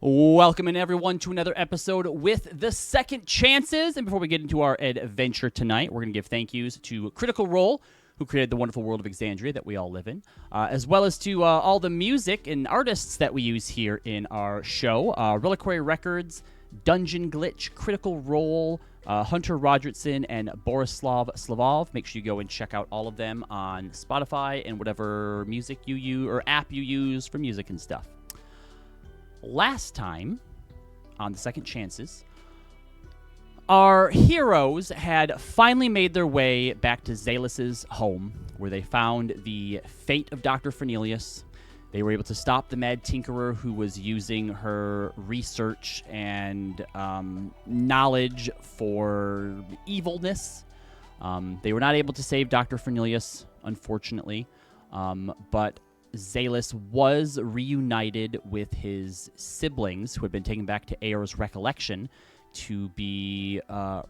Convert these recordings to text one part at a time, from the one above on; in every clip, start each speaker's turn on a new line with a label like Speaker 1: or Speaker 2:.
Speaker 1: Welcome in, everyone, to another episode with the Second Chances. And before we get into our adventure tonight, we're going to give thank yous to Critical Role, who created the wonderful world of Exandria that we all live in, as well as to all the music and artists that we use here in our show. Reliquary Records, Dungeon Glitch, Critical Role, Hunter Rogertson, and Borislav Slavov. Make sure you go and check out all of them on Spotify and whatever music you use or app you use for music and stuff. Last time, on the Second Chances, our heroes had finally made their way back to Zaelus's home, where they found the fate of Dr. Fernelius. They were able to stop the mad tinkerer who was using her research and knowledge for evilness. They were not able to save Dr. Fernelius, unfortunately, but Zaelus was reunited with his siblings, who had been taken back to Aeor's Recollection to be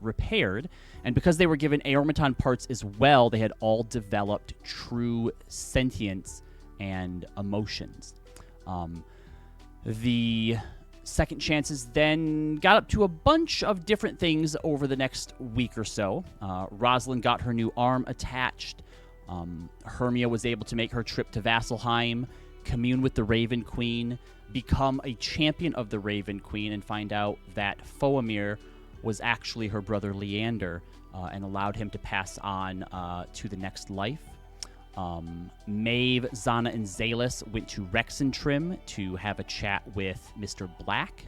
Speaker 1: repaired. And because they were given Aeormaton parts as well, they had all developed true sentience and emotions. The Second Chances then got up to a bunch of different things over the next week or so. Rosalind got her new arm attached. Hermia was able to make her trip to Vasselheim, commune with the Raven Queen, become a champion of the Raven Queen, and find out that Foamir was actually her brother Leander, and allowed him to pass on to the next life. Maeve, Zana, and Zaelus went to Rexentrim to have a chat with Mr. Black,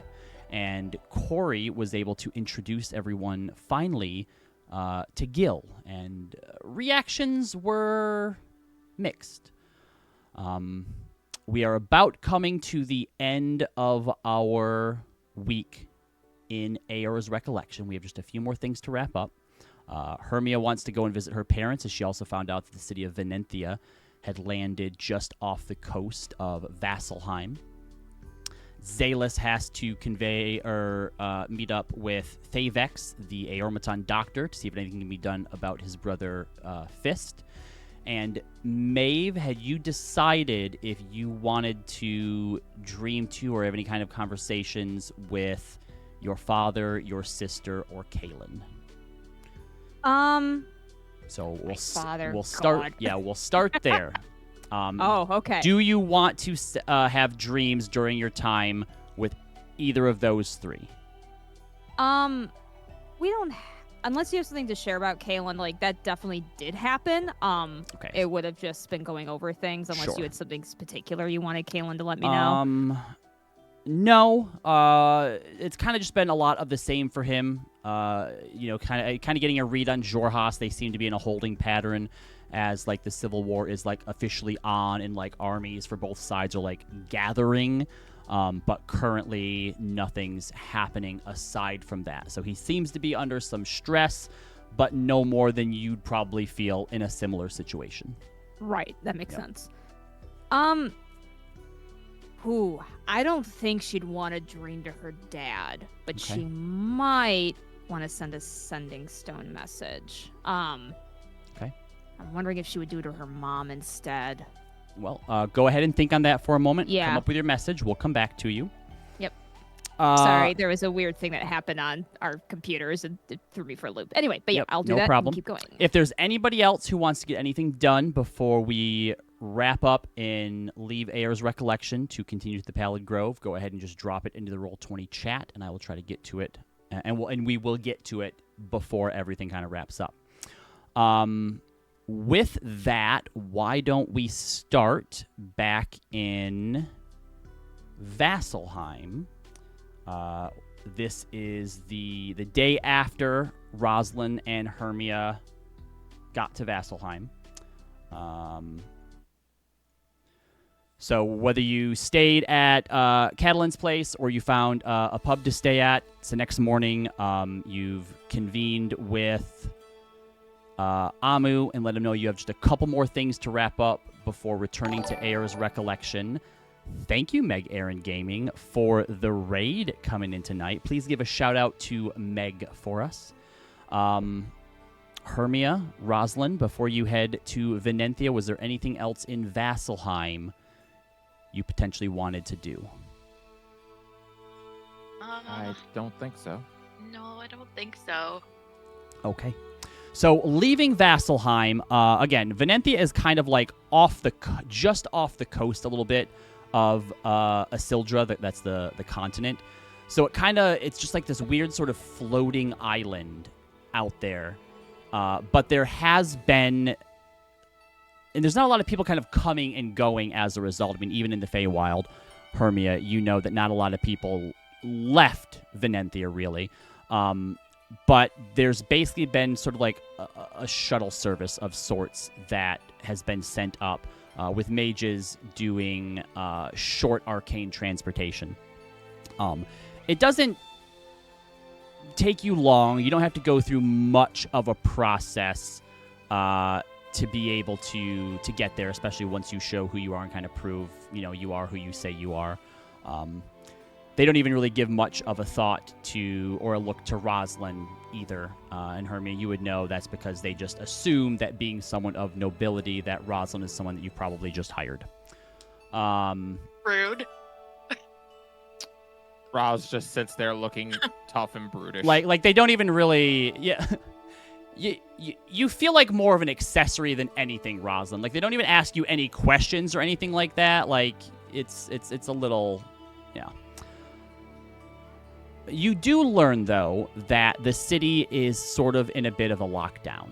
Speaker 1: and Corey was able to introduce everyone finally to Gil, and reactions were mixed. We are about coming to the end of our week in Aeor's Recollection. We have just a few more things to wrap up. Hermia wants to go and visit her parents, as she also found out that the city of Venentia had landed just off the coast of Vasselheim. Zaelus has to convey or meet up with Theyvex, the Aeormaton doctor, to see if anything can be done about his brother Fist. And Maeve, had you decided if you wanted to dream to or have any kind of conversations with your father, your sister, or Kaelin? So we'll start.
Speaker 2: God.
Speaker 1: Yeah, we'll start there.
Speaker 2: Okay.
Speaker 1: Do you want to have dreams during your time with either of those three?
Speaker 2: We don't. Unless you have something to share about Kaelin, like that definitely did happen.
Speaker 1: Okay.
Speaker 2: It would have just been going over things, unless
Speaker 1: Sure.
Speaker 2: you had something particular you wanted Kaelin to let me know.
Speaker 1: No. It's kind of just been a lot of the same for him. Kind of getting a read on Jorhas. They seem to be in a holding pattern, as like the Civil War is like officially on, and like armies for both sides are like gathering. But currently nothing's happening aside from that. So he seems to be under some stress, but no more than you'd probably feel in a similar situation.
Speaker 2: Right, that makes sense. I don't think she'd want to dream to her dad, but
Speaker 1: Okay.
Speaker 2: she might want to send a sending stone message.
Speaker 1: Okay.
Speaker 2: I'm wondering if she would do it to her mom instead.
Speaker 1: Well, go ahead and think on that for a moment.
Speaker 2: Yeah.
Speaker 1: Come up with your message. We'll come back to you.
Speaker 2: Yep. Sorry, there was a weird thing that happened on our computers and it threw me for a loop. Anyway, but yeah,
Speaker 1: Yep,
Speaker 2: I'll do
Speaker 1: no
Speaker 2: that
Speaker 1: problem.
Speaker 2: and keep going.
Speaker 1: If there's anybody else who wants to get anything done before we wrap up and leave Aeor's Recollection to continue to the Pallid Grove, go ahead and just drop it into the Roll20 chat, and I will try to get to it. And we will get to it before everything kind of wraps up. With that, why don't we start back in Vasselheim? This is the day after Rosalind and Hermia got to Vasselheim. So whether you stayed at Catalin's place or you found a pub to stay at, it's the next morning. You've convened with Amu and let him know you have just a couple more things to wrap up before returning to Aeor's Recollection. Thank you, Meg Aaron Gaming, for the raid coming in tonight. Please give a shout out to Meg for us. Hermia, Rosalind, before you head to Venentia, was there anything else in Vasselheim you potentially wanted to do?
Speaker 3: I don't think so.
Speaker 4: No, I don't think so.
Speaker 1: Okay. So leaving Vasselheim, again, Venenthia is kind of like just off the coast a little bit of Isildra. That's the continent. So it's just like this weird sort of floating island out there. But there has been, and there's not a lot of people kind of coming and going as a result. I mean, even in the Feywild, Hermia, you know that not a lot of people left Venenthia, really. But there's basically been sort of like a shuttle service of sorts that has been sent up with mages doing short arcane transportation. It doesn't take you long. You don't have to go through much of a process to be able to get there, especially once you show who you are and kind of prove, you are who you say you are. They don't even really give much of a thought to or a look to Rosalind either. And Hermia, you would know that's because they just assume that being someone of nobility, that Rosalind is someone that you probably just hired.
Speaker 4: Rude.
Speaker 3: Roz just sits there looking tough and brutish.
Speaker 1: Like they don't even really, yeah. You feel like more of an accessory than anything, Rosalind. Like they don't even ask you any questions or anything like that. Like it's a little, yeah. You do learn, though, that the city is sort of in a bit of a lockdown.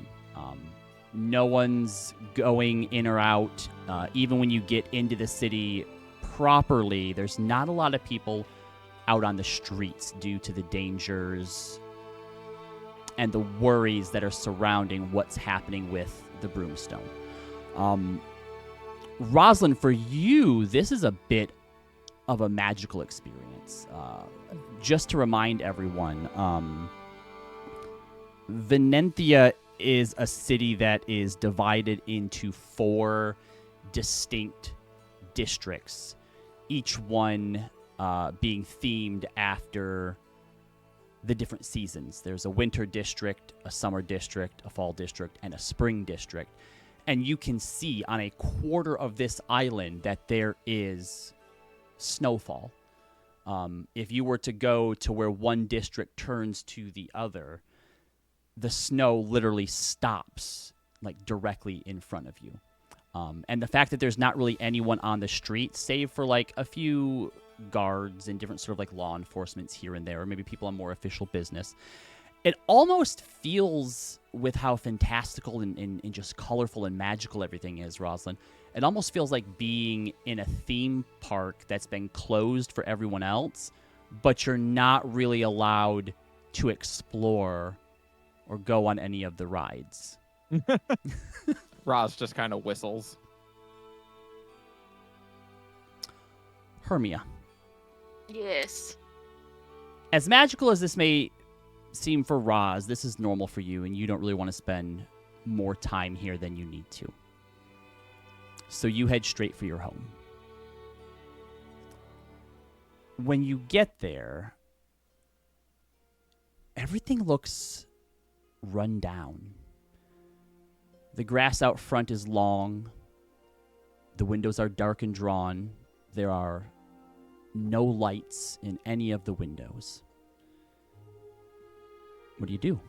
Speaker 1: No one's going in or out. Even when you get into the city properly, there's not a lot of people out on the streets due to the dangers and the worries that are surrounding what's happening with the Broomstone. Rosalind, for you, this is a bit of a magical experience. Just to remind everyone, Venenthia is a city that is divided into 4 distinct districts, each one being themed after the different seasons. There's a winter district, a summer district, a fall district, and a spring district. And you can see on a quarter of this island that there is snowfall. If you were to go to where one district turns to the other, the snow literally stops like directly in front of you. And the fact that there's not really anyone on the street, save for like a few guards and different sort of like law enforcements here and there, or maybe people on more official business, it almost feels, with how fantastical and just colorful and magical everything is, Rosalind, it almost feels like being in a theme park that's been closed for everyone else, but you're not really allowed to explore or go on any of the rides.
Speaker 3: Roz just kind of whistles.
Speaker 1: Hermia.
Speaker 4: Yes.
Speaker 1: As magical as this may seem for Roz, this is normal for you, and you don't really want to spend more time here than you need to. So you head straight for your home. When you get there, everything looks run down. The grass out front is long. The windows are dark and drawn. There are no lights in any of the windows. What do you do?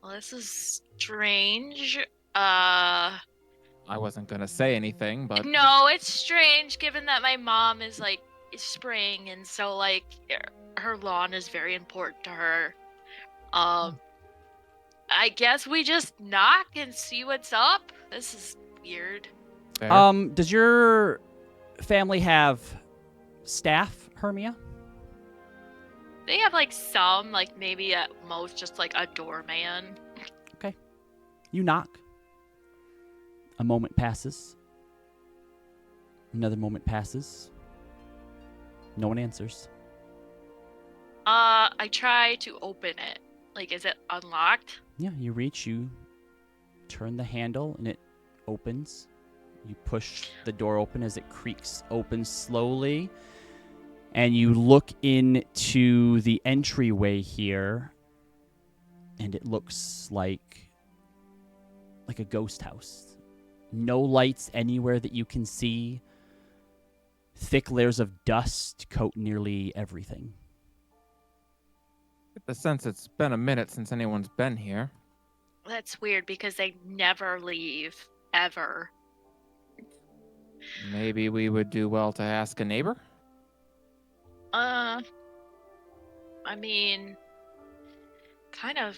Speaker 4: Well, this is strange.
Speaker 3: I wasn't gonna say anything, but
Speaker 4: No, it's strange given that my mom is spring, and so like her lawn is very important to her. I guess we just knock and see what's up. This is weird.
Speaker 3: fair.
Speaker 1: Does your family have staff, Hermia?
Speaker 4: They have some, maybe at most just a doorman.
Speaker 1: Okay. You knock. A moment passes. Another moment passes. No one answers.
Speaker 4: I try to open it. Is it unlocked?
Speaker 1: Yeah, you reach, you turn the handle, and it opens. You push the door open as it creaks open slowly. And you look into the entryway here, and it looks like a ghost house. No lights anywhere that you can see. Thick layers of dust coat nearly everything.
Speaker 3: Get the sense it's been a minute since anyone's been here.
Speaker 4: That's weird because they never leave, ever.
Speaker 3: Maybe we would do well to ask a neighbor?
Speaker 4: I mean, kind of.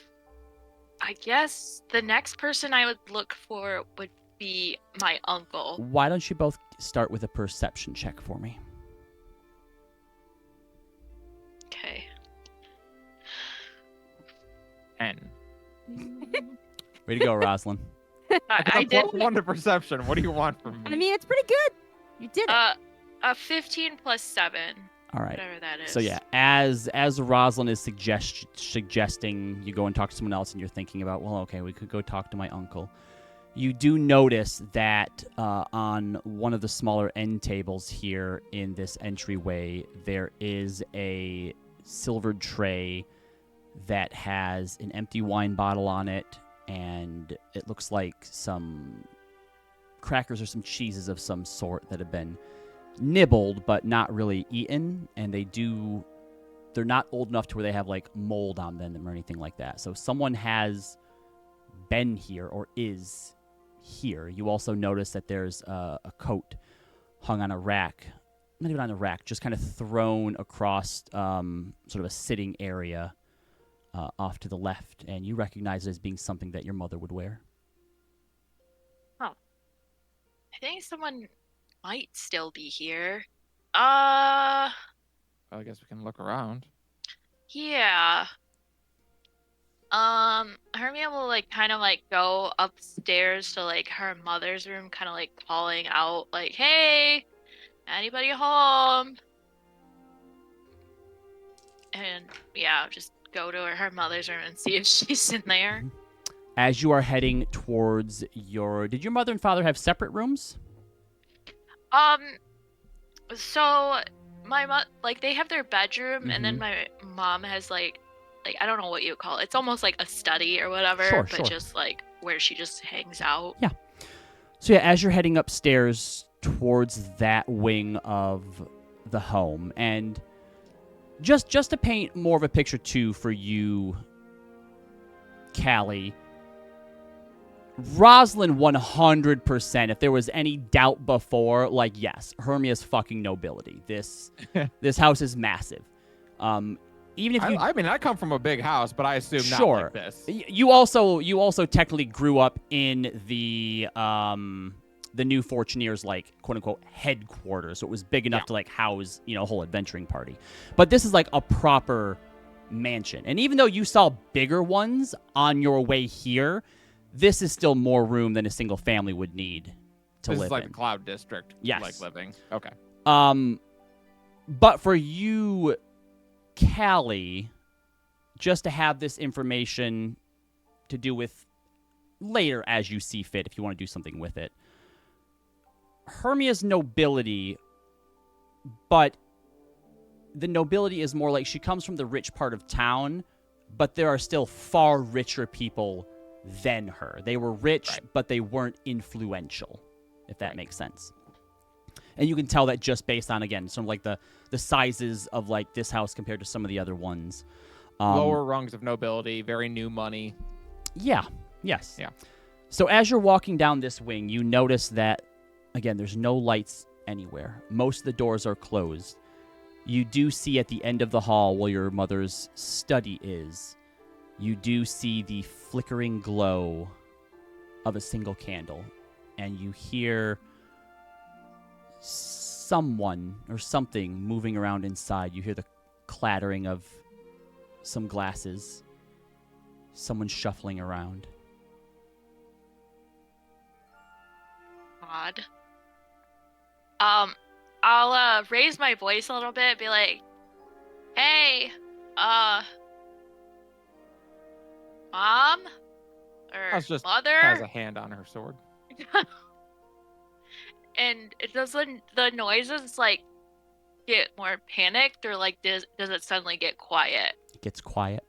Speaker 4: I guess the next person I would look for would be my uncle.
Speaker 1: Why don't you both start with a perception check for me?
Speaker 4: Okay.
Speaker 3: 10.
Speaker 1: Way to go, Rosalind.
Speaker 4: I did
Speaker 3: +1 to perception. What do you want from me?
Speaker 2: I mean, it's pretty good. You did it.
Speaker 4: a 15 plus 7.
Speaker 1: All right.
Speaker 4: Whatever that is.
Speaker 1: So yeah, as Rosalind is suggesting you go and talk to someone else, and you're thinking about, well, okay, we could go talk to my uncle. You do notice that on one of the smaller end tables here in this entryway, there is a silvered tray that has an empty wine bottle on it, and it looks like some crackers or some cheeses of some sort that have been nibbled but not really eaten, and they're not old enough to where they have like mold on them or anything like that. So someone has been here or is here. You also notice that there's a coat hung on a rack, not even on a rack, just kind of thrown across sort of a sitting area off to the left, and you recognize it as being something that your mother would wear.
Speaker 4: I think someone might still be here.
Speaker 3: I guess we can look around.
Speaker 4: Yeah. Hermia will like kind of like go upstairs to like her mother's room, kind of like calling out like, "Hey, anybody home?" And yeah, just go to her mother's room and see if she's in there.
Speaker 1: As you are heading towards did your mother and father have separate rooms?
Speaker 4: So my mom, like, they have their bedroom, and then
Speaker 1: Mhm.
Speaker 4: my mom has like I don't know what you call it. It's almost like a study or whatever,
Speaker 1: Sure,
Speaker 4: but
Speaker 1: sure.
Speaker 4: just like where she just hangs out.
Speaker 1: Yeah. So yeah, as you're heading upstairs towards that wing of the home, and just to paint more of a picture too for you, Callie, Rosalind 100%, if there was any doubt before, like, yes, Hermia's fucking nobility. This house is massive. Even if you
Speaker 3: I mean, I come from a big house, but I assume
Speaker 1: Sure.
Speaker 3: not like this.
Speaker 1: You also technically grew up in the New Fortuneers, like, quote unquote headquarters, so it was big enough to like house a whole adventuring party. But this is like a proper mansion, and even though you saw bigger ones on your way here, this is still more room than a single family would need to
Speaker 3: This
Speaker 1: live
Speaker 3: is like
Speaker 1: in.
Speaker 3: a cloud district.
Speaker 1: Yes.
Speaker 3: Like living. Okay.
Speaker 1: But for you, Callie, just to have this information to do with later as you see fit, if you want to do something with it. Hermia's nobility, but the nobility is more like she comes from the rich part of town, but there are still far richer people than her. They were rich,
Speaker 3: Right.
Speaker 1: but they weren't influential, if that makes sense. And you can tell that just based on, again, some of like the sizes of like this house compared to some of the other ones.
Speaker 3: Lower rungs of nobility, very new money.
Speaker 1: Yeah. Yes.
Speaker 3: Yeah.
Speaker 1: So as you're walking down this wing, you notice that, again, there's no lights anywhere. Most of the doors are closed. You do see at the end of the hall where your mother's study is, you do see the flickering glow of a single candle. And you hear someone or something moving around inside. You hear the clattering of some glasses. Someone shuffling around.
Speaker 4: Odd. I'll raise my voice a little bit, be like, "Hey, mom, or
Speaker 3: House just
Speaker 4: mother,"
Speaker 3: has a hand on her sword.
Speaker 4: and it doesn't. The noises like get more panicked, or like does it suddenly get quiet?
Speaker 1: It gets quiet.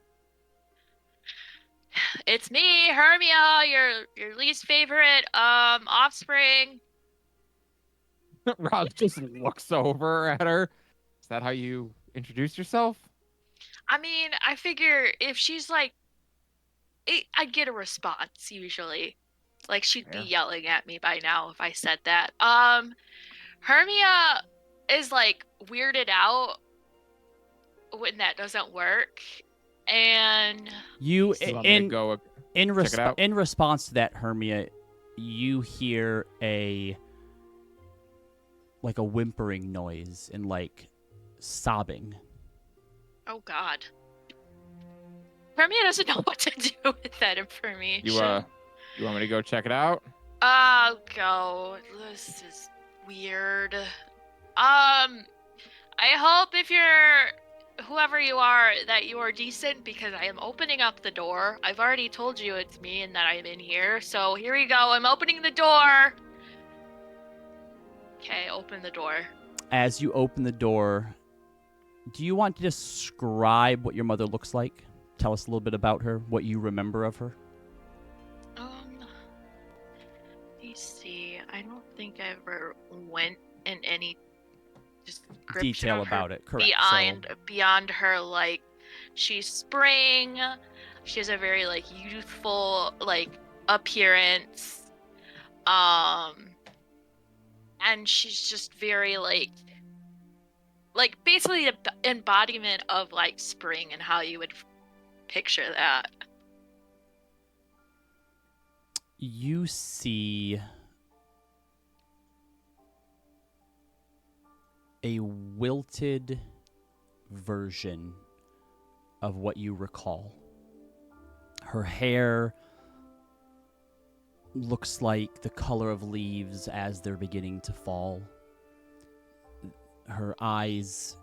Speaker 4: It's me, Hermia, your least favorite offspring.
Speaker 3: Roz just looks over at her. Is that how you introduce yourself?
Speaker 4: I mean, I figure if she's like, I'd get a response usually. Like she'd be
Speaker 3: Fair.
Speaker 4: yelling at me by now if I said that. Hermia is like weirded out when that doesn't work, and
Speaker 1: You
Speaker 3: You want me to go check it out?
Speaker 1: in response to that, Hermia, you hear a whimpering noise and like sobbing.
Speaker 4: oh god, Hermia doesn't know what to do with that information.
Speaker 3: You want me to go check it out?
Speaker 4: I'll go. This is weird. I hope if you're whoever you are that you are decent because I am opening up the door. I've already told you it's me and that I'm in here. So here we go. I'm opening the door. Okay, open the door.
Speaker 1: As you open the door, do you want to describe what your mother looks like? Tell us a little bit about her, what you remember of her.
Speaker 4: Let me see. I don't think I ever went in any description
Speaker 1: Detail
Speaker 4: of her
Speaker 1: about it, correct.
Speaker 4: beyond her, like, she's spring. She has a very like youthful like appearance. And she's just very like basically the embodiment of like spring and how you would picture that.
Speaker 1: You see a wilted version of what you recall. Her hair looks like the color of leaves as they're beginning to fall. Her eyes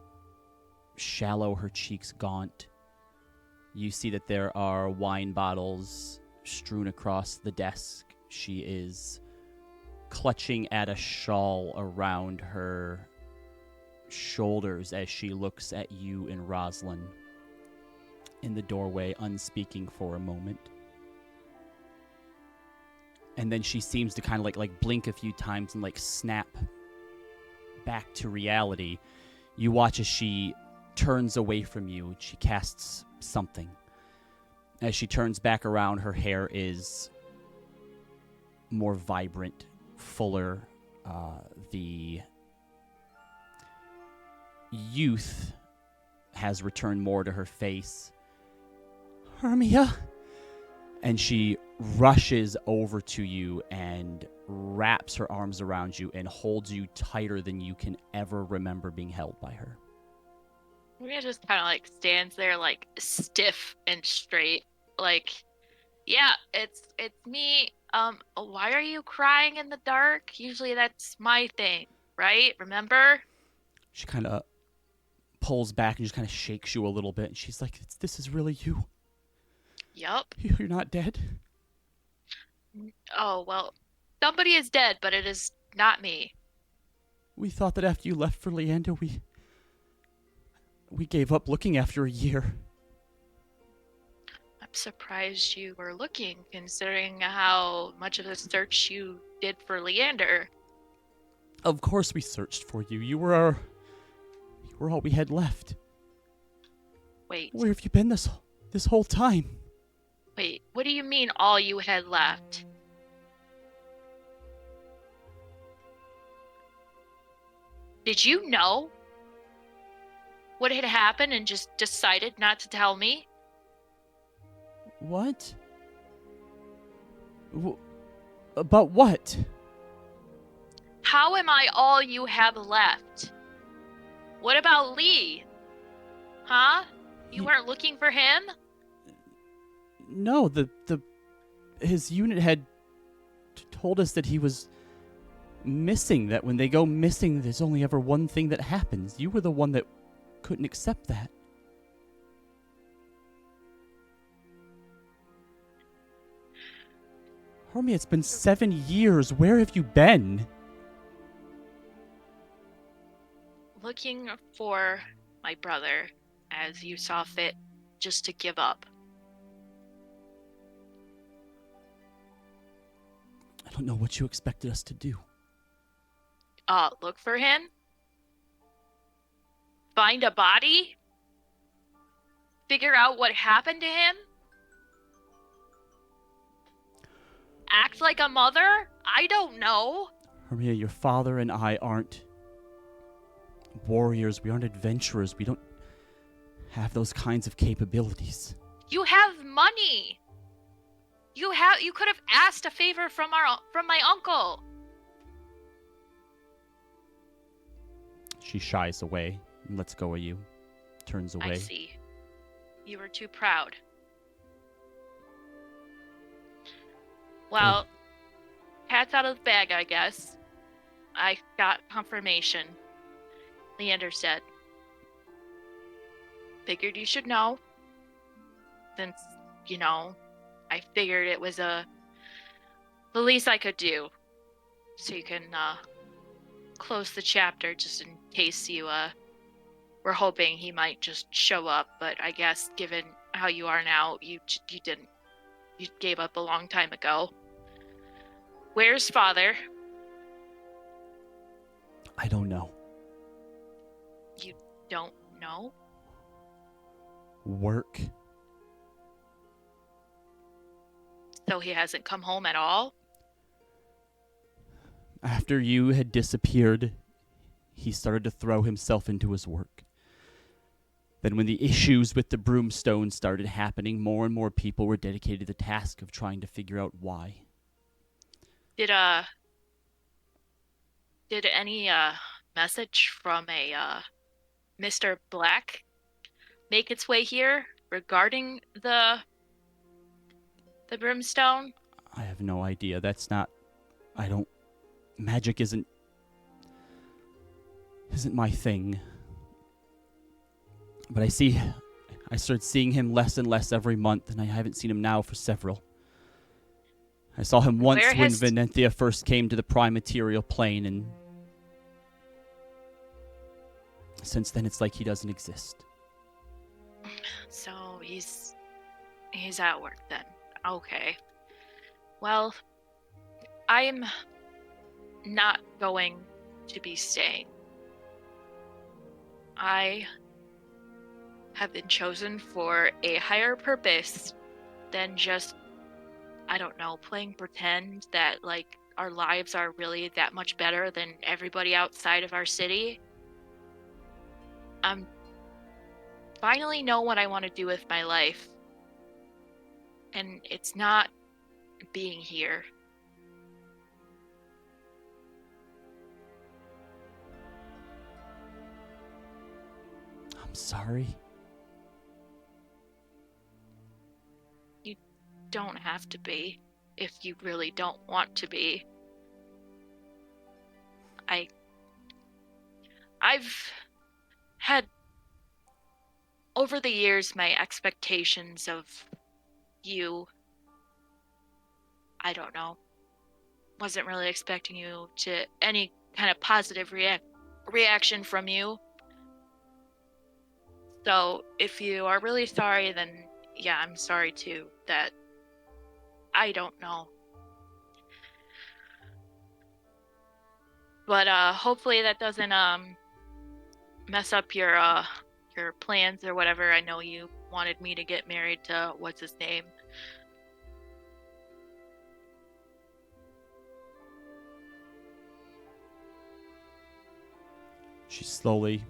Speaker 1: shallow, her cheeks gaunt. You see that there are wine bottles strewn across the desk. She is clutching at a shawl around her shoulders as she looks at you and Rosalind in the doorway, unspeaking for a moment. And then she seems to kind of like blink a few times and like snap back to reality. You watch as she turns away from you. She casts something. As she turns back around, her hair is more vibrant, fuller. The youth has returned more to her face. Hermia! And she rushes over to you and wraps her arms around you and holds you tighter than you can ever remember being held by her.
Speaker 4: Maria just kind of like stands there like stiff and straight, like, yeah, it's me. Why are you crying in the dark? Usually that's my thing, right? Remember?
Speaker 1: She kind of pulls back and just kind of shakes you a little bit, and she's like, "This is really you.
Speaker 4: Yup.
Speaker 1: You're not dead."
Speaker 4: Oh, well, somebody is dead, but it is not me.
Speaker 1: We thought that after you left for Leander, we gave up looking after a year.
Speaker 4: I'm surprised you were looking, considering how much of a search you did for Leander.
Speaker 1: Of course we searched for you. You were all we had left.
Speaker 4: Wait,
Speaker 1: Where have you been this whole time?
Speaker 4: wait, what do you mean all you had left? Did you know what had happened and just decided not to tell me?
Speaker 1: What? About what?
Speaker 4: How am I all you have left? What about Lee? Huh? You weren't looking for him?
Speaker 1: No, his unit had told us that he was missing, that when they go missing, there's only ever one thing that happens. You were the one that couldn't accept that. Hermia, it's been 7 years. Where have you been?
Speaker 4: Looking for my brother, as you saw fit, just to give up.
Speaker 1: I don't know what you expected us to do.
Speaker 4: look for him, find a body, figure out what happened to him, act like a mother? I don't know.
Speaker 1: Hermia, your father and I aren't warriors. We aren't adventurers. We don't have those kinds of capabilities.
Speaker 4: You have money. You could have asked a favor from my uncle.
Speaker 1: She shies away and lets go of you. Turns away.
Speaker 4: I see. You were too proud. Well, cat's out of the bag, I guess. I got confirmation. Leander said. Figured you should know. Since, I figured it was the least I could do. So you can close the chapter just in case you were hoping he might just show up. But I guess given how you are now, you didn't. You gave up a long time ago. Where's father?
Speaker 1: I don't know.
Speaker 4: You don't know?
Speaker 1: Work.
Speaker 4: So he hasn't come home at all?
Speaker 1: After you had disappeared, he started to throw himself into his work. Then when the issues with the broomstone started happening, more and more people were dedicated to the task of trying to figure out why.
Speaker 4: Did any message from a Mr. Black make its way here regarding the brimstone?
Speaker 1: I have no idea. Magic isn't my thing. But I started seeing him less and less every month, and I haven't seen him now for several. I saw him once when Venenthia first came to the prime material plane, and since then it's like he doesn't exist.
Speaker 4: So he's at work then. Okay. Well, I'm not going to be staying. I have been chosen for a higher purpose than just, I don't know, playing pretend that, our lives are really that much better than everybody outside of our city. I'm finally know what I want to do with my life. And it's not being here.
Speaker 1: I'm sorry.
Speaker 4: You don't have to be if you really don't want to be. I've had over the years my expectations of you, I don't know, wasn't really expecting you to any kind of positive reaction from you. So if you are really sorry, then yeah, I'm sorry too that I don't know. But hopefully that doesn't mess up your plans or whatever. I know you wanted me to get married to what's his name.
Speaker 1: She slowly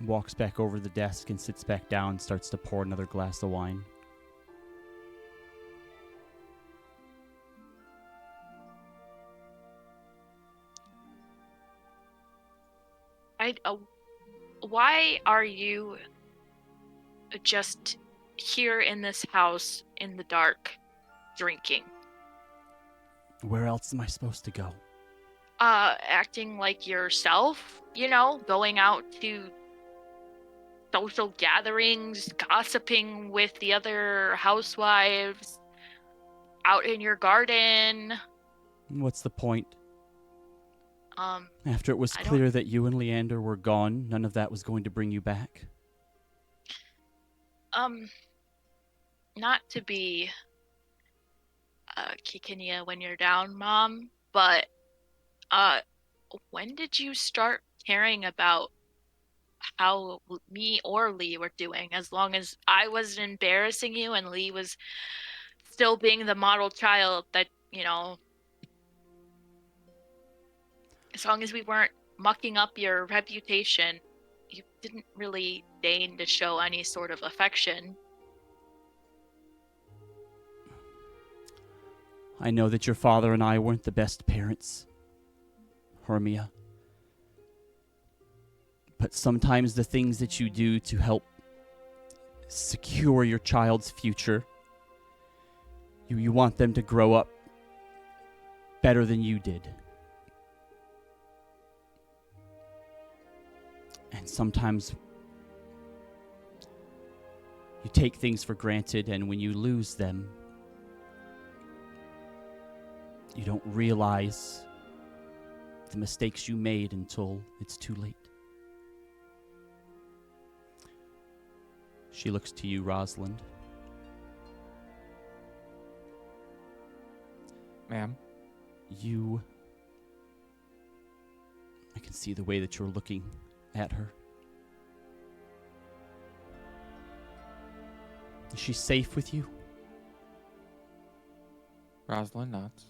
Speaker 1: walks back over the desk and sits back down and starts to pour another glass of wine.
Speaker 4: Why are you just here in this house in the dark drinking?
Speaker 1: Where else am I supposed to go?
Speaker 4: Acting like yourself, going out to social gatherings, gossiping with the other housewives, out in your garden.
Speaker 1: What's the point? After it was clear that you and Leander were gone, none of that was going to bring you back?
Speaker 4: Not to be kicking you when you're down, Mom, but when did you start caring about how me or Lee were doing, as long as I wasn't embarrassing you and Lee was still being the model child that, as long as we weren't mucking up your reputation, you didn't really deign to show any sort of affection.
Speaker 1: I know that your father and I weren't the best parents, Hermia. But sometimes the things that you do to help secure your child's future, you want them to grow up better than you did. And sometimes you take things for granted, and when you lose them, you don't realize the mistakes you made until it's too late. She looks to you, Rosalind.
Speaker 3: Ma'am?
Speaker 1: I can see the way that you're looking at her. Is she safe with you?
Speaker 3: Rosalind nods.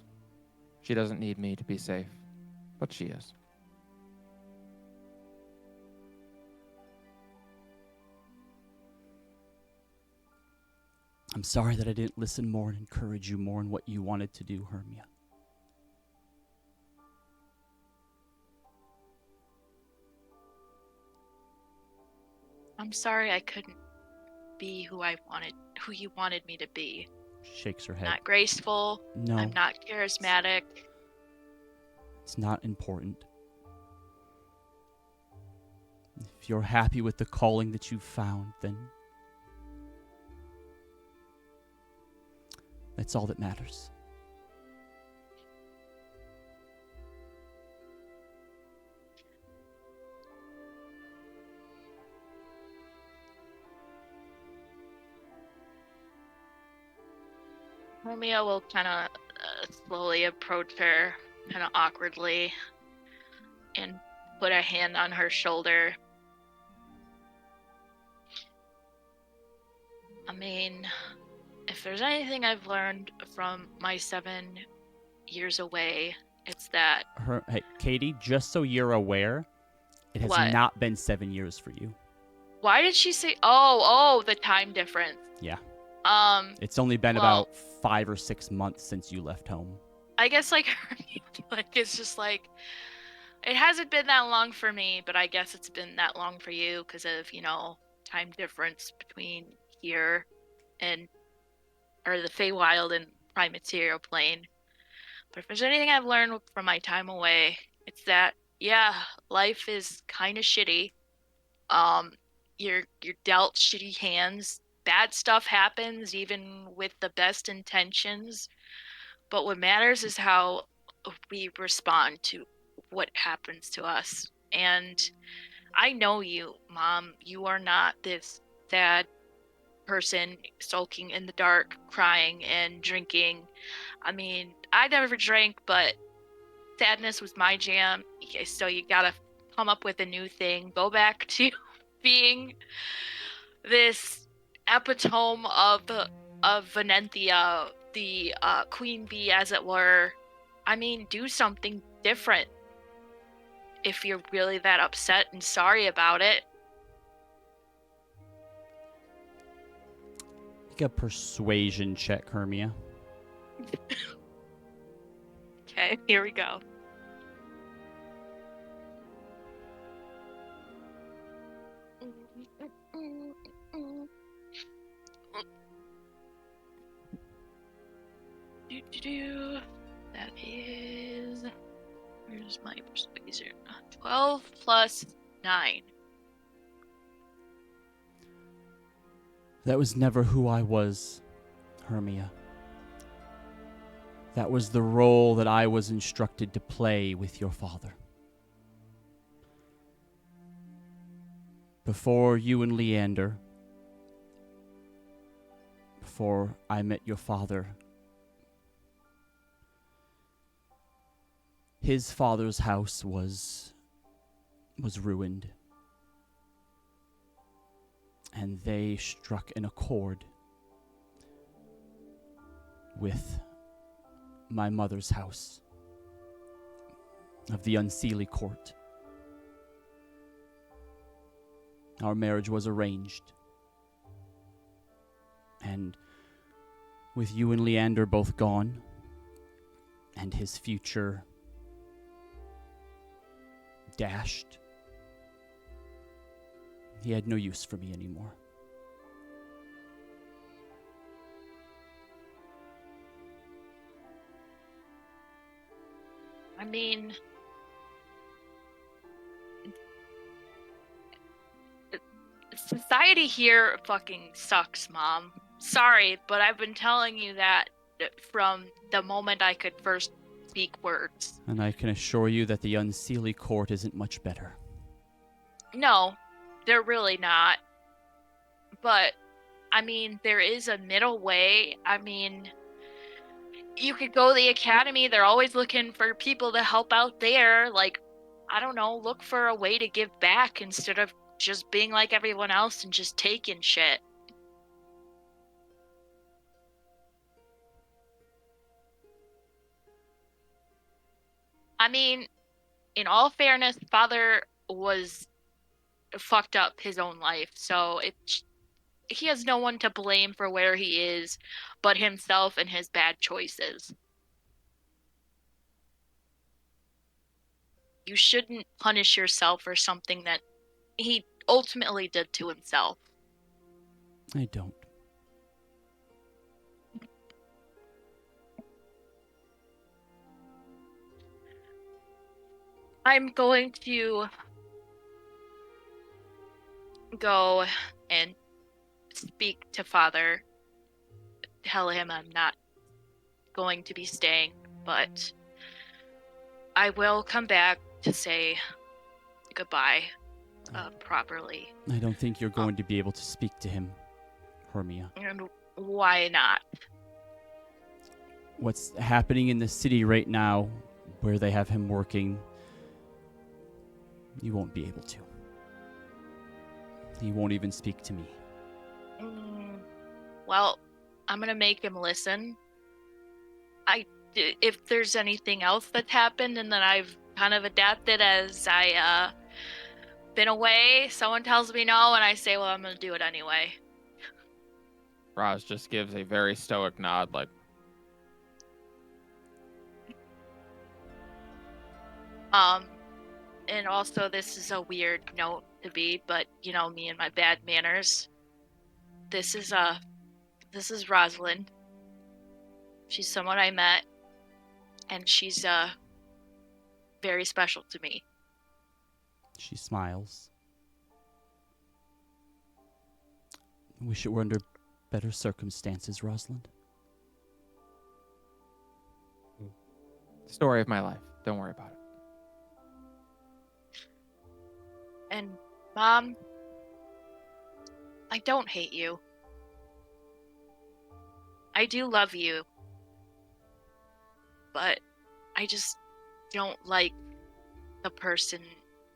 Speaker 3: She doesn't need me to be safe, but she is.
Speaker 1: I'm sorry that I didn't listen more and encourage you more in what you wanted to do, Hermia.
Speaker 4: I'm sorry I couldn't be who you wanted me to be.
Speaker 1: Shakes her head.
Speaker 4: Not graceful.
Speaker 1: No.
Speaker 4: I'm not charismatic.
Speaker 1: It's not important. If you're happy with the calling that you've found, then that's all that matters.
Speaker 4: Romeo will kind of slowly approach her, kind of awkwardly, and put a hand on her shoulder. I mean, if there's anything I've learned from my 7 years away, it's that...
Speaker 1: Hey, Katie, just so you're aware, it has
Speaker 4: What?
Speaker 1: not been 7 years for you.
Speaker 4: Why did she say... Oh, the time difference.
Speaker 1: Yeah. It's only been about 5 or 6 months since you left home.
Speaker 4: I guess, like it's just like... It hasn't been that long for me, but I guess it's been that long for you because of, time difference between here and... or the Feywild and Prime Material Plane. But if there's anything I've learned from my time away, it's that, yeah, life is kind of shitty. You're dealt shitty hands. Bad stuff happens, even with the best intentions. But what matters is how we respond to what happens to us. And I know you, Mom. You are not this sad person sulking in the dark, crying and drinking. I mean, I never drank, but sadness was my jam. So you gotta come up with a new thing. Go back to being this epitome of Venenthia, the queen bee, as it were. I mean, do something different if you're really that upset and sorry about it.
Speaker 1: Make a persuasion check, Hermia.
Speaker 4: Okay, here we go. That is... Where's my persuasion? 12 plus 9.
Speaker 1: That was never who I was, Hermia. That was the role that I was instructed to play with your father. Before you and Leander, before I met your father, his father's house was ruined. And they struck an accord with my mother's house of the Unseelie Court. Our marriage was arranged. And with you and Leander both gone, and his future dashed, he had no use for me anymore.
Speaker 4: I mean, society here fucking sucks, Mom. Sorry, but I've been telling you that from the moment I could first speak words.
Speaker 1: And I can assure you that the Unseelie Court isn't much better.
Speaker 4: No, they're really not. But, I mean, there is a middle way. I mean, you could go to the academy. They're always looking for people to help out there. Like, I don't know, look for a way to give back instead of just being like everyone else and just taking shit. I mean, in all fairness, Father was fucked up his own life, so he has no one to blame for where he is but himself and his bad choices. You shouldn't punish yourself for something that he ultimately did to himself.
Speaker 1: I don't.
Speaker 4: I'm going to go and speak to Father. Tell him I'm not going to be staying, but I will come back to say goodbye properly.
Speaker 1: I don't think you're going to be able to speak to him, Hermia.
Speaker 4: And why not?
Speaker 1: What's happening in the city right now, where they have him working, you won't be able to. He won't even speak to me.
Speaker 4: Well, I'm gonna make him listen. If there's anything else that's happened and that I've kind of adapted as I been away, someone tells me no, and I say, well, I'm gonna do it anyway.
Speaker 3: Roz just gives a very stoic nod, like,
Speaker 4: And also this is a weird note to be, but you know me and my bad manners. This is Rosalind. She's someone I met, and she's very special to me.
Speaker 1: She smiles. I wish it were under better circumstances, Rosalind.
Speaker 3: story of my life. Don't worry about it.
Speaker 4: And, Mom, I don't hate you. I do love you. But I just don't like the person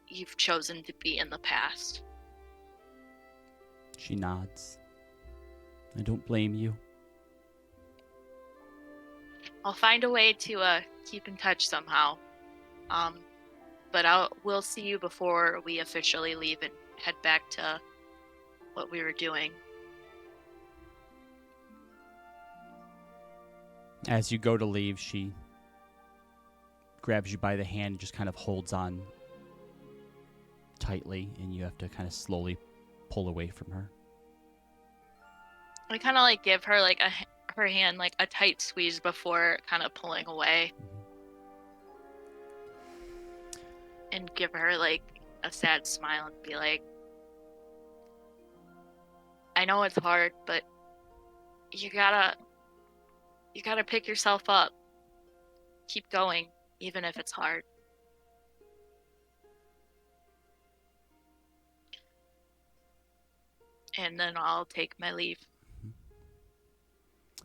Speaker 4: you've chosen to be in the past.
Speaker 1: She nods. I don't blame you.
Speaker 4: I'll find a way to keep in touch somehow. But we'll see you before we officially leave and head back to what we were doing.
Speaker 1: As you go to leave, she grabs you by the hand and just kind of holds on tightly, and you have to kind of slowly pull away from her.
Speaker 4: I kind of like give her like her hand like a tight squeeze before kind of pulling away. And give her like a sad smile and be like, I know it's hard, but you gotta pick yourself up. Keep going, even if it's hard. And then I'll take my leave.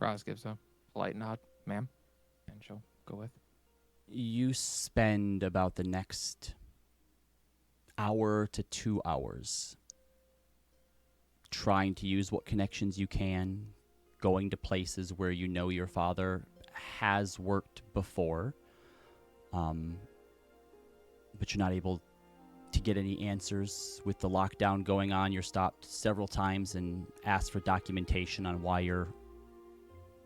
Speaker 3: Roz gives a polite nod, ma'am, and she'll go with.
Speaker 1: You spend about the next hour to 2 hours trying to use what connections you can, going to places where you know your father has worked before, but you're not able to get any answers. With the lockdown going on, you're stopped several times and asked for documentation on why you're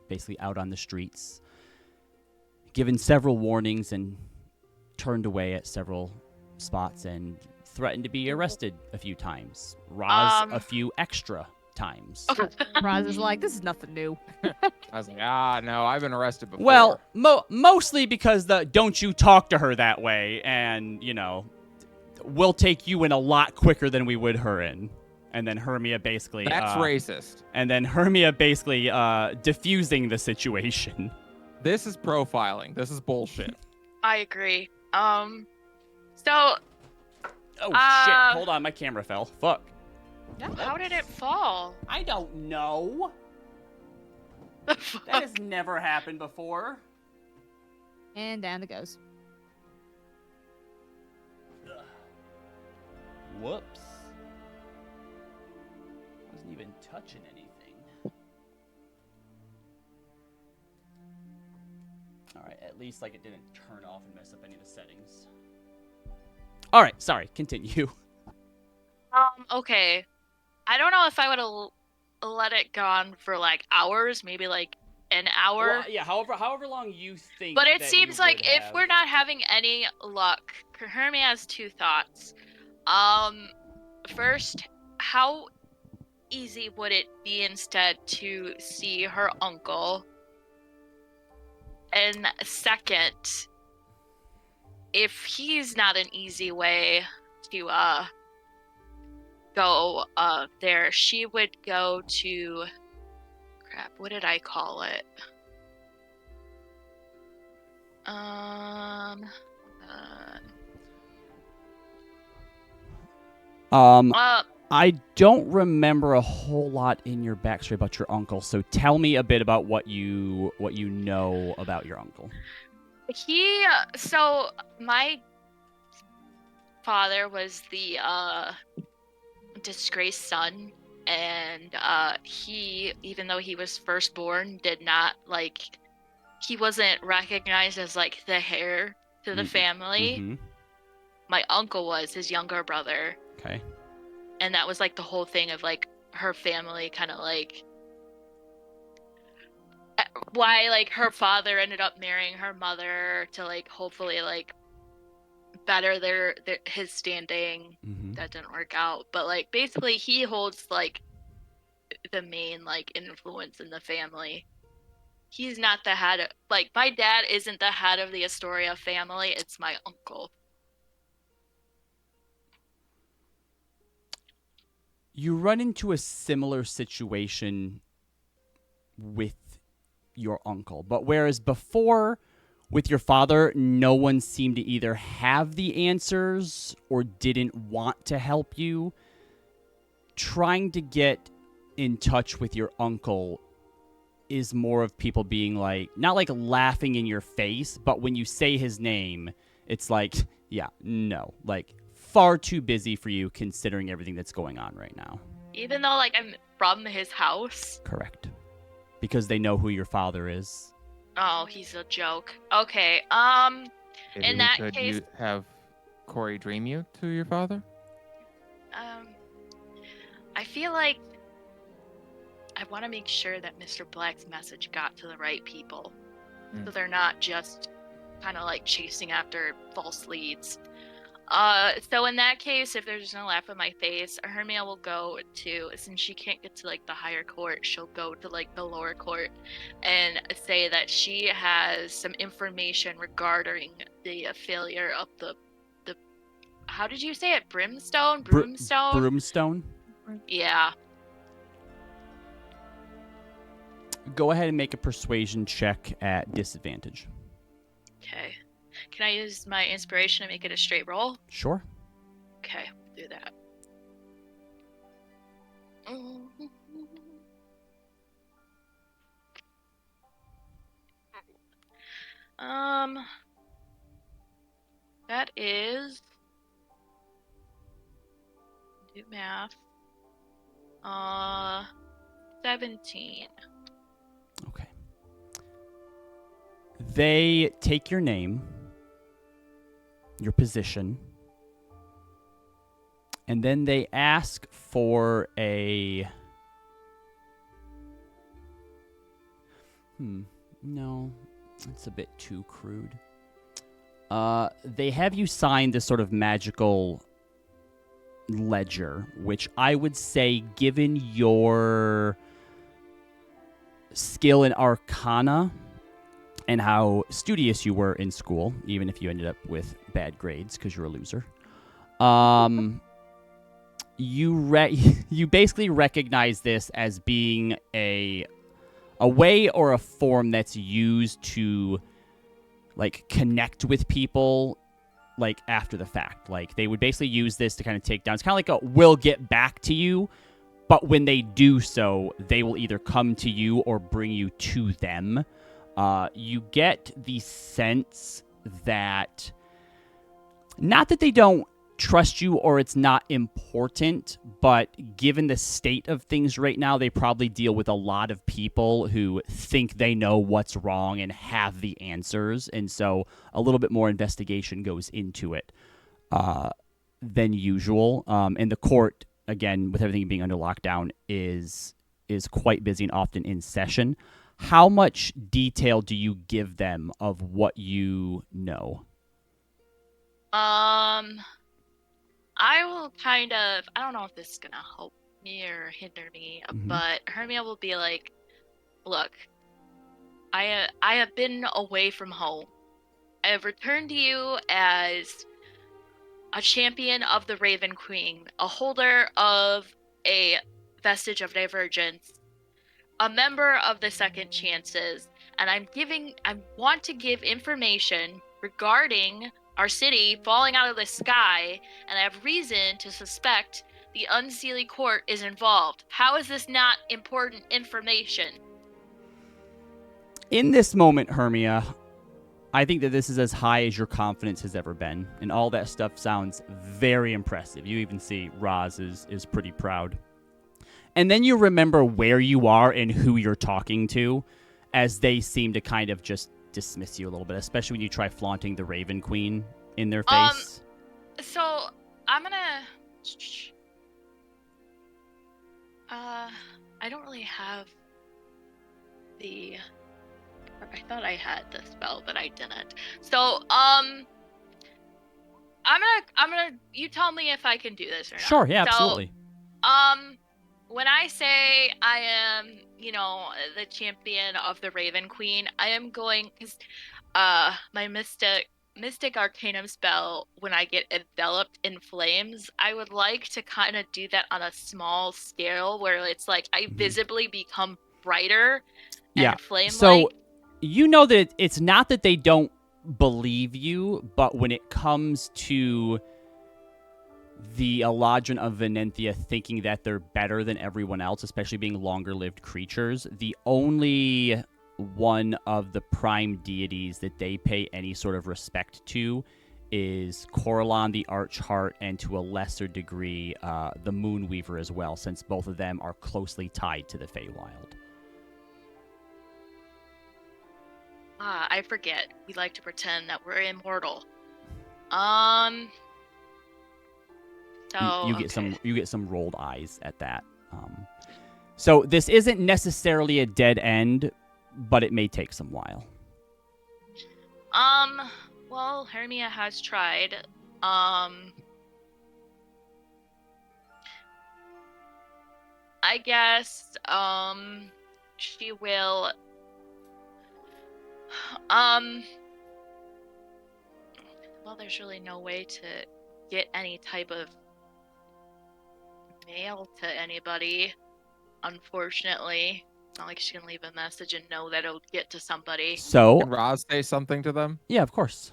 Speaker 1: basically out on the streets, given several warnings and turned away at several spots and threatened to be arrested a few times. Roz a few extra times.
Speaker 2: Roz is like, this is nothing new.
Speaker 3: I was like, no, I've been arrested before.
Speaker 1: Well, mostly because don't you talk to her that way, and, we'll take you in a lot quicker than we would her in. And then Hermia basically...
Speaker 3: That's racist.
Speaker 1: And then Hermia basically diffusing the situation.
Speaker 3: This is profiling. This is bullshit.
Speaker 4: I agree.
Speaker 1: Oh, shit. Hold on, my camera fell. Fuck.
Speaker 4: How did it fall?
Speaker 1: I don't know.
Speaker 4: The fuck?
Speaker 1: That has never happened before.
Speaker 2: And down it goes.
Speaker 1: Whoops. Wasn't even touching anything. Alright, at least it didn't turn off and mess up any of the settings. Alright, sorry, continue.
Speaker 4: Okay. I don't know if I would have let it go on for hours, maybe an hour.
Speaker 1: Well, yeah, however long you think.
Speaker 4: But it
Speaker 1: that
Speaker 4: seems
Speaker 1: you
Speaker 4: like
Speaker 1: would
Speaker 4: if
Speaker 1: have.
Speaker 4: we're not having any luck, Hermia has two thoughts. First, how easy would it be instead to see her uncle? And second, if he's not an easy way to go there, she would go to crap, what did I call it?
Speaker 1: I don't remember a whole lot in your backstory about your uncle, so tell me a bit about what you know about your uncle.
Speaker 4: So my father was the disgraced son, and he, even though he was firstborn, did not he wasn't recognized as the heir to the family.
Speaker 1: Mm-hmm.
Speaker 4: My uncle was his younger brother.
Speaker 1: Okay.
Speaker 4: And that was the whole thing of her family kind of why her father ended up marrying her mother to hopefully better his standing.
Speaker 1: Mm-hmm.
Speaker 4: That didn't work out, but basically he holds the main influence in the family. He's not the head of, my dad isn't the head of the Astoria family, it's my uncle.
Speaker 1: You run into a similar situation with your uncle, but whereas before with your father, no one seemed to either have the answers or didn't want to help you, trying to get in touch with your uncle is more of people being not laughing in your face, but when you say his name, it's yeah, no, far too busy for you considering everything that's going on right now.
Speaker 4: Even though I'm from his house?
Speaker 1: Correct. Because they know who your father is.
Speaker 4: Oh, he's a joke. Okay,
Speaker 3: Maybe
Speaker 4: in that
Speaker 3: could
Speaker 4: case...
Speaker 3: you have Corey dream you to your father?
Speaker 4: I feel I want to make sure that Mr. Black's message got to the right people. So they're not just kind of chasing after false leads. So in that case, if there's no laugh on my face, Hermia will go to, since she can't get to the higher court, she'll go to the lower court and say that she has some information regarding the failure of the how did you say it? Brimstone? Broomstone?
Speaker 1: Broomstone?
Speaker 4: Yeah.
Speaker 1: Go ahead and make a persuasion check at disadvantage.
Speaker 4: Okay. Can I use my inspiration to make it a straight roll?
Speaker 1: Sure.
Speaker 4: Okay, do that. math. 17.
Speaker 1: Okay. They take your name, your position, and then they ask for a... No, it's a bit too crude. They have you sign this sort of magical ledger, which I would say, given your skill in Arcana and how studious you were in school, even if you ended up with bad grades because you're a loser, you basically recognize this as being a way or a form that's used to like connect with people like after the fact. Like they would basically use this to kind of take down. It's kind of like a "we'll get back to you," but when they do so, they will either come to you or bring you to them. You get the sense that not that they don't trust you or it's not important, but given the state of things right now, they probably deal with a lot of people who think they know what's wrong and have the answers, and so a little bit more investigation goes into it than usual. And the court, again, with everything being under lockdown, is quite busy and often in session. How much detail do you give them of what you know?
Speaker 4: I will kind of, I don't know if this is going to help me or hinder me, but Hermia will be like, look, I have been away from home. I have returned to you as a champion of the Raven Queen, a holder of a vestige of divergence, a member of the Second Chances, and I want to give information regarding our city falling out of the sky, and I have reason to suspect the Unseelie Court is involved. How is this not important information?
Speaker 1: In this moment, Hermia, I think that this is as high as your confidence has ever been, and all that stuff sounds very impressive. You even see Roz is pretty proud. And then you remember where you are and who you're talking to, as they seem to kind of just dismiss you a little bit, especially when you try flaunting the Raven Queen in their face.
Speaker 4: So I'm gonna I don't really have the I thought I had the spell, but I didn't. So I'm gonna you tell me if I can do this or not.
Speaker 1: Sure, yeah, absolutely.
Speaker 4: When I say I am, the champion of the Raven Queen, I am going, because my Mystic Arcanum spell, when I get enveloped in flames, I would like to kind of do that on a small scale where it's like I visibly become brighter and flame-like.
Speaker 1: So you know that it's not that they don't believe you, but when it comes to the Eladrin of Venenthia thinking that they're better than everyone else, especially being longer-lived creatures, the only one of the prime deities that they pay any sort of respect to is Coralon the Archheart, and to a lesser degree, the Moonweaver as well, since both of them are closely tied to the Feywild.
Speaker 4: I forget. We like to pretend that we're immortal. So
Speaker 1: you get some rolled eyes at that. So this isn't necessarily a dead end, but it may take some while.
Speaker 4: Well, Hermia has tried. I guess, she will, well, there's really no way to get any type of mail to anybody, unfortunately. It's not like she can leave a message and know that it'll get to somebody.
Speaker 1: So,
Speaker 3: Can Roz say something to them?
Speaker 1: Yeah, of course.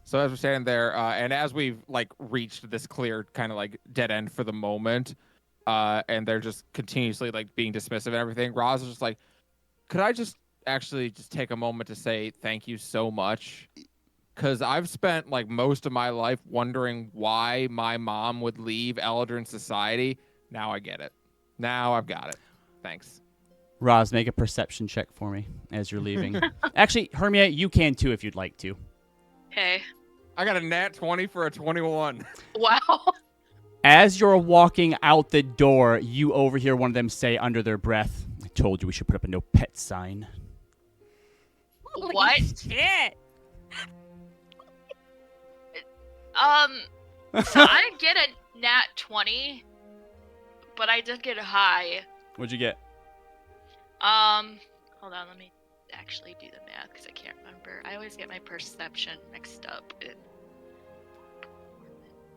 Speaker 3: So as we're standing there, and as we've reached this clear kind of dead end for the moment, and they're just continuously being dismissive and everything, Roz is just like, could I just actually just take a moment to say thank you so much? because I've spent like most of my life wondering why my mom would leave Eldrin society. Now I get it. Now I've got it. Thanks.
Speaker 1: Roz, make a perception check for me as you're leaving. Actually, Hermia, you can too if you'd like to.
Speaker 4: Okay.
Speaker 3: I got a nat 20 for a 21.
Speaker 4: Wow.
Speaker 1: As you're walking out the door, you overhear one of them say under their breath, "I told you we should put up a no pet sign."
Speaker 2: Holy
Speaker 4: What?
Speaker 2: shit.
Speaker 4: So I didn't get a nat 20, but I did get a high.
Speaker 1: What'd you get?
Speaker 4: Hold on, let me actually do the math because I can't remember. I always get my perception mixed up.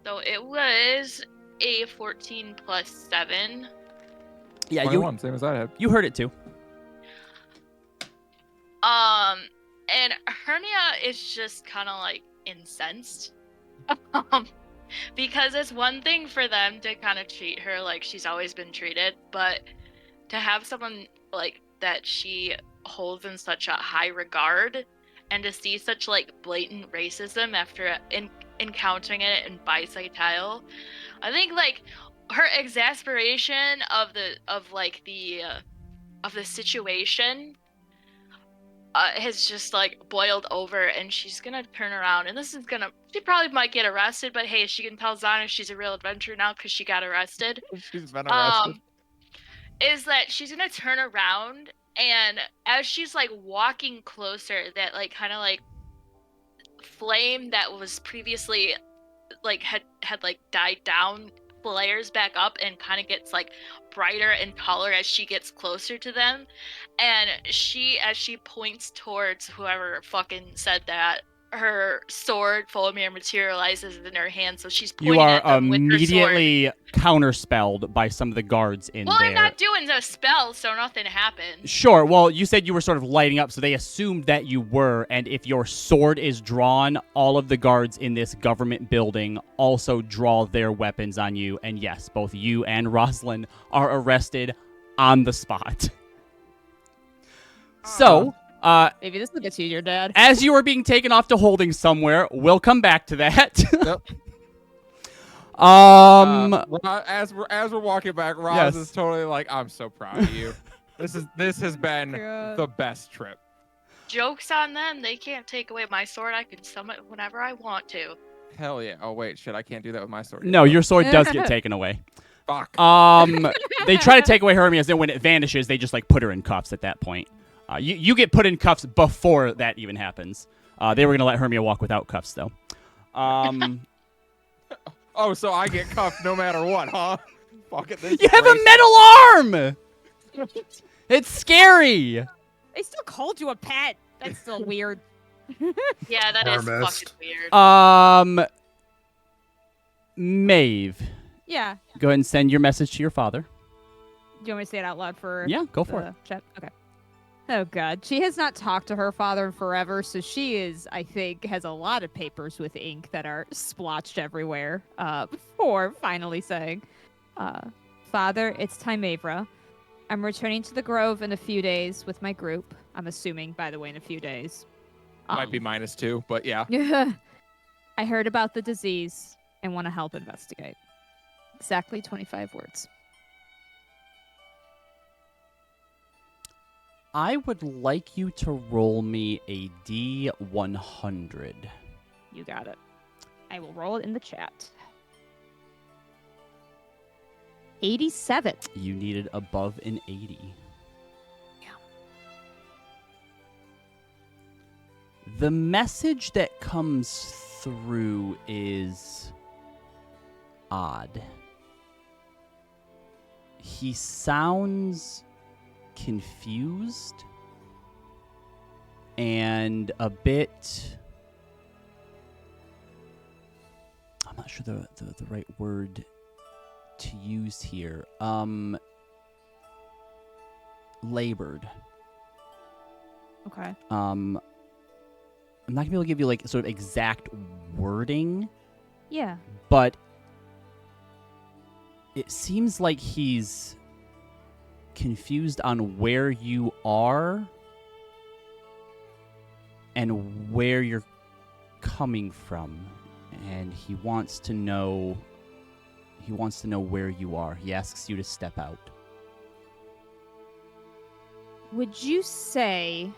Speaker 4: So it was a 14 plus 7.
Speaker 1: Yeah,
Speaker 3: 21, same as I had.
Speaker 1: you heard it too.
Speaker 4: And Hermia is just kind of like incensed. Because it's one thing for them to kind of treat her like she's always been treated, but to have someone like that she holds in such a high regard and to see such like blatant racism after encountering it in Bicytile, I think like her exasperation of the situation has just like boiled over, and she's gonna turn around, and she probably might get arrested, but hey, she can tell Zana she's a real adventurer now because she got arrested.
Speaker 3: She's been arrested.
Speaker 4: Is that she's gonna turn around, and as she's like walking closer, that like kind of like flame that was previously like had like died down flares back up and kind of gets like brighter and taller as she gets closer to them, and as she points towards whoever fucking said that, her sword Fulmir materializes in her hand, so she's pointing
Speaker 1: You are
Speaker 4: at them with her sword.
Speaker 1: immediately counterspelled by some of the guards in
Speaker 4: Well,
Speaker 1: there.
Speaker 4: I'm not doing a spell, so nothing happened.
Speaker 1: Sure. Well, you said you were sort of lighting up, so they assumed that you were. And if your sword is drawn, all of the guards in this government building also draw their weapons on you. And yes, both you and Rosalind are arrested on the spot. So,
Speaker 2: Maybe this will get you your dad.
Speaker 1: as you are being taken off to holding somewhere, we'll come back to that.
Speaker 3: Yep. As we're walking back, Roz
Speaker 1: Yes.
Speaker 3: is totally like, "I'm so proud of you. This has been
Speaker 2: God.
Speaker 3: the best trip."
Speaker 4: Joke's on them. They can't take away my sword. I can summon it whenever I want to.
Speaker 3: Hell yeah! Oh wait, shit! I can't do that with my sword.
Speaker 1: No, your sword does get taken away.
Speaker 3: Fuck.
Speaker 1: They try to take away Hermia's, then when it vanishes, they just like put her in cuffs at that point. You get put in cuffs before that even happens. They were gonna let Hermia walk without cuffs though.
Speaker 3: Oh, so I get cuffed no matter what, huh? Fuck it.
Speaker 1: You have a metal arm. It's scary.
Speaker 2: They still called you a pet. That's still weird.
Speaker 4: Yeah, that is
Speaker 5: Harmist.
Speaker 4: fucking weird.
Speaker 1: Maeve,
Speaker 2: Yeah.
Speaker 1: go ahead and send your message to your father.
Speaker 2: Do you want me to say it out loud for
Speaker 1: Yeah, go for it.
Speaker 2: the chat? Okay. Oh God, she has not talked to her father in forever, so she is, I think, has a lot of papers with ink that are splotched everywhere. Before finally saying, "Father, it's Thymavra. I'm returning to the Grove in a few days with my group. I'm assuming, by the way, in a few days.
Speaker 3: Might be -2, but yeah.
Speaker 2: I heard about the disease and want to help investigate." Exactly 25 words.
Speaker 1: I would like you to roll me a D100.
Speaker 2: You got it. I will roll it in the chat. 87.
Speaker 1: You needed above an 80.
Speaker 2: Yeah.
Speaker 1: The message that comes through is odd. He sounds confused and a bit, I'm not sure the right word to use here, labored.
Speaker 2: Okay.
Speaker 1: I'm not gonna be able to give you like sort of exact wording,
Speaker 2: Yeah.
Speaker 1: but it seems like he's confused on where you are and where you're coming from, and he wants to know where you are. He asks you to step out.
Speaker 2: Would you say,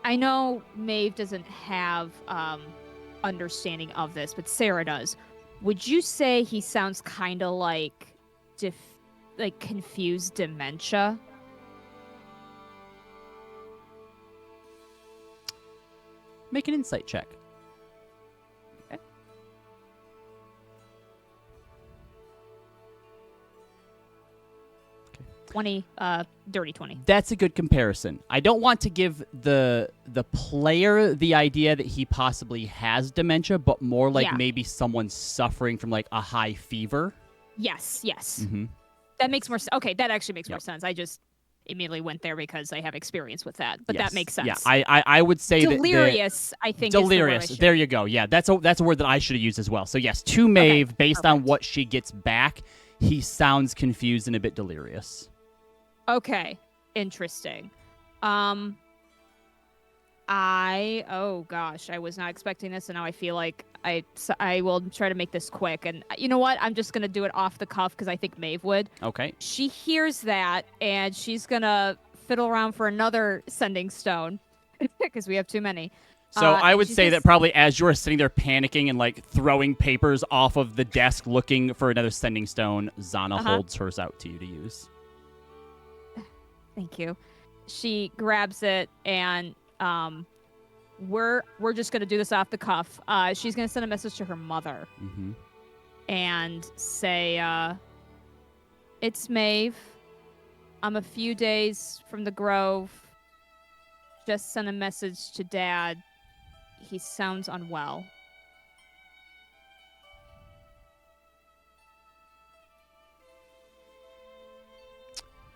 Speaker 2: I know Maeve doesn't have understanding of this, but Sarah does. Would you say he sounds kind of like confused dementia?
Speaker 1: Make an insight check.
Speaker 2: 20, dirty 20.
Speaker 1: That's a good comparison. I don't want to give the player the idea that he possibly has dementia, but more like maybe someone suffering from like a high fever.
Speaker 2: Yes.
Speaker 1: Mm-hmm.
Speaker 2: That makes more sense. Okay, that actually makes more sense. I just immediately went there because I have experience with that, but that makes sense.
Speaker 1: Yeah, I would say
Speaker 2: delirious, I think.
Speaker 1: Delirious. There you go. Yeah, that's a word that I should have used as well. So yes, to Maeve, based on what she gets back, he sounds confused and a bit delirious.
Speaker 2: Okay, interesting. Oh gosh, I was not expecting this, and now I feel like I will try to make this quick. And you know what? I'm just gonna do it off the cuff because I think Maeve would.
Speaker 1: Okay.
Speaker 2: She hears that, and she's gonna fiddle around for another sending stone because we have too many.
Speaker 1: So I would say that probably as you're sitting there panicking and like throwing papers off of the desk looking for another sending stone, Zana holds hers out to you to use.
Speaker 2: Thank you. She grabs it, and we're just gonna do this off the cuff. She's gonna send a message to her mother and say, "It's Maeve. I'm a few days from the Grove. Just sent a message to Dad. He sounds unwell."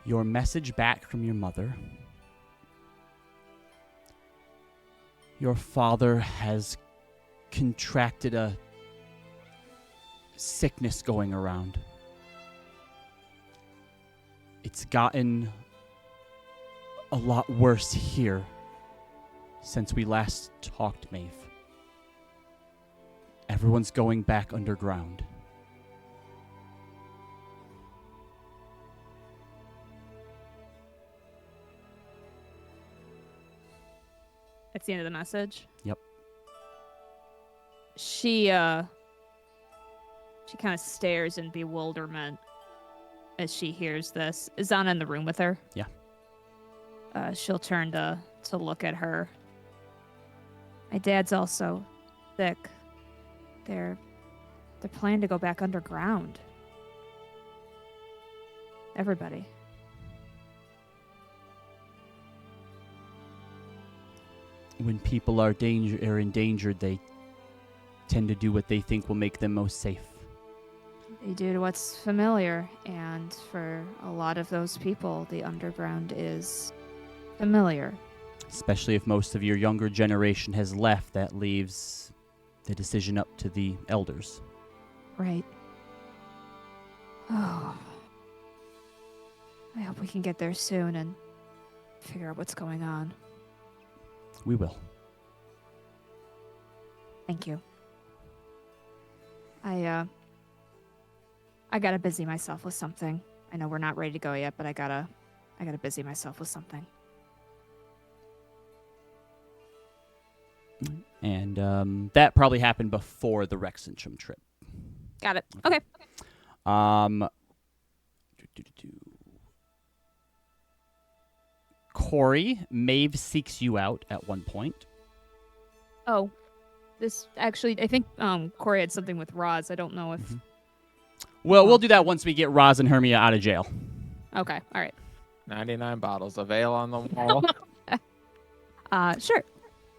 Speaker 1: Your message back from your mother. Your father has contracted a sickness going around. It's gotten a lot worse here since we last talked, Maeve. Everyone's going back underground.
Speaker 2: That's the end of the message.
Speaker 1: Yep.
Speaker 2: She kind of stares in bewilderment as she hears this. Is Zana in the room with her?
Speaker 1: Yeah.
Speaker 2: She'll turn to look at her. My dad's also sick. They're planning to go back underground. Everybody.
Speaker 1: When people are endangered, they tend to do what they think will make them most safe.
Speaker 2: They do what's familiar, and for a lot of those people, the underground is familiar.
Speaker 1: Especially if most of your younger generation has left, that leaves the decision up to the elders.
Speaker 2: Right. Oh. I hope we can get there soon and figure out what's going on.
Speaker 1: We will.
Speaker 2: Thank you. I gotta busy myself with something. I know we're not ready to go yet, but I gotta busy myself with something.
Speaker 1: And that probably happened before the Rexensham trip.
Speaker 2: Got it. Okay.
Speaker 1: Corey, Maeve seeks you out at one point.
Speaker 2: Oh, this actually, I think Corey had something with Roz. I don't know if.
Speaker 1: Well, we'll do that once we get Roz and Hermia out of jail.
Speaker 2: Okay. All right.
Speaker 3: 99 bottles of ale on the wall.
Speaker 2: Sure.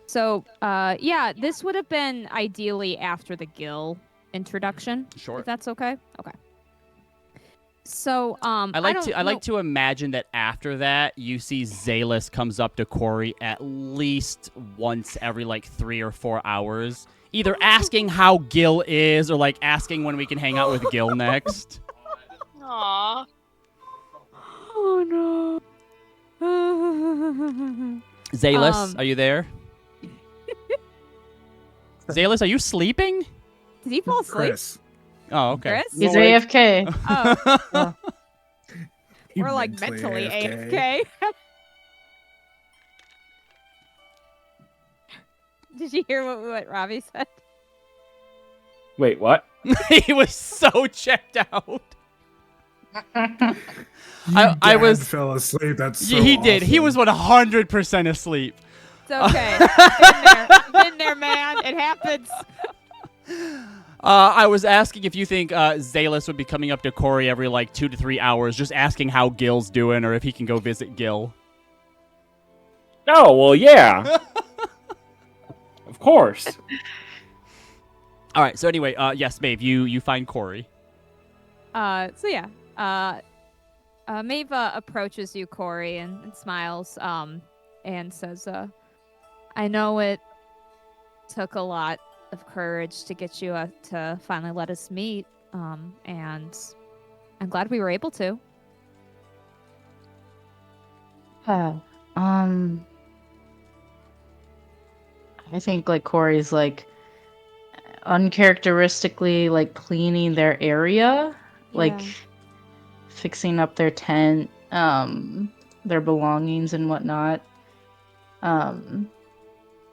Speaker 2: So, yeah, this would have been ideally after the Gil introduction.
Speaker 1: Sure.
Speaker 2: If that's okay. Okay. So,
Speaker 1: I like to imagine that after that, you see Zalis comes up to Corey at least once every like 3 or 4 hours, either asking how Gil is or like asking when we can hang out with Gil next.
Speaker 4: Aww.
Speaker 2: Oh no.
Speaker 1: Zalis, are you there? Zalis, are you sleeping?
Speaker 2: Did he fall asleep?
Speaker 5: Chris.
Speaker 1: Oh, okay.
Speaker 2: Chris?
Speaker 6: He's
Speaker 5: No, like-
Speaker 6: AFK.
Speaker 2: Oh,
Speaker 5: He
Speaker 2: we're like mentally AFK. Did you hear what Robbie said?
Speaker 5: Wait, what?
Speaker 1: He was so checked out.
Speaker 5: You
Speaker 1: I
Speaker 5: dad
Speaker 1: was-
Speaker 5: fell asleep. That's so
Speaker 1: He did. He
Speaker 5: awesome.
Speaker 1: was 100% asleep.
Speaker 2: It's okay. Been there, man. It happens.
Speaker 1: I was asking if you think Zalis would be coming up to Corey every like 2 to 3 hours, just asking how Gil's doing or if he can go visit Gil.
Speaker 7: Oh, well, yeah. Of course.
Speaker 1: All right. So anyway, yes, Maeve, you find Corey.
Speaker 2: So yeah. Maeve approaches you, Corey, and smiles, and says, I know it took a lot of courage to get you to finally let us meet, and I'm glad we were able to.
Speaker 6: I think like Corey's like uncharacteristically like cleaning their area, like
Speaker 2: Yeah.
Speaker 6: fixing up their tent, their belongings and whatnot.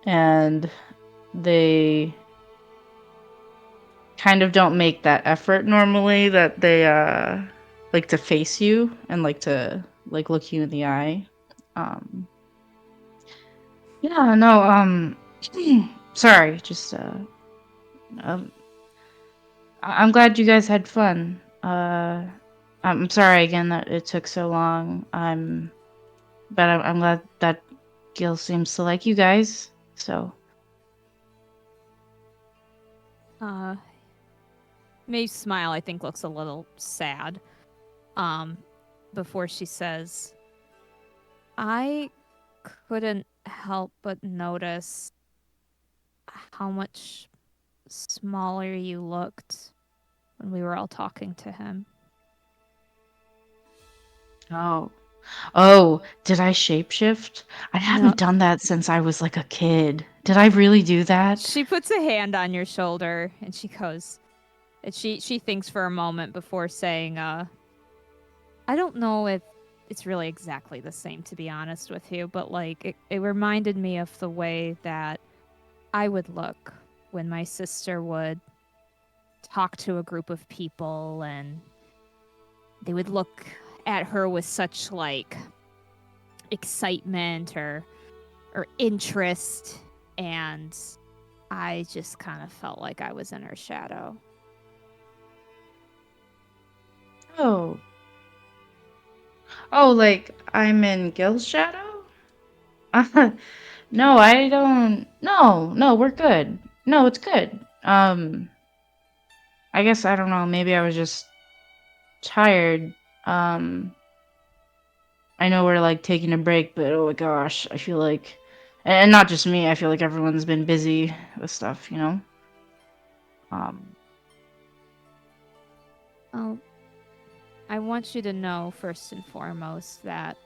Speaker 6: And they kind of don't make that effort normally that they like to face you and like to like look you in the eye. Yeah, no, sorry, just I'm glad you guys had fun. I'm sorry again that it took so long. But I'm glad that Gil seems to like you guys. So
Speaker 2: Maeve's smile, I think, looks a little sad. Before she says, I couldn't help but notice how much smaller you looked when we were all talking to him.
Speaker 6: Oh, did I shapeshift? I haven't done that since I was like a kid. Did I really do that?
Speaker 2: She puts a hand on your shoulder and she goes, and she thinks for a moment before saying, I don't know if it's really exactly the same, to be honest with you, but like it reminded me of the way that I would look when my sister would talk to a group of people and they would look at her with such like excitement or interest, and I just kind of felt like I was in her shadow.
Speaker 6: Oh, like I'm in Gil's shadow? No, I don't. No, we're good. No, it's good. I guess I don't know. Maybe I was just tired. I know we're like taking a break, but oh my gosh, I feel like, and not just me, I feel like everyone's been busy with stuff, you know?
Speaker 2: Oh, I want you to know first and foremost that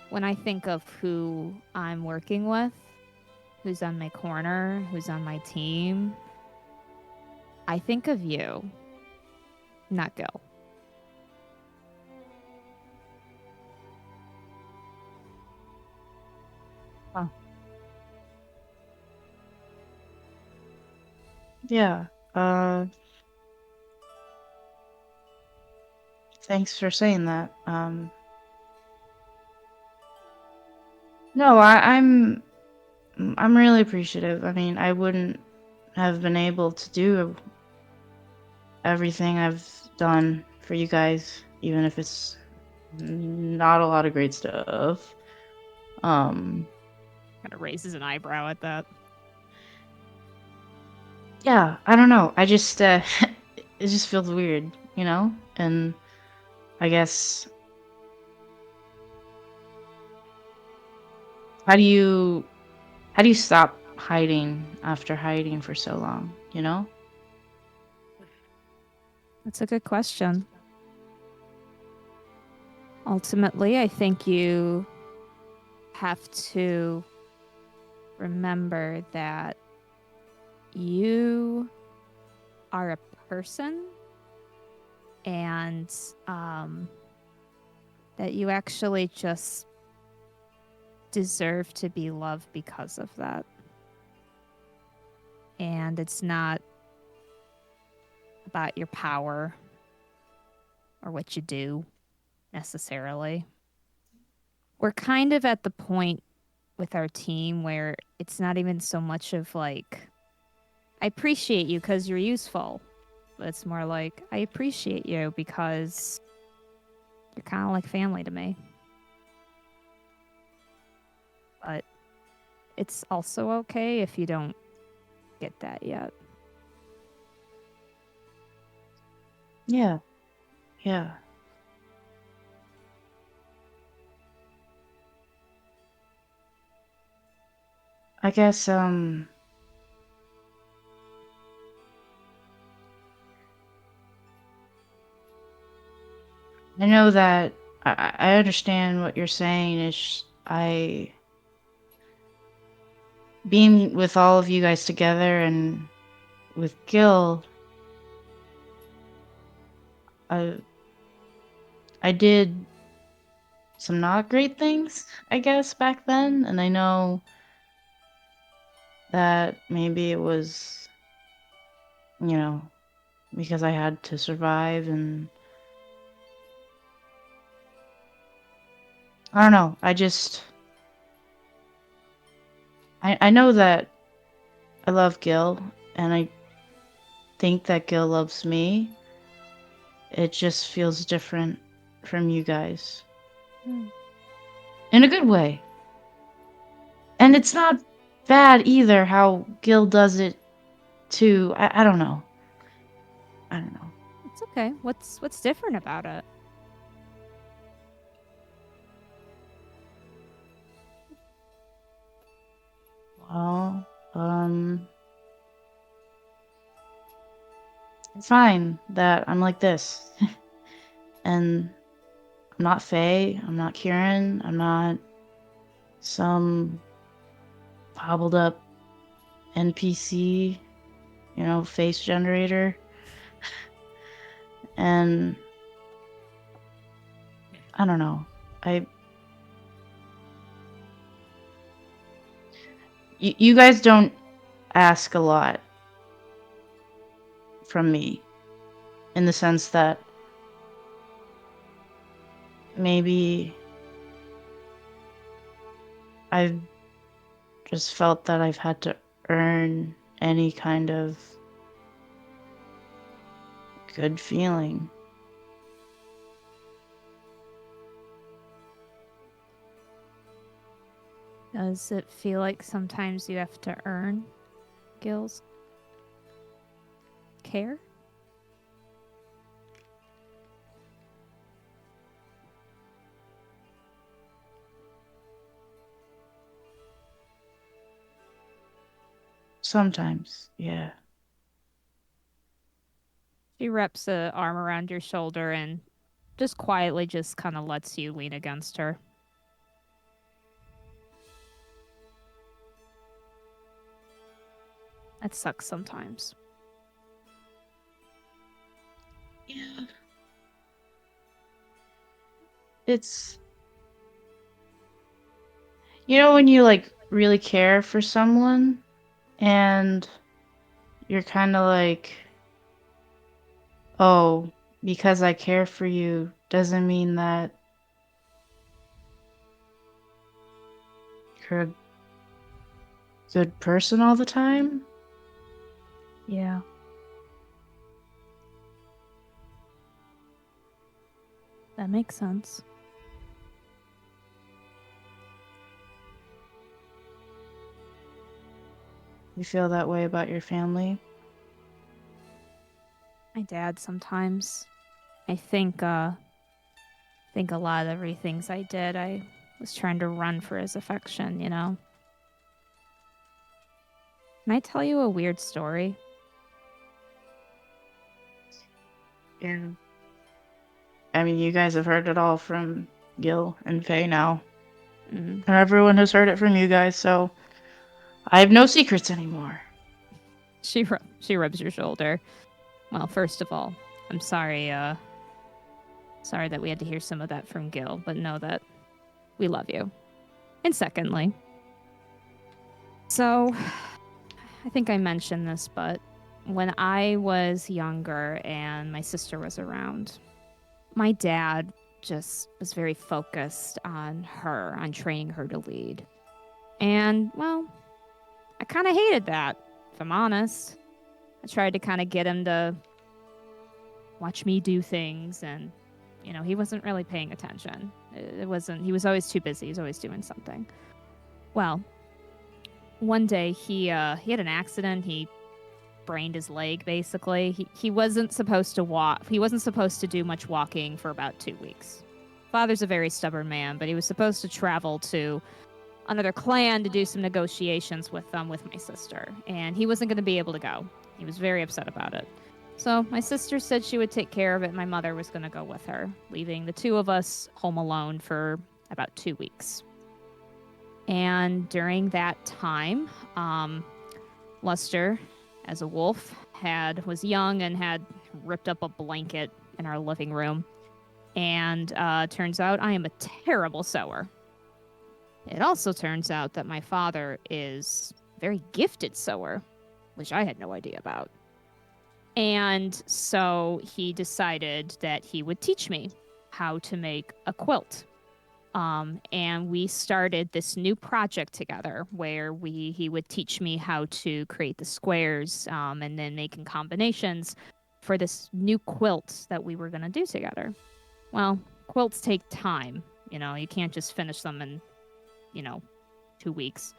Speaker 2: when I think of who I'm working with, who's on my corner, who's on my team, I think of you, not Gil.
Speaker 6: Yeah. Thanks for saying that. No, I'm really appreciative. I mean, I wouldn't have been able to do everything I've done for you guys, even if it's not a lot of great stuff.
Speaker 2: Kind of raises an eyebrow at that.
Speaker 6: Yeah, I don't know. I just it just feels weird, you know? And I guess how do you stop hiding after hiding for so long, you know?
Speaker 2: That's a good question. Ultimately, I think you have to remember that you are a person, and that you actually just deserve to be loved because of that. And it's not about your power or what you do necessarily. We're kind of at the point with our team where it's not even so much of like, I appreciate you because you're useful. But it's more like, I appreciate you because you're kind of like family to me. But it's also okay if you don't get that yet.
Speaker 6: Yeah. Yeah. I guess, I know that I understand what you're saying. Being with all of you guys together and with Gil, I did some not great things, I guess, back then, and I know that maybe it was, because I had to survive, and I don't know. I know that I love Gil, and I think that Gil loves me. It just feels different from you guys. In a good way. And it's not bad either how Gil does it too. I don't know. I don't know.
Speaker 2: It's okay. What's different about it?
Speaker 6: Well, it's fine that I'm like this. And I'm not Faye, I'm not Kieran, I'm not some hobbled up NPC, face generator. And I don't know. You guys don't ask a lot from me, in the sense that maybe I've just felt that I've had to earn any kind of good feeling.
Speaker 2: Does it feel like sometimes you have to earn Gil's care?
Speaker 6: Sometimes, yeah.
Speaker 2: She wraps an arm around your shoulder and just quietly just kind of lets you lean against her. That sucks sometimes.
Speaker 6: Yeah. It's, when you like really care for someone and you're kind of like, oh, because I care for you doesn't mean that you're a good person all the time.
Speaker 2: Yeah. That makes sense.
Speaker 6: You feel that way about your family?
Speaker 2: My dad sometimes. I think a lot of everything I did, I was trying to run for his affection, Can I tell you a weird story?
Speaker 6: Yeah. I mean, you guys have heard it all from Gil and Faye now.
Speaker 2: Mm.
Speaker 6: And everyone has heard it from you guys, so I have no secrets anymore.
Speaker 2: She rubs your shoulder. Well, first of all, I'm sorry. Sorry that we had to hear some of that from Gil, but know that we love you. And secondly, so I think I mentioned this, but when I was younger and my sister was around, my dad just was very focused on her, on training her to lead. And, well, I kind of hated that, if I'm honest. I tried to kind of get him to watch me do things, and, you know, he wasn't really paying attention. He was always too busy. He was always doing something. Well, one day he had an accident. He sprained his leg, basically. He wasn't supposed to walk. He wasn't supposed to do much walking for about 2 weeks. Father's a very stubborn man, but he was supposed to travel to another clan to do some negotiations with my sister, and he wasn't going to be able to go. He was very upset about it. So my sister said she would take care of it. My mother was going to go with her, leaving the two of us home alone for about 2 weeks. And during that time, Luster, as a wolf, was young and had ripped up a blanket in our living room. And turns out I am a terrible sewer. It also turns out that my father is a very gifted sewer, which I had no idea about. And so he decided that he would teach me how to make a quilt. And we started this new project together where he would teach me how to create the squares and then making combinations for this new quilt that we were going to do together. Well, quilts take time. You know, you can't just finish them in, 2 weeks.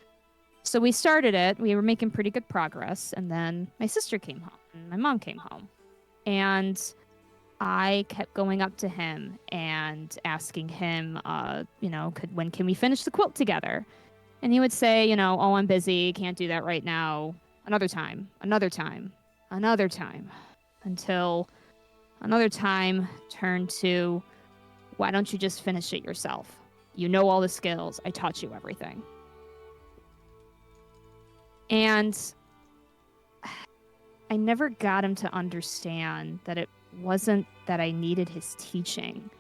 Speaker 2: So we started it. We were making pretty good progress. And then my sister came home and my mom came home. And I kept going up to him and asking him, when can we finish the quilt together? And he would say, oh, I'm busy, can't do that right now. Another time, until another time turned to, why don't you just finish it yourself? You know all the skills. I taught you everything. And I never got him to understand that it wasn't that I needed his teaching,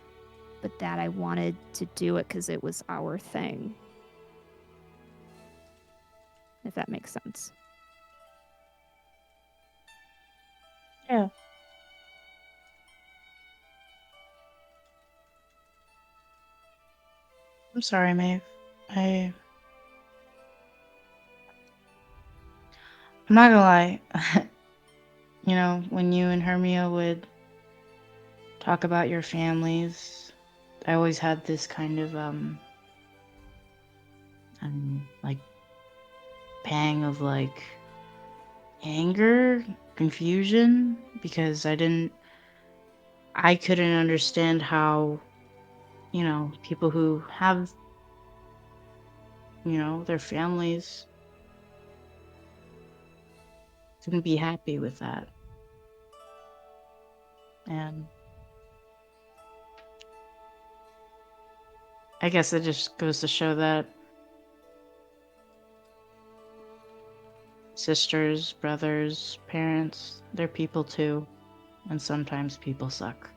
Speaker 2: but that I wanted to do it because it was our thing. If that makes sense.
Speaker 6: Yeah. I'm sorry, Maeve. I'm not gonna lie. When you and Hermia would talk about your families, I always had this kind of like pang of like anger, confusion, because I couldn't understand how people who have their families couldn't be happy with that. And I guess it just goes to show that sisters, brothers, parents, they're people too. And sometimes people suck.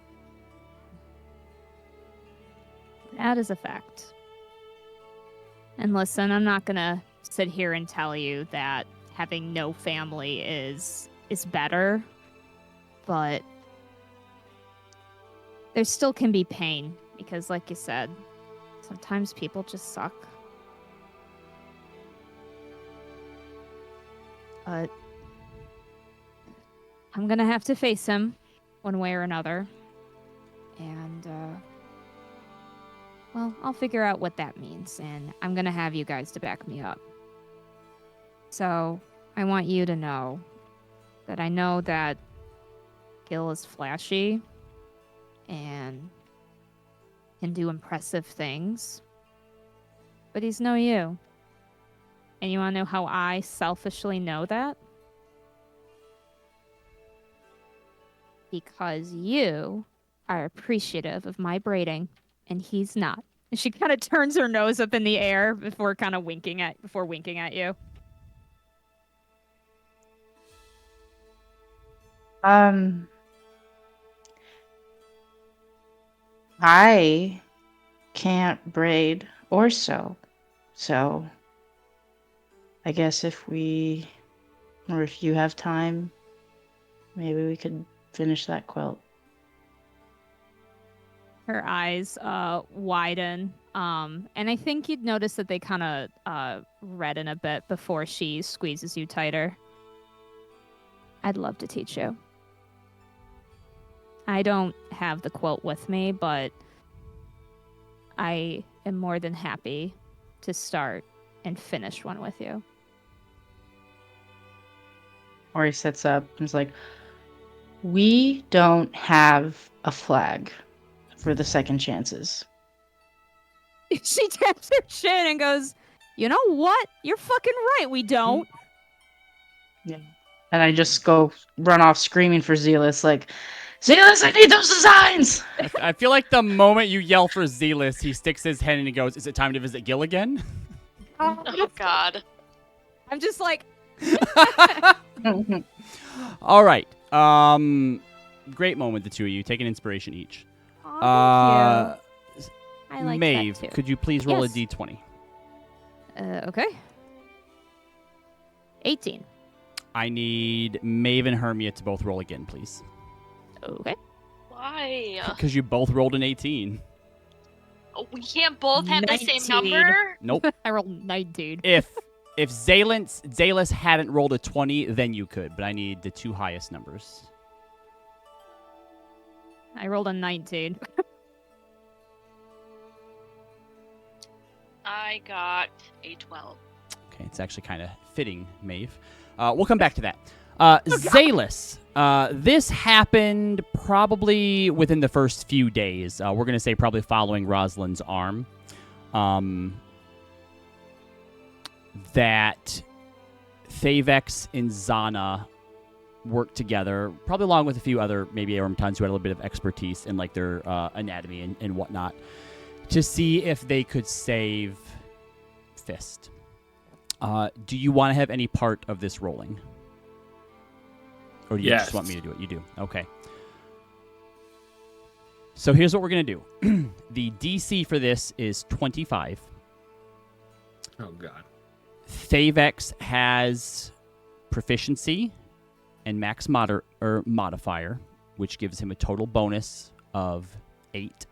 Speaker 2: That is a fact. And listen, I'm not gonna sit here and tell you that having no family is better, but there still can be pain because, like you said, sometimes people just suck. But I'm gonna have to face him one way or another. And, I'll figure out what that means, and I'm gonna have you guys to back me up. So, I want you to know that I know that Gil is flashy and can do impressive things, but he's no you. And you wanna know how I selfishly know that? Because you are appreciative of my braiding, and he's not. And she kind of turns her nose up in the air before winking at you.
Speaker 6: I can't braid or sew, so I guess if you have time, maybe we could finish that quilt.
Speaker 2: Her eyes widen, and I think you'd notice that they kind of redden a bit before she squeezes you tighter. I'd love to teach you. I don't have the quilt with me, but I am more than happy to start and finish one with you.
Speaker 6: Ori sits up and is like, we don't have a flag for the second chances.
Speaker 2: She taps her chin and goes, you know what? You're fucking right, we don't.
Speaker 6: Yeah. And I just go run off screaming for Zealous, like, Zealous, I need those designs!
Speaker 1: I feel like the moment you yell for Zealous, he sticks his head and he goes, "Is it time to visit Gil again?"
Speaker 4: Oh God.
Speaker 2: I'm just like,
Speaker 1: All right. Great moment, the two of you. Take an inspiration each.
Speaker 2: aw, thank you. I like
Speaker 1: Maeve,
Speaker 2: that too.
Speaker 1: could you please roll
Speaker 2: Yes.
Speaker 1: a d20?
Speaker 2: Okay. 18.
Speaker 1: I need Maeve and Hermia to both roll again, please.
Speaker 2: Okay.
Speaker 4: Why?
Speaker 1: Because you both rolled an 18.
Speaker 4: We can't both have the same
Speaker 2: 19.
Speaker 4: number?
Speaker 1: Nope.
Speaker 2: I rolled 19.
Speaker 1: If Zalus hadn't rolled a 20, then you could, but I need the two highest numbers.
Speaker 2: I rolled a 19.
Speaker 4: I got a 12.
Speaker 1: Okay, it's actually kind of fitting, Maeve. We'll come back to that. Zalus, this happened probably within the first few days. We're going to say probably following Rosalind's arm. That Theyvex and Zana worked together, probably along with a few other maybe Aeormtons who had a little bit of expertise in like their anatomy and whatnot, to see if they could save Fist. Do you want to have any part of this rolling? Or do you just want me to do it? You do. Okay. So here's what we're going to do. The DC for this is 25.
Speaker 5: Oh, God.
Speaker 1: Theyvex has proficiency and max modifier, which gives him a total bonus of 8.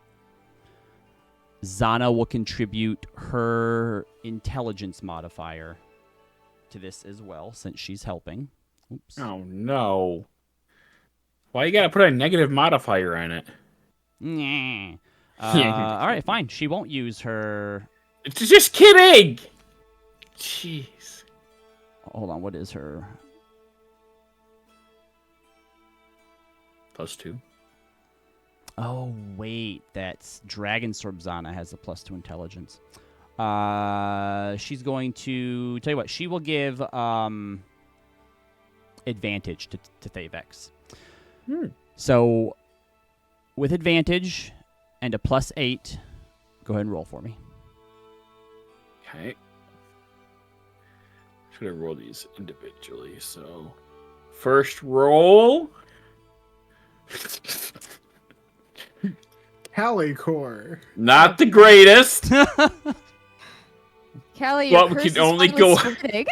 Speaker 1: Zana will contribute her intelligence modifier to this as well, since she's helping. Oops.
Speaker 7: Oh, no. Why you gotta put a negative modifier on it?
Speaker 1: Nah. All right, fine. She won't use her...
Speaker 7: It's just kidding! Jeez.
Speaker 1: Hold on, what is her...
Speaker 7: +2.
Speaker 1: Oh, wait. That's Dragon Sword Zana has a +2 intelligence. She's going to... Tell you what, she will give advantage to Theyvex. So, with advantage and a +8, go ahead and roll for me.
Speaker 7: Okay. Should have rolled these individually, so... First roll...
Speaker 5: Calicore.
Speaker 7: Not the greatest.
Speaker 2: Kelly,
Speaker 7: Well,
Speaker 2: your
Speaker 7: we
Speaker 2: curse
Speaker 7: can
Speaker 2: is
Speaker 7: only
Speaker 2: fun
Speaker 7: go-
Speaker 2: with splitting.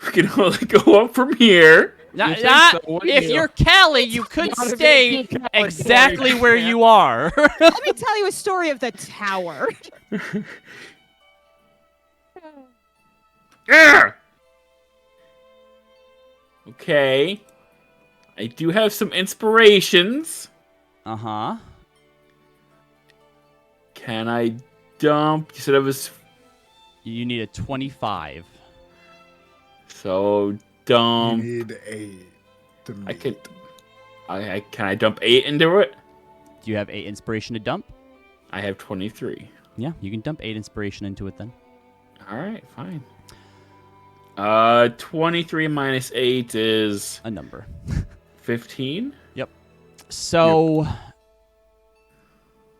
Speaker 7: We can only go up from here.
Speaker 3: think so, wouldn't
Speaker 1: If
Speaker 3: you?
Speaker 1: you're Callie, you could
Speaker 3: Not if
Speaker 1: stay
Speaker 3: it's Callie.
Speaker 1: exactly where
Speaker 3: Yeah.
Speaker 1: you are.
Speaker 2: Let me tell you a story of the tower.
Speaker 7: Arrgh! Okay. I do have some inspirations.
Speaker 1: Uh-huh.
Speaker 7: Can I dump? You said it was...
Speaker 1: You need a 25.
Speaker 7: So,
Speaker 5: You
Speaker 7: dump...
Speaker 5: need 8 to
Speaker 7: I
Speaker 5: meet.
Speaker 7: could... Can I dump 8 into it?
Speaker 1: Do you have 8 inspiration to dump?
Speaker 7: I have 23.
Speaker 1: Yeah, you can dump 8 inspiration into it then.
Speaker 7: Alright, fine. 23 minus 8 is
Speaker 1: A number.
Speaker 7: 15?
Speaker 1: So,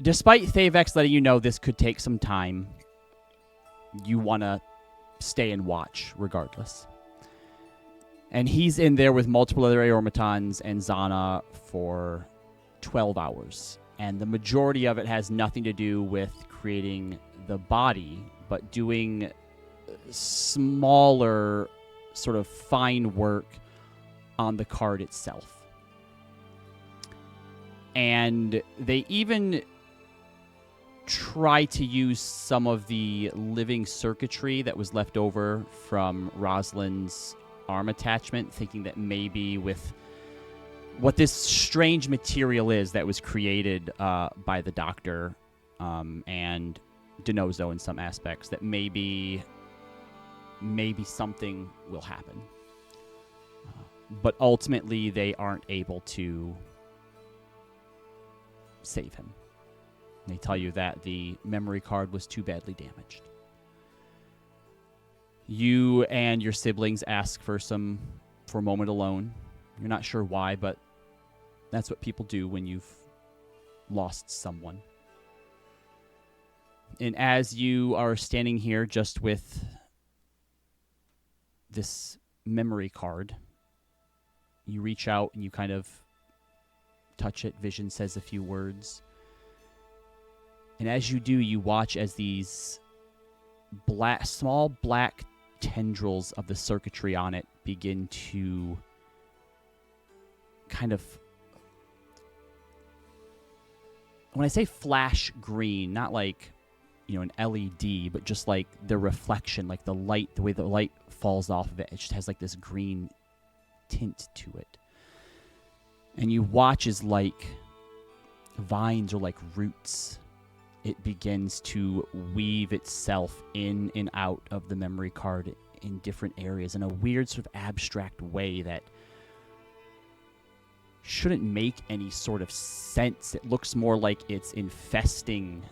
Speaker 1: despite Theyvex letting you know this could take some time, you want to stay and watch regardless. And he's in there with multiple other Aeormatons and Zana for 12 hours. And the majority of it has nothing to do with creating the body, but doing smaller, sort of fine work on the card itself. And they even try to use some of the living circuitry that was left over from Rosalind's arm attachment, thinking that maybe with what this strange material is that was created by the Doctor and Denozo in some aspects, that maybe something will happen. But ultimately, they aren't able to save him. They tell you that the memory card was too badly damaged. You and your siblings ask for a moment alone. You're not sure why, but that's what people do when you've lost someone. And as you are standing here just with this memory card, you reach out and you kind of touch it. Vision says a few words. And as you do, you watch as these small black tendrils of the circuitry on it begin to kind of, when I say flash green, not like, an LED, but just like the reflection, like the light, the way the light falls off of it, it just has like this green tint to it. And you watch as like vines or like roots, it begins to weave itself in and out of the memory card in different areas in a weird sort of abstract way that shouldn't make any sort of sense. It looks more like it's infesting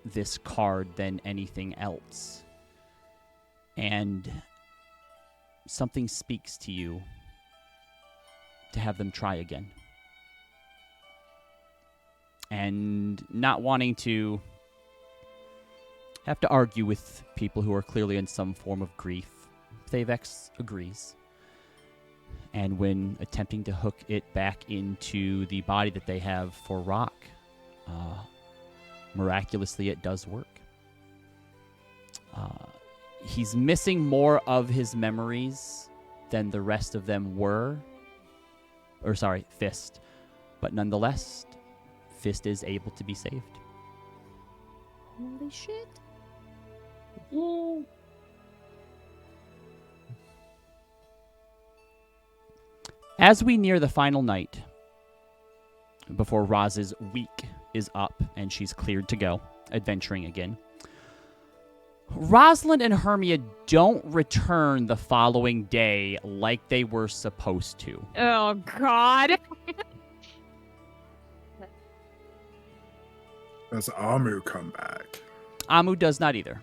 Speaker 1: this card than anything else. And something speaks to you to have them try again. And not wanting to have to argue with people who are clearly in some form of grief, Theyvex agrees. And when attempting to hook it back into the body that they have for Rock, miraculously it does work. He's missing more of his memories than the rest of them were. Fist. But nonetheless, Fist is able to be saved.
Speaker 2: Holy shit.
Speaker 1: As we near the final night, before Roz's week is up and she's cleared to go, adventuring again, Rosalind and Hermia don't return the following day like they were supposed to.
Speaker 2: Oh, God.
Speaker 5: Does Amu come back?
Speaker 1: Amu does not either.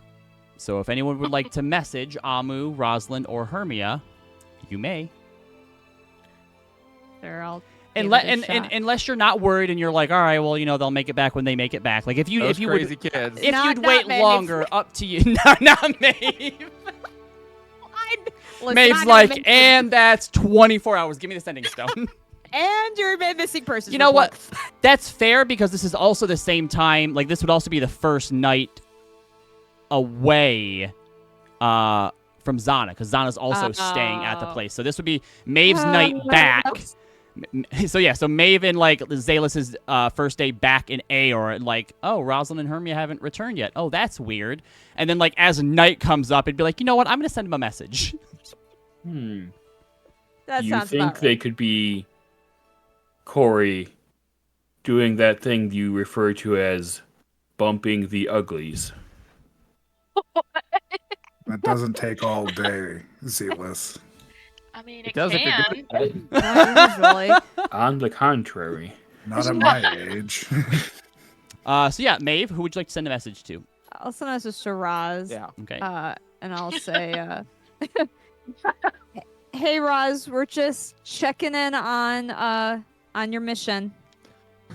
Speaker 1: So if anyone would like to message Amu, Rosalind, or Hermia, you may.
Speaker 2: Sure, I'll
Speaker 1: unless you're not worried and you're like, all right, well, they'll make it back when they make it back. Like if you
Speaker 3: Those crazy
Speaker 1: would,
Speaker 3: kids.
Speaker 1: if
Speaker 2: Not
Speaker 1: you'd wait
Speaker 2: Maeve.
Speaker 1: longer, up to you. not Maeve.
Speaker 2: Listen,
Speaker 1: Maeve's
Speaker 2: I know
Speaker 1: like,
Speaker 2: Maeve-
Speaker 1: and that's 24 hours. Give me the sending stone.
Speaker 2: And your missing person.
Speaker 1: You know what? That's fair because this is also the same time. Like this would also be the first night away from Zana, because Zana's also staying at the place. So this would be Maeve's night back. So Maeve and like Zalus's first day back in Aeor, and like, oh, Rosalind and Hermia haven't returned yet. Oh, that's weird. And then like as night comes up, it'd be like, you know what? I'm gonna send him a message.
Speaker 2: That
Speaker 7: You
Speaker 2: sounds
Speaker 7: think
Speaker 2: about
Speaker 7: they
Speaker 2: right.
Speaker 7: could be Corey doing that thing you refer to as bumping the uglies?
Speaker 5: That doesn't take all day, Zealous.
Speaker 4: I mean,
Speaker 3: It
Speaker 4: it
Speaker 3: does if you're
Speaker 4: can.
Speaker 3: good.
Speaker 2: Not usually.
Speaker 7: On the contrary.
Speaker 5: Not at my age.
Speaker 1: So yeah, Maeve, who would you like to send a message to?
Speaker 2: I'll send a message to Roz.
Speaker 3: Yeah.
Speaker 1: Okay.
Speaker 2: And I'll say, hey, Roz, we're just checking in on your mission.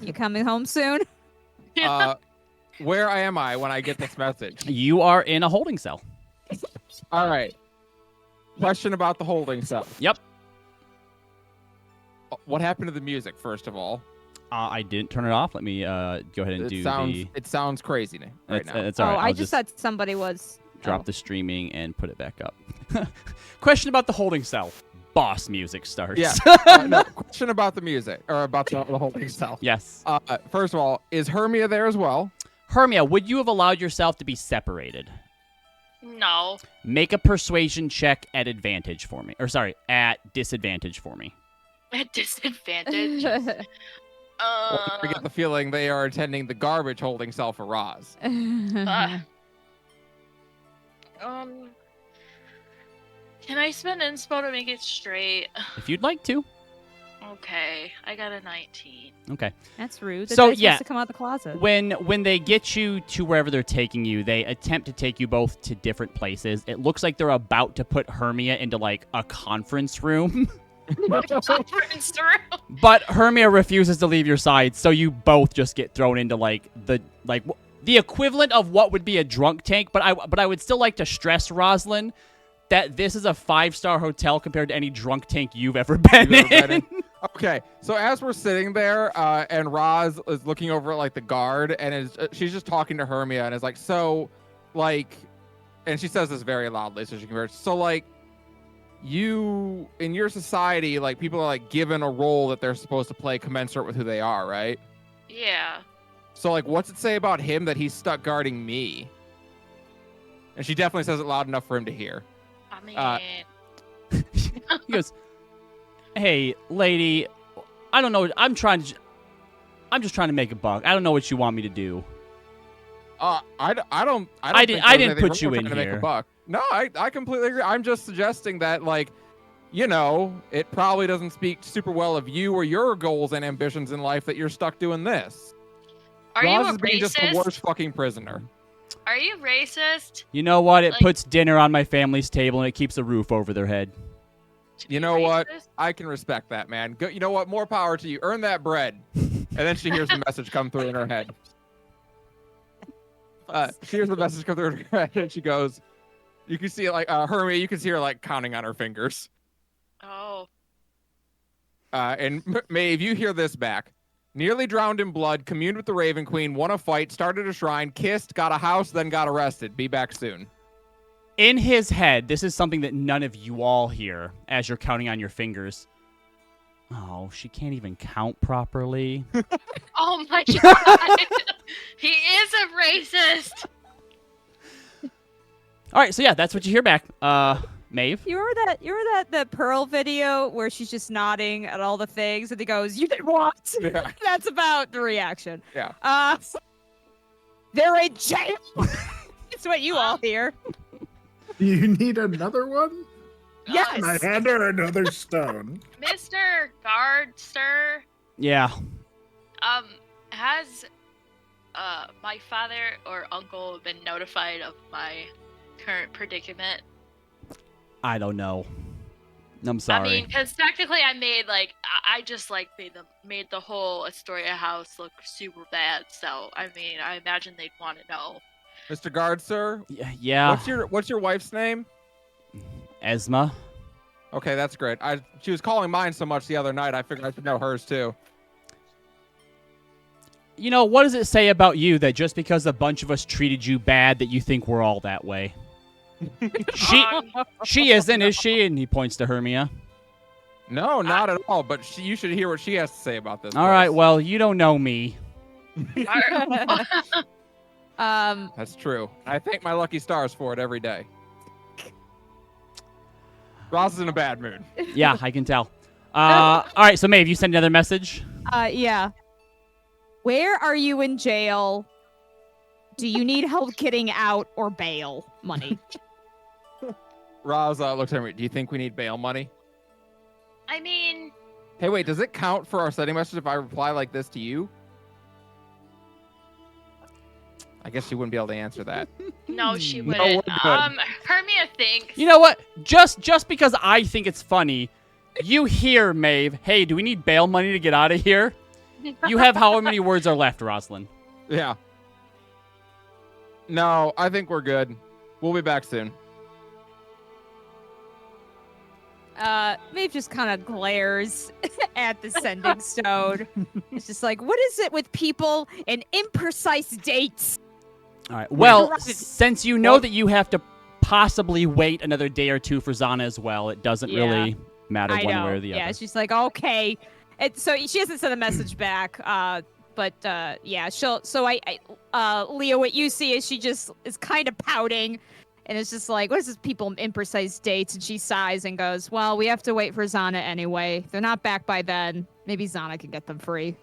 Speaker 2: You coming home soon?
Speaker 3: Where am I when I get this message?
Speaker 1: You are in a holding cell.
Speaker 3: All right. Question about the holding cell.
Speaker 1: Yep.
Speaker 3: What happened to the music, first of all?
Speaker 1: I didn't turn it off. Let me go ahead and
Speaker 3: It sounds crazy right now.
Speaker 1: It's all right.
Speaker 2: Oh,
Speaker 1: I'll
Speaker 2: I just thought somebody was...
Speaker 1: drop the streaming and put it back up. Question about the holding cell. Boss music starts.
Speaker 3: Yeah. No, question about the music, or about the holding cell.
Speaker 1: Yes.
Speaker 3: First of all, is Hermia there as well?
Speaker 1: Hermia, would you have allowed yourself to be separated?
Speaker 4: No.
Speaker 1: Make a persuasion check at advantage for me. Or sorry, at disadvantage for me.
Speaker 4: At disadvantage.
Speaker 3: Well, I get the feeling they are attending the garbage holding cell for Roz.
Speaker 4: Can I spend inspo to make it straight?
Speaker 1: If you'd like to.
Speaker 4: Okay, I got a 19.
Speaker 1: Okay.
Speaker 2: That's rude. The
Speaker 1: So,
Speaker 2: dice
Speaker 1: yeah.
Speaker 2: wants to come out the closet.
Speaker 1: When they get you to wherever they're taking you, they attempt to take you both to different places. It looks like they're about to put Hermia into like a conference room.
Speaker 4: Conference room.
Speaker 1: But Hermia refuses to leave your side, so you both just get thrown into like the equivalent of what would be a drunk tank. But I would still like to stress, Rosalind, that this is a 5-star hotel compared to any drunk tank you've ever been in.
Speaker 3: Okay, so as we're sitting there, and Roz is looking over at like the guard, and she's just talking to Hermia, and is like, so, like, and she says this very loudly, so she converts. So, like, you in your society, like, people are like given a role that they're supposed to play commensurate with who they are, right?
Speaker 4: Yeah.
Speaker 3: So, like, what's it say about him that he's stuck guarding me? And she definitely says it loud enough for him to hear.
Speaker 4: I mean,
Speaker 1: He goes, "Hey, lady, I don't know. I'm just trying to make a buck. I don't know what you want me to do."
Speaker 3: I don't.
Speaker 1: I
Speaker 3: think
Speaker 1: didn't
Speaker 3: there's anything
Speaker 1: put you
Speaker 3: wrong
Speaker 1: in
Speaker 3: trying to
Speaker 1: here.
Speaker 3: Make a buck. No, I completely agree. I'm just suggesting that, like, you know, it probably doesn't speak super well of you or your goals and ambitions in life that you're stuck doing this.
Speaker 4: are
Speaker 3: Roz
Speaker 4: you a
Speaker 3: is being just the
Speaker 4: racist?
Speaker 3: worst fucking prisoner.
Speaker 4: Are you racist?
Speaker 1: You know what? It
Speaker 4: Like-
Speaker 1: puts dinner on my family's table and it keeps a roof over their head.
Speaker 4: To
Speaker 3: You
Speaker 4: be
Speaker 3: know what?
Speaker 4: racist?
Speaker 3: I can respect that, man. Go, you know what? More power to you. Earn that bread. And then she hears the message come through in her head. She hears the message come through in her head, and she goes, you can see, like, Hermia, you can see her, like, counting on her fingers.
Speaker 4: Oh.
Speaker 3: And Maeve, you hear this back. Nearly drowned in blood, communed with the Raven Queen, won a fight, started a shrine, kissed, got a house, then got arrested. Be back soon.
Speaker 1: In his head, this is something that none of you all hear as you're counting on your fingers. Oh, she can't even count properly.
Speaker 4: Oh my god. He is a racist.
Speaker 1: All right, so yeah, that's what you hear back. Maeve?
Speaker 2: You remember that Pearl video where she's just nodding at all the things and he goes, "You did what?"
Speaker 3: Yeah.
Speaker 2: That's about the reaction.
Speaker 3: Yeah.
Speaker 2: They're in jail. It's what you all hear.
Speaker 5: You need another one?
Speaker 2: Yes.
Speaker 5: And I hand her another stone.
Speaker 4: Mr. Guard, sir,
Speaker 1: Yeah.
Speaker 4: has my father or uncle been notified of my current predicament?
Speaker 1: I don't know. I'm sorry.
Speaker 4: I mean, because technically I made, like, I just, like, made the whole Astoria house look super bad, so, I mean, I imagine they'd want to know.
Speaker 3: Mr. Guard, sir,
Speaker 1: Yeah.
Speaker 3: what's your wife's name?
Speaker 1: Esma?
Speaker 3: Okay, that's great. She was calling mine so much the other night, I figured I should know hers too.
Speaker 1: You know, what does it say about you that just because a bunch of us treated you bad that you think we're all that way? She isn't, is she? And he points to Hermia.
Speaker 3: No, not at all. But you should hear what she has to say about this.
Speaker 1: All right, well, you don't know me.
Speaker 3: That's true. I thank my lucky stars for it every day. Ross is in a bad mood.
Speaker 1: Yeah, I can tell. All right, so Maeve, you send another message?
Speaker 2: Yeah. Where are you in jail? Do you need help getting out or bail money?
Speaker 3: Roz looked at me. Do you think we need bail money?
Speaker 4: I mean,
Speaker 3: Hey, wait, does it count for our setting message if I reply like this to you? I guess she wouldn't be able to answer that.
Speaker 4: no, she
Speaker 3: No,
Speaker 4: wouldn't.
Speaker 3: we're good.
Speaker 4: Hermia thinks.
Speaker 1: You know what? Just because I think it's funny, you hear, Maeve, hey, do we need bail money to get out of here? You have how many words are left, Rosalind?
Speaker 3: Yeah. No, I think we're good. We'll be back soon.
Speaker 2: Maeve just kind of glares at the sending stone. It's just like, what is it with people and imprecise dates?
Speaker 1: All right. Well,
Speaker 2: Right.
Speaker 1: since you know that you have to possibly wait another day or two for Zana as well, it doesn't really matter
Speaker 2: I
Speaker 1: one
Speaker 2: know.
Speaker 1: way or the other.
Speaker 2: Yeah, she's like, okay. So she hasn't sent a message back. But yeah, she'll. So Leo, what you see is she just is kind of pouting, and it's just like, what is this people imprecise dates? And she sighs and goes, well, we have to wait for Zana anyway. If they're not back by then, maybe Zana can get them free.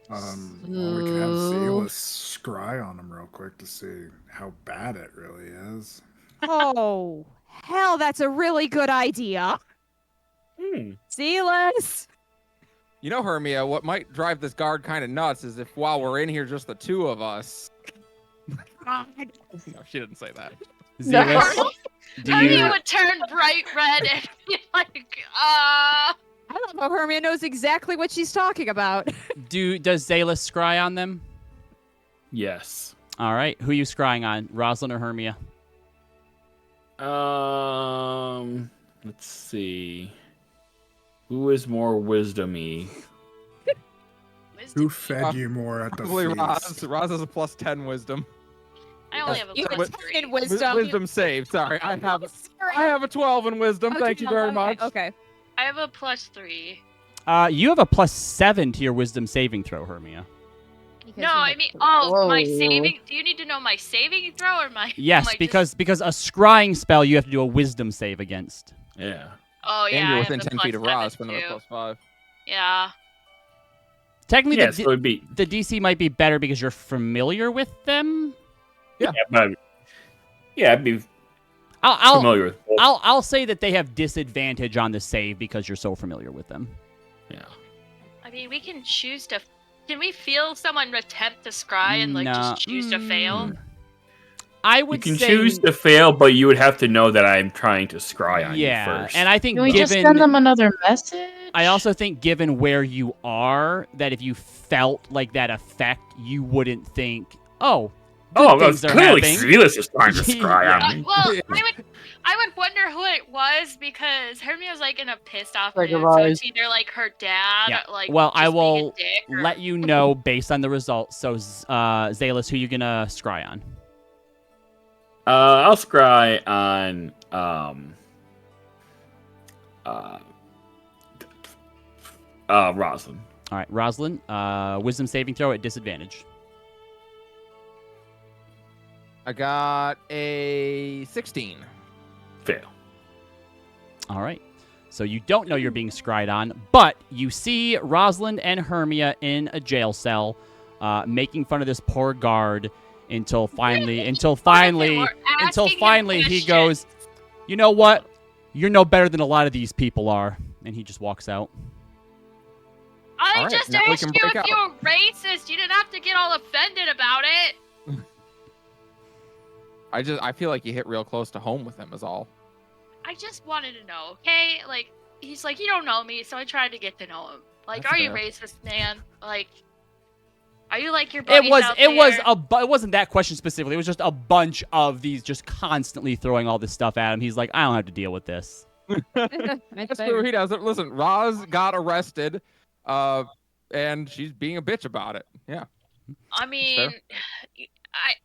Speaker 5: Well, we can have Zealous scry on him real quick to see how bad it really is.
Speaker 2: Oh, hell, that's a really good idea. Zealous.
Speaker 3: You know, Hermia, what might drive this guard kind of nuts is if while we're in here, just the two of us. No, she didn't say that.
Speaker 1: Zealous, do
Speaker 4: Hermia
Speaker 1: you?
Speaker 4: would turn bright red and be like,
Speaker 2: I don't know. Hermia knows exactly what she's talking about.
Speaker 1: Does Zealous scry on them?
Speaker 7: Yes.
Speaker 1: All right. Who are you scrying on, Rosalind or Hermia?
Speaker 7: Let's see. Who is more wisdom-y?
Speaker 5: Who fed you more at the
Speaker 3: Probably
Speaker 5: feast?
Speaker 3: Roz has a plus 10 wisdom.
Speaker 4: I only have a
Speaker 2: You
Speaker 4: plus
Speaker 2: have 10
Speaker 4: 3.
Speaker 2: in wisdom.
Speaker 3: Wisdom save. Sorry, I have a 12 in wisdom. Thank you very much.
Speaker 2: Okay.
Speaker 4: I have a plus 3.
Speaker 1: You have a +7 to your wisdom saving throw, Hermia.
Speaker 4: No, I mean, my saving. Do you need to know my saving throw or my?
Speaker 1: Yes,
Speaker 4: my
Speaker 1: because a scrying spell you have to do a wisdom save against.
Speaker 7: Yeah.
Speaker 4: Oh yeah,
Speaker 3: And
Speaker 4: I
Speaker 3: you're
Speaker 4: have
Speaker 3: within
Speaker 4: the
Speaker 3: 10 feet of
Speaker 4: +7
Speaker 3: Roz for another
Speaker 4: too.
Speaker 3: plus 5.
Speaker 4: Yeah.
Speaker 1: Technically,
Speaker 7: Yeah, so it'd be.
Speaker 1: the DC might be better because you're familiar with them.
Speaker 7: Yeah, but, I'd be
Speaker 1: I'll
Speaker 7: familiar with both.
Speaker 1: I'll say that they have disadvantage on the save because you're so familiar with them.
Speaker 7: Yeah.
Speaker 4: I mean, we can choose to. Can we feel someone attempt to scry and like
Speaker 1: Nah.
Speaker 4: just choose to fail?
Speaker 1: I
Speaker 7: You
Speaker 1: would
Speaker 7: can
Speaker 1: say
Speaker 7: choose to fail, but you would have to know that I'm trying to scry on you first.
Speaker 1: and I think
Speaker 6: Can we just
Speaker 1: given
Speaker 6: send them another message?
Speaker 1: I also think given where you are, that if you felt like that effect, you wouldn't think, oh, good things are
Speaker 7: clearly
Speaker 1: happening.
Speaker 7: Zealous is trying to scry
Speaker 1: Yeah.
Speaker 7: on me.
Speaker 4: Well, I would wonder who it was because Hermia's like in a pissed off
Speaker 6: Like
Speaker 4: mood.
Speaker 6: a
Speaker 4: So
Speaker 6: rise.
Speaker 4: it's either like her dad,
Speaker 1: Yeah.
Speaker 4: or, like
Speaker 1: Well, I
Speaker 4: just being a
Speaker 1: will
Speaker 4: dick, or-
Speaker 1: let you know based on the results. So, Zalis, who you gonna scry on?
Speaker 7: I'll scry on Rosalind.
Speaker 1: All right, Rosalind. Wisdom saving throw at disadvantage.
Speaker 3: I got a 16.
Speaker 7: Fail.
Speaker 1: All right. So you don't know you're being scryed on, but you see Rosalind and Hermia in a jail cell, making fun of this poor guard until finally he
Speaker 4: questions.
Speaker 1: goes, you know what? You're no better than a lot of these people are, and he just walks out.
Speaker 4: I
Speaker 3: All right,
Speaker 4: just
Speaker 3: now we
Speaker 4: asked
Speaker 3: can
Speaker 4: you
Speaker 3: break
Speaker 4: if you
Speaker 3: out.
Speaker 4: were racist. You didn't have to get all offended about it.
Speaker 3: I feel like you hit real close to home with him is all.
Speaker 4: I just wanted to know, okay? Like, he's like, you don't know me, so I tried to get to know him. Like,
Speaker 3: That's
Speaker 4: are you
Speaker 3: fair.
Speaker 4: racist, man? Like, are you like your
Speaker 1: It
Speaker 4: buddies
Speaker 1: was
Speaker 4: out
Speaker 1: it was
Speaker 4: there?
Speaker 1: it wasn't that question specifically. It was just a bunch of these just constantly throwing all this stuff at him. He's like, I don't have to deal with this.
Speaker 3: That's true. He doesn't. Listen, Roz got arrested, and she's being a bitch about it. Yeah.
Speaker 4: I mean,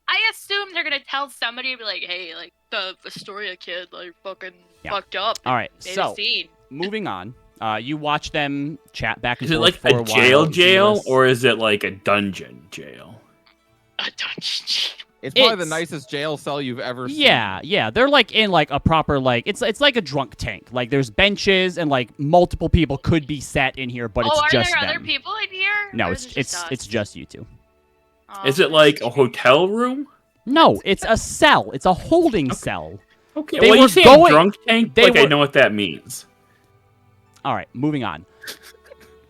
Speaker 4: I assume they're gonna tell somebody, be like, hey, like the Astoria kid, like fucking
Speaker 1: Yeah.
Speaker 4: fucked up.
Speaker 1: All right,
Speaker 4: Made
Speaker 1: so
Speaker 4: a scene.
Speaker 1: moving on. You watch them chat back and
Speaker 7: Is it
Speaker 1: forth
Speaker 7: like
Speaker 1: for
Speaker 7: a
Speaker 1: a
Speaker 7: jail
Speaker 1: while.
Speaker 7: jail,
Speaker 1: Zealous-
Speaker 7: or is it like a dungeon jail?
Speaker 4: A dungeon.
Speaker 3: It's probably the
Speaker 1: It's-
Speaker 3: nicest jail cell you've ever seen.
Speaker 1: Yeah, they're like in like a proper like it's like a drunk tank. Like there's benches and like multiple people could be sat in here, but
Speaker 4: Oh,
Speaker 1: it's
Speaker 4: are
Speaker 1: just
Speaker 4: there
Speaker 1: them.
Speaker 4: other people in here?
Speaker 1: No,
Speaker 4: Or
Speaker 1: it's
Speaker 4: is it just us?
Speaker 1: it's just you two.
Speaker 4: Oh,
Speaker 7: Is it like a hotel room?
Speaker 1: No, it's a cell. It's a holding cell.
Speaker 7: Okay,
Speaker 1: They
Speaker 7: well,
Speaker 1: were
Speaker 7: you say
Speaker 1: going-
Speaker 7: drunk tank,
Speaker 1: they
Speaker 7: like I
Speaker 1: were-
Speaker 7: know what that means.
Speaker 1: All right, moving on.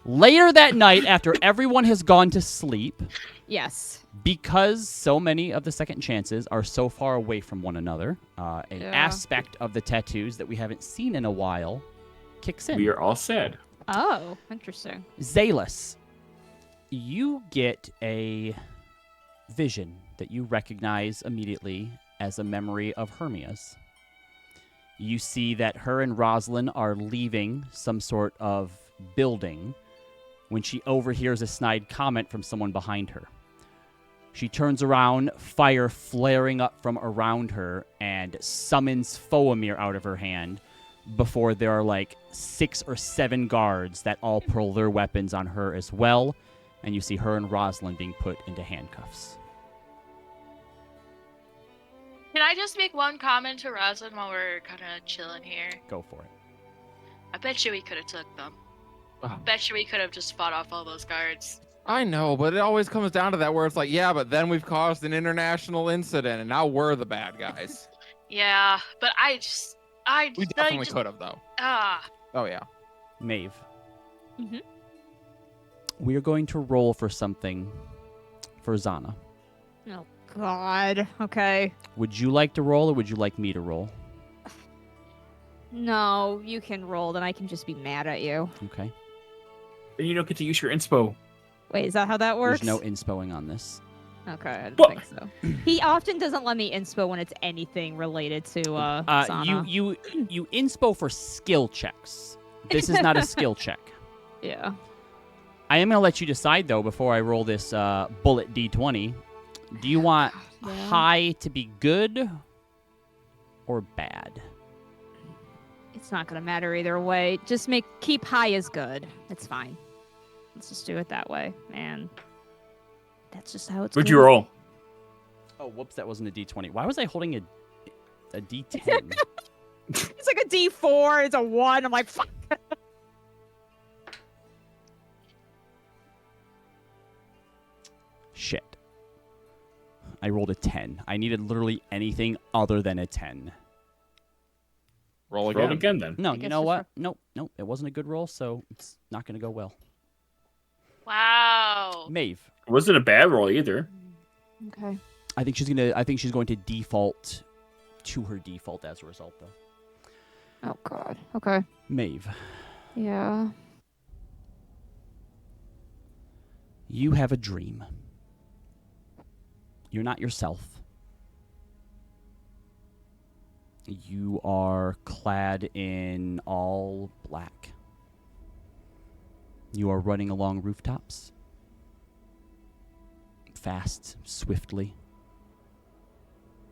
Speaker 1: Later that night, after everyone has gone to sleep,
Speaker 2: Yes.
Speaker 1: because so many of the second chances are so far away from one another, an
Speaker 2: Yeah.
Speaker 1: aspect of the tattoos that we haven't seen in a while kicks in.
Speaker 7: We are all sad.
Speaker 2: Oh, interesting.
Speaker 1: Zalis, you get a vision that you recognize immediately as a memory of Hermia's. you see that her and Rosalind are leaving some sort of building when she overhears a snide comment from someone behind her. She turns around, fire flaring up from around her, and summons Foamir out of her hand before there are like 6 or 7 guards that all pull their weapons on her as well, and you see her and Rosalind being put into handcuffs.
Speaker 4: Can I just make one comment to Rosalind while we're kind of chilling here?
Speaker 1: Go for it.
Speaker 4: I bet you we could have took them.
Speaker 3: Oh.
Speaker 4: Bet you we could have just fought off all those guards.
Speaker 3: I know, but it always comes down to that where it's like, yeah, but then we've caused an international incident, and now we're the bad guys.
Speaker 4: Yeah, but
Speaker 3: We definitely could have, though. Oh, yeah.
Speaker 1: Maeve.
Speaker 2: Mhm.
Speaker 1: We are going to roll for something for Zana.
Speaker 2: Oh, God. Okay.
Speaker 1: Would you like to roll, or would you like me to roll?
Speaker 2: No, you can roll, then I can just be mad at you.
Speaker 1: Okay.
Speaker 7: Then you don't get to use your inspo.
Speaker 2: Wait, is that how that works?
Speaker 1: There's no inspoing on this.
Speaker 2: Okay, I didn't
Speaker 7: What?
Speaker 2: think so. He often doesn't let me inspo when it's anything related to Sana.
Speaker 1: You inspo for skill checks. This is not a skill check.
Speaker 2: Yeah.
Speaker 1: I am going to let you decide, though, before I roll this bullet D20. Do you want
Speaker 2: Yeah.
Speaker 1: high to be good or bad?
Speaker 2: It's not gonna matter either way. Just keep high as good. It's fine. Let's just do it that way, man. That's just how it's.
Speaker 7: What'd
Speaker 2: going.
Speaker 7: you roll?
Speaker 1: Oh, whoops, that wasn't a D20. Why was I holding a D10?
Speaker 2: It's like a D4. It's a 1. I'm like, fuck.
Speaker 1: Shit. I rolled a 10. I needed literally anything other than a 10.
Speaker 3: Roll
Speaker 7: Roll
Speaker 3: again.
Speaker 7: again then.
Speaker 1: No,
Speaker 2: I
Speaker 1: you
Speaker 2: guess
Speaker 1: know
Speaker 2: just
Speaker 1: what? Nope. It wasn't a good roll, so it's not going to go well.
Speaker 4: Wow.
Speaker 1: Maeve.
Speaker 7: It wasn't a bad roll either.
Speaker 2: Okay.
Speaker 1: I think she's going to default to her default as a result, though.
Speaker 2: Oh God. Okay.
Speaker 1: Maeve,
Speaker 2: Yeah.
Speaker 1: you have a dream. You're not yourself. You are clad in all black. You are running along rooftops. Fast, swiftly.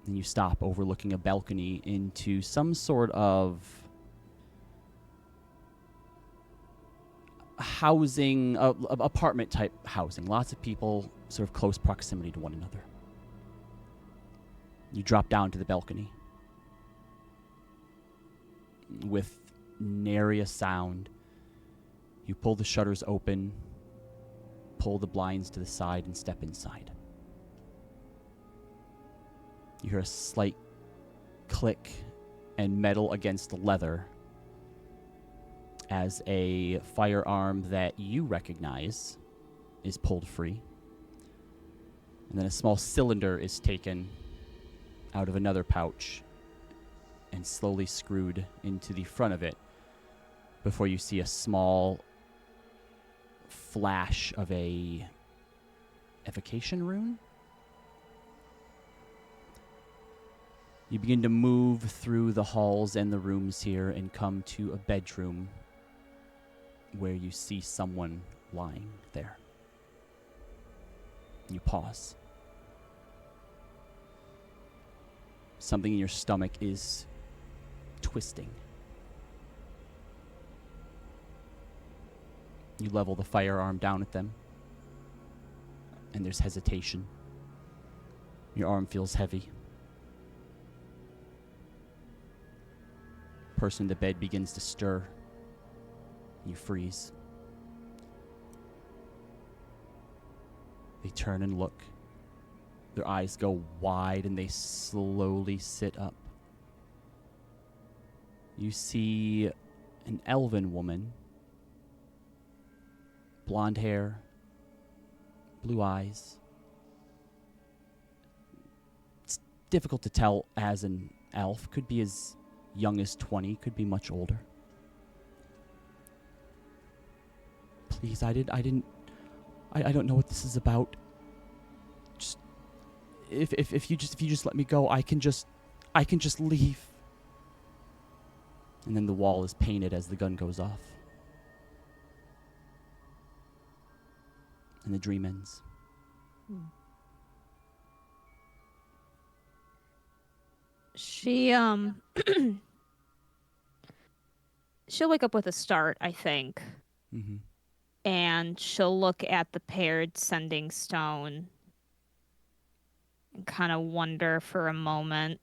Speaker 1: And you stop overlooking a balcony into some sort of housing, apartment type housing. Lots of people sort of close proximity to one another. You drop down to the balcony. With nary a sound, you pull the shutters open, pull the blinds to the side, and step inside. You hear a slight click and metal against leather as a firearm that you recognize is pulled free. And then a small cylinder is taken out of another pouch and slowly screwed into the front of it before you see a small flash of a evocation rune. You begin to move through the halls and the rooms here and come to a bedroom where you see someone lying there. You pause. Something in your stomach is twisting. You level the firearm down at them, and there's hesitation. Your arm feels heavy. Person in the bed begins to stir. You freeze. They turn and look. Their eyes go wide and they slowly sit up. You see an elven woman. Blonde hair. Blue eyes. It's difficult to tell as an elf. Could be as young as 20. Could be much older. Please, I don't know what this is about. Just if you just let me go, I can just leave. And then the wall is painted as the gun goes off. And the dream ends.
Speaker 2: She she'll wake up with a start, I think.
Speaker 1: Mm-hmm.
Speaker 2: And she'll look at the paired sending stone and kind of wonder for a moment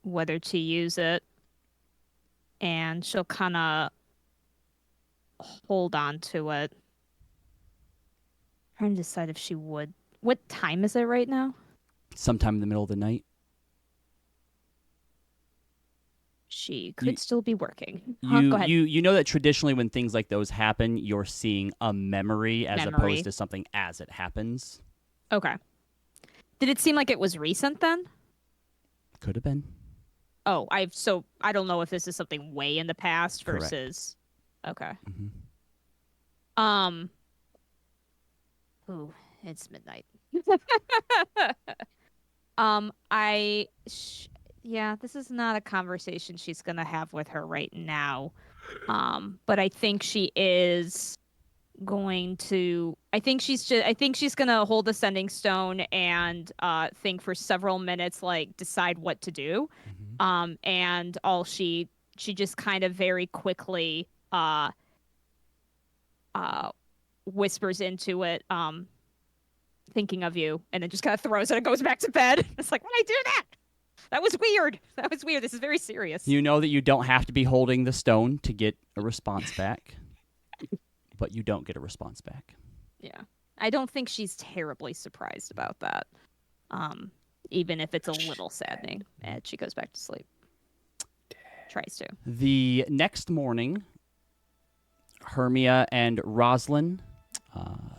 Speaker 2: whether to use it. And she'll kind of hold on to it. Trying to decide if she would. What time is it right now?
Speaker 1: Sometime in the middle of the night.
Speaker 2: She could still be working. Go ahead.
Speaker 1: You know that traditionally when things like those happen, you're seeing a memory as opposed to something as it happens.
Speaker 2: Okay. Did it seem like it was recent then?
Speaker 1: Could have been.
Speaker 2: Oh, I don't know if this is something way in the past
Speaker 1: Correct.
Speaker 2: versus. Okay.
Speaker 1: Mm-hmm.
Speaker 2: Ooh, it's midnight. Yeah, this is not a conversation she's gonna have with her right now. But I think she is going to. I think she's gonna hold the sending stone and think for several minutes, like decide what to do.
Speaker 1: Mm-hmm.
Speaker 2: And she just kind of very quickly whispers into it, thinking of you, and then just kind of throws it and goes back to bed. It's like, why'd I do that? That was weird. This is very serious.
Speaker 1: You know that you don't have to be holding the stone to get a response back, but you don't get a response back.
Speaker 2: Yeah. I don't think she's terribly surprised about that. Even if it's a little saddening. And she goes back to sleep. Tries to.
Speaker 1: The next morning, Hermia and Rosalind,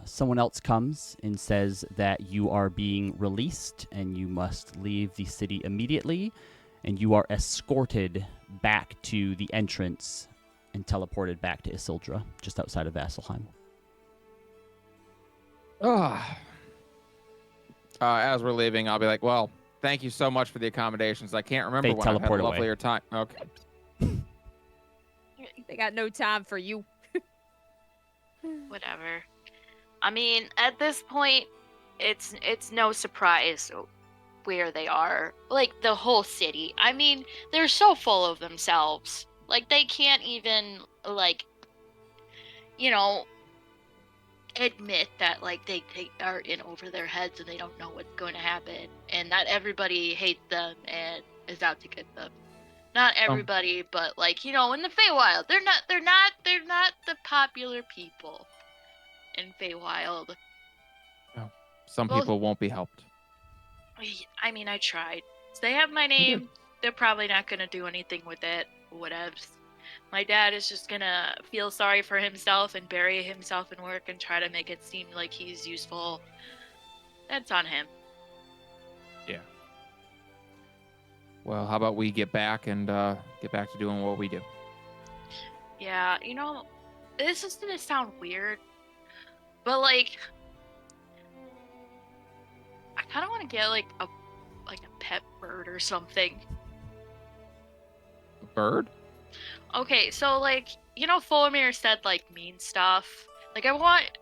Speaker 1: someone else comes and says that you are being released and you must leave the city immediately, and you are escorted back to the entrance and teleported back to Isildra, just outside of Vasselheim.
Speaker 3: As we're leaving, I'll be like, well, thank you so much for the accommodations. I can't remember
Speaker 1: They
Speaker 3: when I've had a
Speaker 1: teleport away.
Speaker 3: lovelier time. Okay.
Speaker 2: They got no time for you.
Speaker 4: Whatever. I mean, at this point, it's no surprise where they are. Like, the whole city. I mean, they're so full of themselves. Like, they can't even, like, admit that, like, they are in over their heads and they don't know what's going to happen. And that everybody hates them and is out to get them. Not everybody, but, like, in the Feywild, they're not the popular people in Feywild.
Speaker 3: No. Some people won't be helped.
Speaker 4: I mean, I tried. So they have my name. They're probably not going to do anything with it. Whatevs. My dad is just going to feel sorry for himself and bury himself in work and try to make it seem like he's useful. That's on him.
Speaker 3: Yeah. Well, how about we get back and get back to doing what we do?
Speaker 4: Yeah, this is going to sound weird, but, like, I kind of want to get, like a pet bird or something.
Speaker 3: A bird?
Speaker 4: Okay, so, like, Fulmir said, like, mean stuff. Like,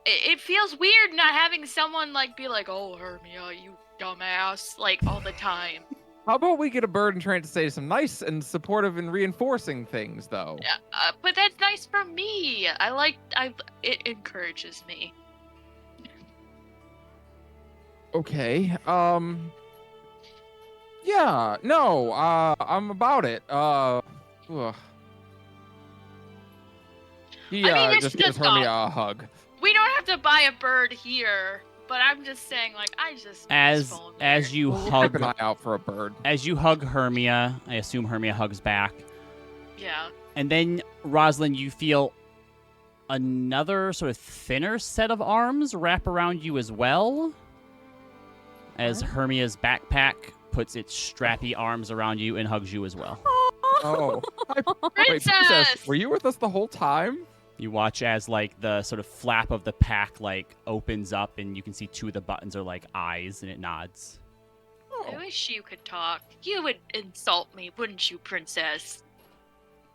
Speaker 4: it feels weird not having someone, like, be like, oh, Hermia, you dumbass, like, all the time.
Speaker 3: How about we get a bird and try to say some nice and supportive and reinforcing things, though?
Speaker 4: Yeah, but that's nice for me. It encourages me.
Speaker 3: Okay. Yeah. No. I'm about it. He
Speaker 4: it's
Speaker 3: just gives Hermia a hug.
Speaker 4: We don't have to buy a bird here, but I'm just saying, like, I just
Speaker 1: As you
Speaker 3: We'll
Speaker 1: hug
Speaker 3: keep an eye out for a bird.
Speaker 1: As you hug Hermia, I assume Hermia hugs back.
Speaker 4: Yeah.
Speaker 1: And then, Rosalind, you feel another sort of thinner set of arms wrap around you as well. As Hermia's backpack puts its strappy arms around you and hugs you as well.
Speaker 3: Oh. Wait,
Speaker 4: Princess!
Speaker 3: were you with us the whole time?
Speaker 1: You watch as, like, the sort of flap of the pack, like, opens up and you can see two of the buttons are, like, eyes, and it nods.
Speaker 4: I wish you could talk. You would insult me, wouldn't you, princess?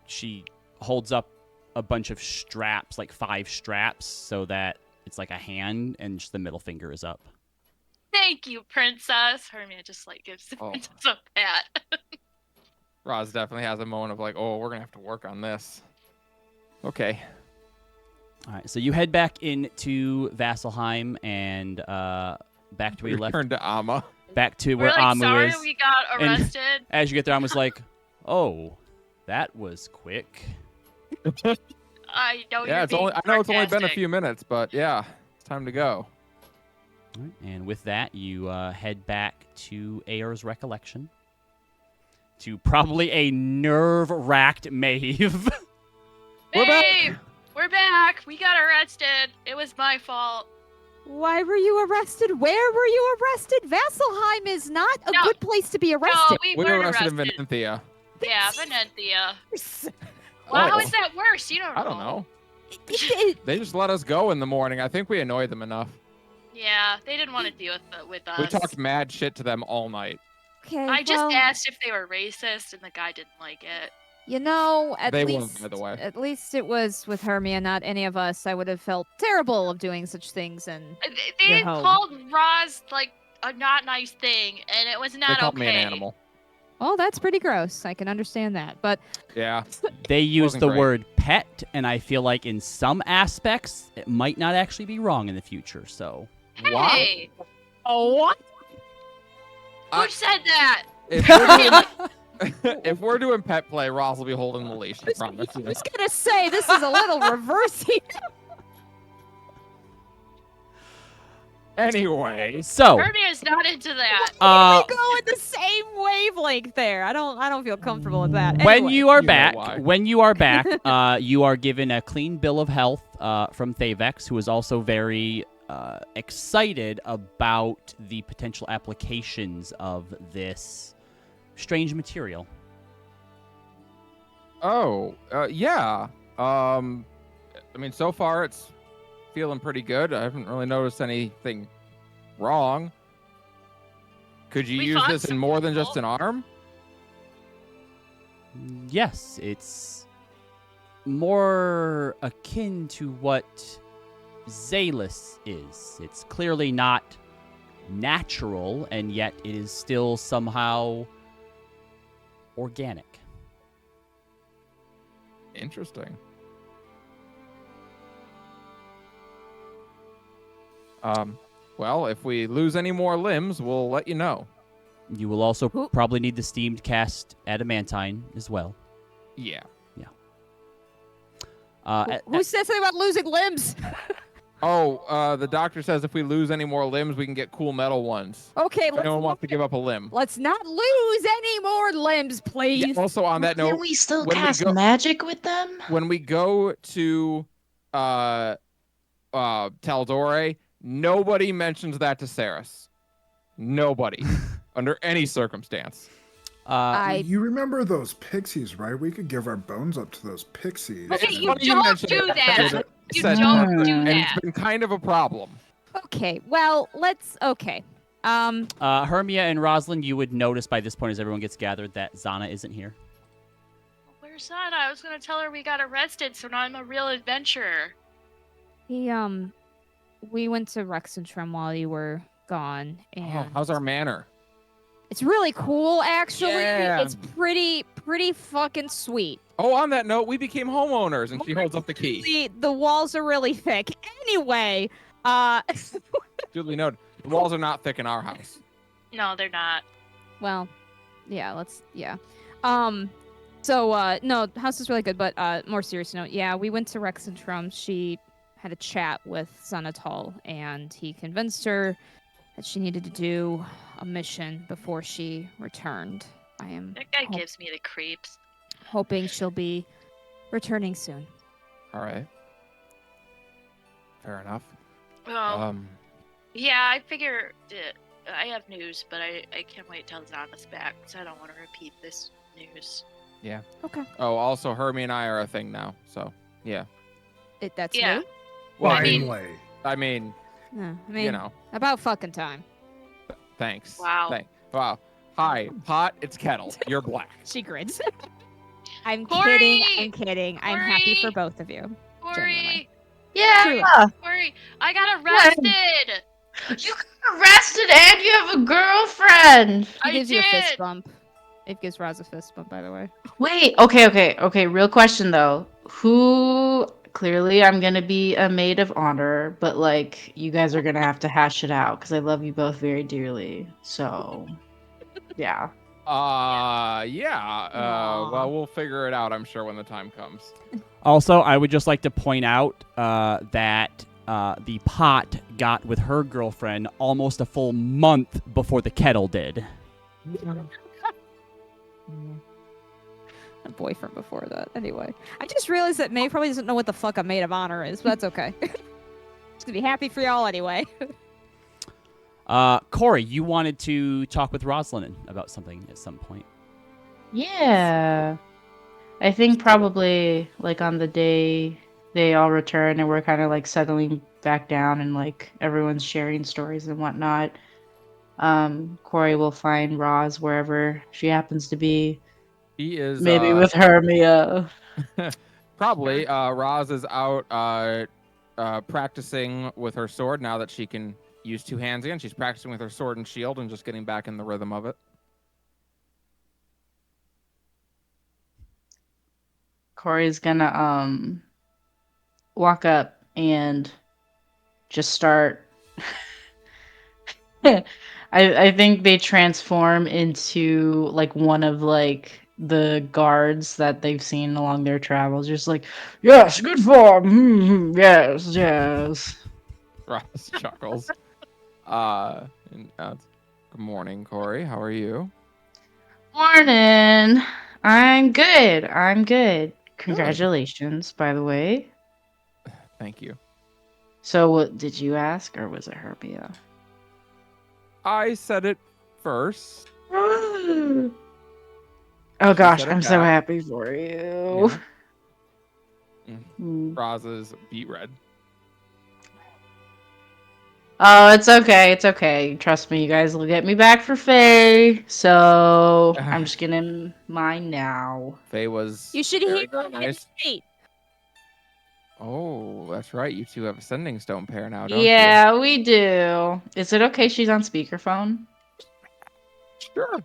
Speaker 1: She holds up a bunch of straps, like 5 straps, so that it's like a hand, and just the middle finger is up.
Speaker 4: Thank you, princess. Hermia just like gives the princess a pat.
Speaker 3: Roz definitely has a moment of like, oh, we're gonna have to work on this. Okay.
Speaker 1: All right, so you head back into Vasselheim and back to where you left.
Speaker 3: Return to Amma.
Speaker 1: Back to
Speaker 4: We're
Speaker 1: where
Speaker 4: like,
Speaker 1: Amu
Speaker 4: sorry
Speaker 1: is.
Speaker 4: we got
Speaker 1: And
Speaker 4: arrested.
Speaker 1: as you get there, Amu's like, "Oh, that was quick."
Speaker 4: I know
Speaker 3: Yeah,
Speaker 4: you're
Speaker 3: it's only.
Speaker 4: being
Speaker 3: I know it's only been a
Speaker 4: sarcastic.
Speaker 3: few minutes, but yeah, it's time to go.
Speaker 1: All right, and with that, you head back to Aeor's Recollection, to probably a nerve-wracked Maeve.
Speaker 3: We're back.
Speaker 4: Babe, we're back. We got arrested. It was my fault.
Speaker 2: Why were you arrested? Where were you arrested? Vasselheim is not a
Speaker 4: No.
Speaker 2: good place to be
Speaker 4: No,
Speaker 2: arrested.
Speaker 4: we
Speaker 3: We
Speaker 4: weren't
Speaker 3: were arrested
Speaker 4: arrested.
Speaker 3: in Venanthia.
Speaker 4: Yeah, Venanthia. Well, how is that worse? You don't know.
Speaker 3: I don't know.
Speaker 2: It-
Speaker 3: They just let us go in the morning. I think we annoyed them enough.
Speaker 4: Yeah, they didn't want to deal with us.
Speaker 3: We talked mad shit to them all night.
Speaker 2: okay,
Speaker 4: I just
Speaker 2: well,
Speaker 4: asked if they were racist, and the guy didn't like it.
Speaker 2: you know, at
Speaker 3: They
Speaker 2: least
Speaker 3: weren't, by the way.
Speaker 2: at least it was with Hermia, not any of us. I would have felt terrible of doing such things, and
Speaker 4: They
Speaker 2: You're home.
Speaker 4: called Roz like a not nice thing, and it was
Speaker 3: They
Speaker 4: not
Speaker 3: called
Speaker 4: okay.
Speaker 3: me an animal.
Speaker 2: well, that's pretty gross. I can understand that, but
Speaker 3: Yeah.
Speaker 1: They use
Speaker 3: Wasn't
Speaker 1: the
Speaker 3: great.
Speaker 1: word pet, and I feel like in some aspects, it might not actually be wrong in the future. So,
Speaker 4: Hey,
Speaker 2: oh, what?
Speaker 4: who
Speaker 3: I-
Speaker 4: said that?
Speaker 3: If we're, doing, if we're doing pet play, Ross will be holding the leash. I promise you.
Speaker 2: I was gonna say this is a little reverse here.
Speaker 3: Anyway.
Speaker 1: so
Speaker 4: Hermia's not into that.
Speaker 2: We go in the same wavelength there. I don't feel comfortable with that.
Speaker 1: when
Speaker 2: Anyway.
Speaker 1: you are
Speaker 3: You know
Speaker 1: back,
Speaker 3: why.
Speaker 1: you are given a clean bill of health from Theyvex, who is also very excited about the potential applications of this strange material.
Speaker 3: Oh, yeah. I mean, so far it's feeling pretty good. I haven't really noticed anything wrong. Could you
Speaker 4: We
Speaker 3: use
Speaker 4: fought
Speaker 3: this in
Speaker 4: some
Speaker 3: more than
Speaker 4: people.
Speaker 3: just an arm?
Speaker 1: Yes, it's more akin to what Zalus is. It's clearly not natural, and yet it is still somehow organic.
Speaker 3: Interesting. Well, if we lose any more limbs, we'll let you know.
Speaker 1: You will also
Speaker 2: Who-
Speaker 1: probably need the steamed cast adamantine as well.
Speaker 3: Yeah.
Speaker 2: Who says something about losing limbs?
Speaker 3: Oh, the doctor says if we lose any more limbs, we can get cool metal ones.
Speaker 2: Okay,
Speaker 3: If anyone wants to give up a limb.
Speaker 2: let's not lose any more limbs, please.
Speaker 3: Yeah, also, on that
Speaker 6: Can
Speaker 3: note,
Speaker 6: we still
Speaker 3: when we
Speaker 6: cast
Speaker 3: go-
Speaker 6: magic with them?
Speaker 3: when we go to Taldore, nobody mentions that to Saris. Nobody, under any circumstance.
Speaker 2: I
Speaker 5: You remember those pixies, right? We could give our bones up to those pixies.
Speaker 4: Okay,
Speaker 3: It's
Speaker 4: you
Speaker 3: funny
Speaker 4: don't
Speaker 3: mentioned
Speaker 4: do
Speaker 3: it.
Speaker 4: that. You
Speaker 3: Said-
Speaker 4: don't do
Speaker 3: and
Speaker 4: that.
Speaker 3: it's been kind of a problem.
Speaker 2: okay. Well, let's. Okay.
Speaker 1: Hermia and Rosalind, you would notice by this point as everyone gets gathered that Zana isn't here.
Speaker 4: Where's Sana? I was gonna tell her we got arrested, so now I'm a real adventurer.
Speaker 2: We went to Rexentrum while you were gone, and
Speaker 3: Oh, how's our manor?
Speaker 2: it's really cool. Actually,
Speaker 3: Yeah.
Speaker 2: it's pretty fucking sweet.
Speaker 3: Oh, on that note, we became homeowners, and she holds up the key.
Speaker 2: The walls are really thick. Anyway,
Speaker 3: Duly noted. The walls are not thick in our house.
Speaker 4: No, they're not.
Speaker 2: well, yeah, yeah. So, no, house is really good, but, more serious note, yeah, we went to Rexentrum. She had a chat with Xanatal, and he convinced her that she needed to do a mission before she returned. I am
Speaker 4: That guy
Speaker 2: Hope-
Speaker 4: gives me the creeps.
Speaker 2: hoping she'll be returning soon.
Speaker 3: All right. Fair enough.
Speaker 4: Well, yeah, I figure I have news, but I can't wait till Zana's back, because I don't want to repeat this news.
Speaker 2: Okay.
Speaker 3: Oh, also, Hermie and I are a thing now, so yeah.
Speaker 2: That's
Speaker 4: Yeah.
Speaker 2: new?
Speaker 3: Well,
Speaker 4: I mean-
Speaker 5: Finally.
Speaker 3: I mean,
Speaker 2: Yeah, I mean,
Speaker 3: you know,
Speaker 2: about fucking time.
Speaker 3: thanks.
Speaker 4: Wow.
Speaker 3: Wow. Hi, pot. It's kettle. You're black.
Speaker 2: She grins. I'm
Speaker 4: Corey!
Speaker 2: kidding. I'm kidding. I'm happy for
Speaker 4: Corey!
Speaker 2: both of you. Genuinely.
Speaker 4: Corey,
Speaker 6: Yeah.
Speaker 2: Truly.
Speaker 4: Corey, I got arrested.
Speaker 6: You got arrested and you have a girlfriend.
Speaker 2: He
Speaker 4: I
Speaker 2: gives you a fist
Speaker 4: did.
Speaker 2: bump. It gives Roz a fist bump, by the way.
Speaker 6: Wait, okay. Real question though. Who clearly I'm gonna be a maid of honor, but like you guys are gonna have to hash it out because I love you both very dearly. So yeah.
Speaker 3: Yeah.
Speaker 2: Aw.
Speaker 3: Well, we'll figure it out, I'm sure, when the time comes.
Speaker 1: Also, I would just like to point out that the pot got with her girlfriend almost a full month before the kettle did.
Speaker 2: A boyfriend before that. Anyway, I just realized that May probably doesn't know what the fuck a maid of honor is, but that's okay. She's gonna be happy for y'all anyway.
Speaker 1: Corey, you wanted to talk with Rosalind about something at some point.
Speaker 6: Yeah. I think probably like on the day they all return and we're kind of like settling back down and like everyone's sharing stories and whatnot. Corey will find Roz wherever she happens to be.
Speaker 3: He is
Speaker 6: Maybe with Hermia.
Speaker 3: probably. Roz is out practicing with her sword now that she can use two hands again. She's practicing with her sword and shield and just getting back in the rhythm of it.
Speaker 6: Corey's gonna walk up and just start I think they transform into like one of like the guards that they've seen along their travels. Just like, yes, good form. Yes.
Speaker 3: Roz chuckles. Good morning, Corey. How are you?
Speaker 6: Morning. I'm good. Congratulations, by the way.
Speaker 3: Thank you.
Speaker 6: So, what did you ask, or was it Hermia?
Speaker 3: I said it first.
Speaker 6: Oh
Speaker 3: She
Speaker 6: gosh,
Speaker 3: said it
Speaker 6: I'm so
Speaker 3: back.
Speaker 6: happy for you.
Speaker 3: Yeah.
Speaker 6: Mm.
Speaker 3: Roz is beet red.
Speaker 6: Oh, it's okay. Trust me, you guys will get me back for Faye. So I'm just getting mine now.
Speaker 3: Faye was
Speaker 2: You should
Speaker 3: very,
Speaker 2: hear
Speaker 3: very
Speaker 2: him
Speaker 3: nice.
Speaker 2: hate.
Speaker 3: Oh, that's right. You two have a sending stone pair now, don't
Speaker 6: Yeah, we do. Is it okay she's on speakerphone?
Speaker 3: you? Sure.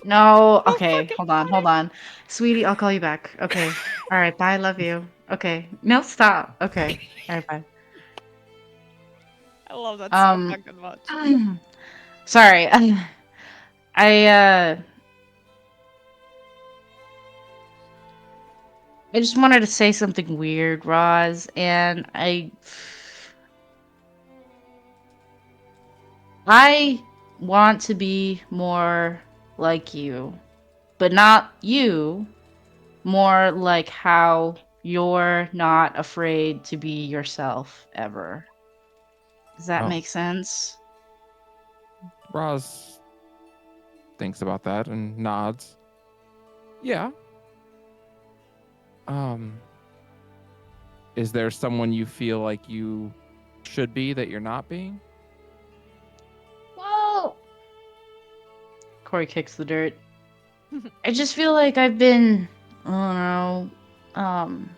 Speaker 6: No.
Speaker 2: Oh,
Speaker 6: Okay,
Speaker 2: fucking
Speaker 6: hold on. Sweetie, I'll call you back. Okay. All right, bye. Love you. Okay. No, stop. Okay. All right, bye.
Speaker 2: I love that
Speaker 6: Um,
Speaker 2: so fucking much.
Speaker 6: Sorry. I just wanted to say something weird, Roz, and I want to be more like you, but not you, more like how you're not afraid to be yourself ever. Does that
Speaker 3: Oh.
Speaker 6: make sense?
Speaker 3: Roz thinks about that and nods. Yeah. Is there someone you feel like you should be that you're not being?
Speaker 6: Well, Corey kicks the dirt. I just feel like I've been, I don't know,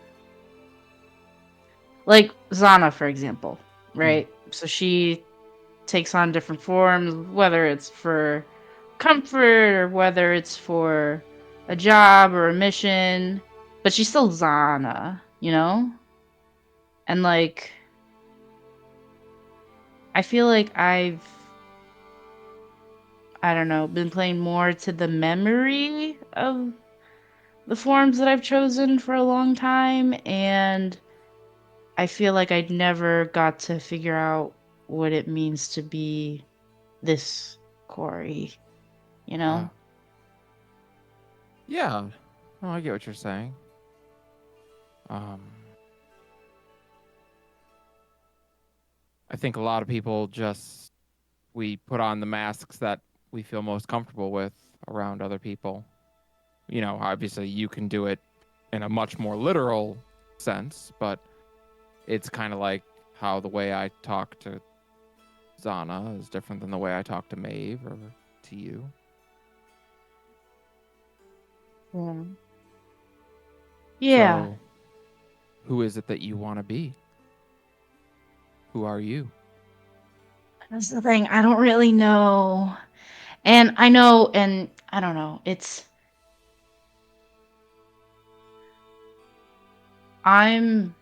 Speaker 6: like Zana, for example, right? So she takes on different forms, whether it's for comfort or whether it's for a job or a mission, but she's still Zana, you know? And like, I feel like I don't know, been playing more to the memory of the forms that I've chosen for a long time, and I feel like I'd never got to figure out what it means to be this Corey, you know?
Speaker 3: Yeah. Oh, I get what you're saying. I think a lot of people we put on the masks that we feel most comfortable with around other people. You know, obviously you can do it in a much more literal sense, but it's kind of like how the way I talk to Zana is different than the way I talk to Maeve or to you.
Speaker 6: Yeah.
Speaker 3: So, who is it that you want to be? Who are you?
Speaker 6: That's the thing. I don't really know. And I know, and I don't know. I'm.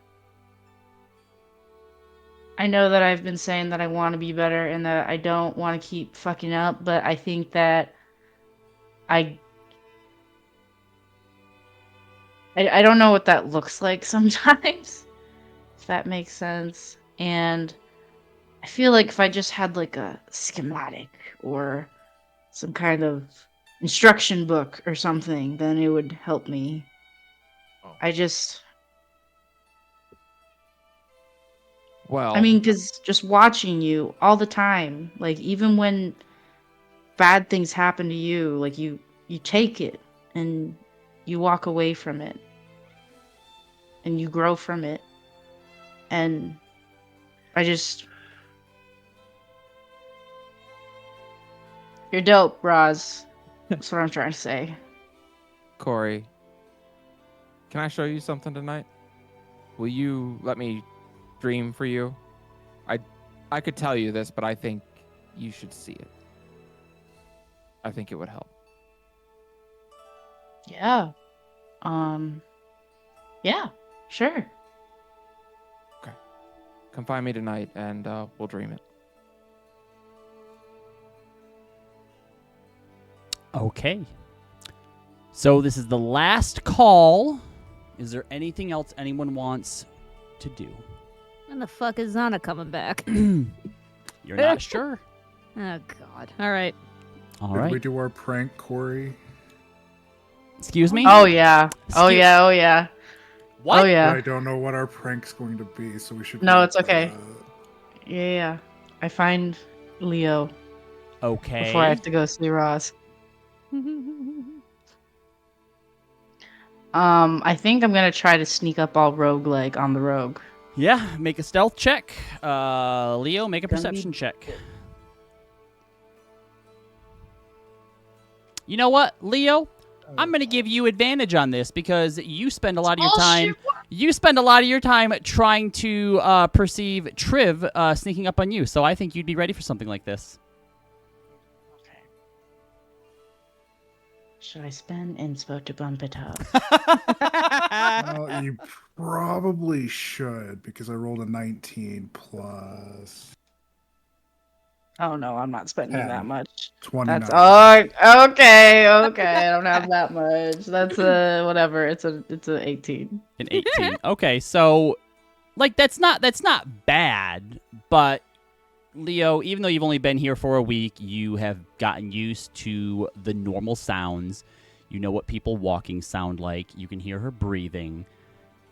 Speaker 6: I know that I've been saying that I want to be better and that I don't want to keep fucking up, but I think that I I don't know what that looks like sometimes, if that makes sense. And I feel like if I just had like a schematic or some kind of instruction book or something, then it would help me.
Speaker 3: Oh.
Speaker 6: I
Speaker 3: Well,
Speaker 6: mean, because just watching you all the time, like even when bad things happen to you, like you take it and you walk away from it and you grow from it. And I just you're dope, Roz. That's what I'm trying to say.
Speaker 3: Corey, can I show you something tonight? Will you let me dream for you? I could tell you this, but I think you should see it. I think it would help.
Speaker 6: Yeah. Yeah, sure.
Speaker 3: Come find me tonight and we'll dream it.
Speaker 1: Okay. So this is the last call. Is there anything else anyone wants to do?
Speaker 2: When the fuck is Zana coming back?
Speaker 1: You're not sure?
Speaker 2: Oh god. All right.
Speaker 1: All
Speaker 5: Did we
Speaker 1: right.
Speaker 5: do our prank, Corey?
Speaker 1: Excuse me?
Speaker 6: Oh yeah. Oh
Speaker 1: Excuse-
Speaker 6: yeah. Oh yeah.
Speaker 1: What?
Speaker 6: Oh yeah.
Speaker 5: I don't know what our prank's going to be, so we should.
Speaker 6: No,
Speaker 5: wait
Speaker 6: it's
Speaker 5: for
Speaker 6: okay.
Speaker 5: that.
Speaker 6: Yeah. I find Leo
Speaker 1: Okay.
Speaker 6: before I have to go see Roz. I think I'm gonna try to sneak up all roguelike on the rogue.
Speaker 1: Yeah, make a stealth check. Leo, make a
Speaker 6: Gonna be-
Speaker 1: perception check. You know what, Leo? I'm gonna give you advantage on this because you spend a lot of your time. You spend a lot of your time trying to perceive Triv sneaking up on you. So I think you'd be ready for something like this.
Speaker 6: Okay. Should I spend inspo to bump it up?
Speaker 5: Well, you probably should because I rolled a 19 plus
Speaker 6: Oh no, I'm not spending
Speaker 5: 10.
Speaker 6: that much.
Speaker 5: 29.
Speaker 6: That's okay. Okay, I don't have that much. That's a whatever. It's a 18.
Speaker 1: An 18. Okay, so like that's not bad, but Leo, even though you've only been here for a week, you have gotten used to the normal sounds. You know what people walking sound like. You can hear her breathing.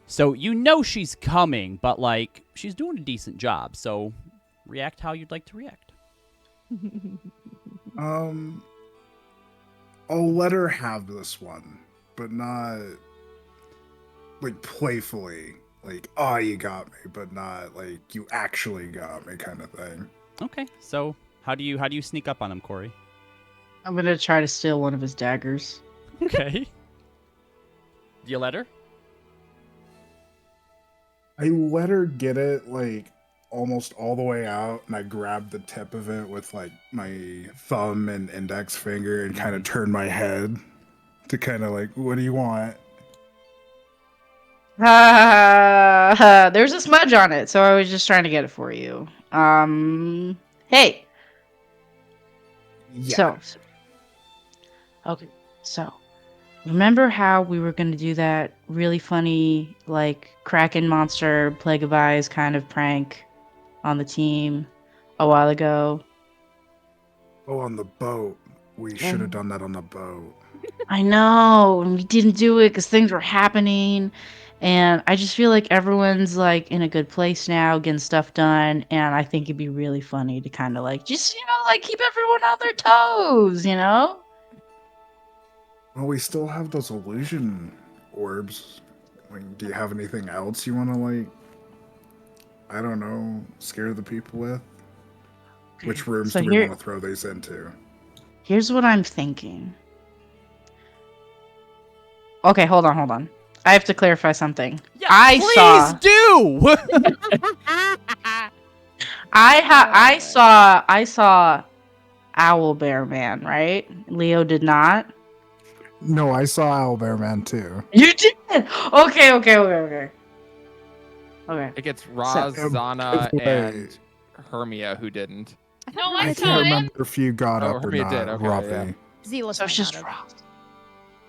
Speaker 1: So you know she's coming, but like she's doing a decent job. So react how you'd like to react.
Speaker 5: I'll let her have this one, but not like playfully, like, oh, you got me, but not like you actually got me kind of thing.
Speaker 1: Okay. So how do you sneak up on him, Corey?
Speaker 6: I'm gonna try to steal one of his daggers.
Speaker 1: Okay. Do you let her?
Speaker 5: I let her get it like almost all the way out, and I grabbed the tip of it with like my thumb and index finger and kind of turned my head to kind of like, what do you want?
Speaker 6: There's a smudge on it, so I was just trying to get it for you. Hey.
Speaker 5: Yeah.
Speaker 6: So, remember how we were gonna do that really funny, like Kraken monster, Plague of Eyes kind of prank on the team a while ago?
Speaker 5: Oh, on the boat. We should have done that on the boat.
Speaker 6: I know, and we didn't do it because things were happening, and I just feel like everyone's like in a good place now, getting stuff done, and I think it'd be really funny to kind of like just like keep everyone on their toes,
Speaker 5: Well, we still have those illusion orbs. Like, do you have anything else you want to like? I don't know, scare the people with? Which rooms
Speaker 6: So
Speaker 5: do we
Speaker 6: here-
Speaker 5: want to throw these into?
Speaker 6: Here's what I'm thinking. Okay, hold on. I have to clarify something.
Speaker 1: Yeah,
Speaker 6: I
Speaker 1: please do.
Speaker 6: I saw Owlbear Man, right? Leo did not.
Speaker 5: No, I saw Owlbear Man too.
Speaker 6: You did. Okay. Okay.
Speaker 3: It gets
Speaker 6: So-
Speaker 3: Roz,
Speaker 5: By
Speaker 3: Zana,
Speaker 5: the way,
Speaker 3: and Hermia who didn't.
Speaker 4: No,
Speaker 5: I
Speaker 4: I
Speaker 5: can't
Speaker 4: saw
Speaker 5: remember
Speaker 4: it.
Speaker 5: if you got
Speaker 3: Oh,
Speaker 5: up or
Speaker 3: Hermia
Speaker 5: not,
Speaker 3: did, okay,
Speaker 5: Robbie.
Speaker 3: yeah.
Speaker 2: Zealous
Speaker 6: So it's
Speaker 2: might
Speaker 6: just
Speaker 2: not have.
Speaker 6: Ross.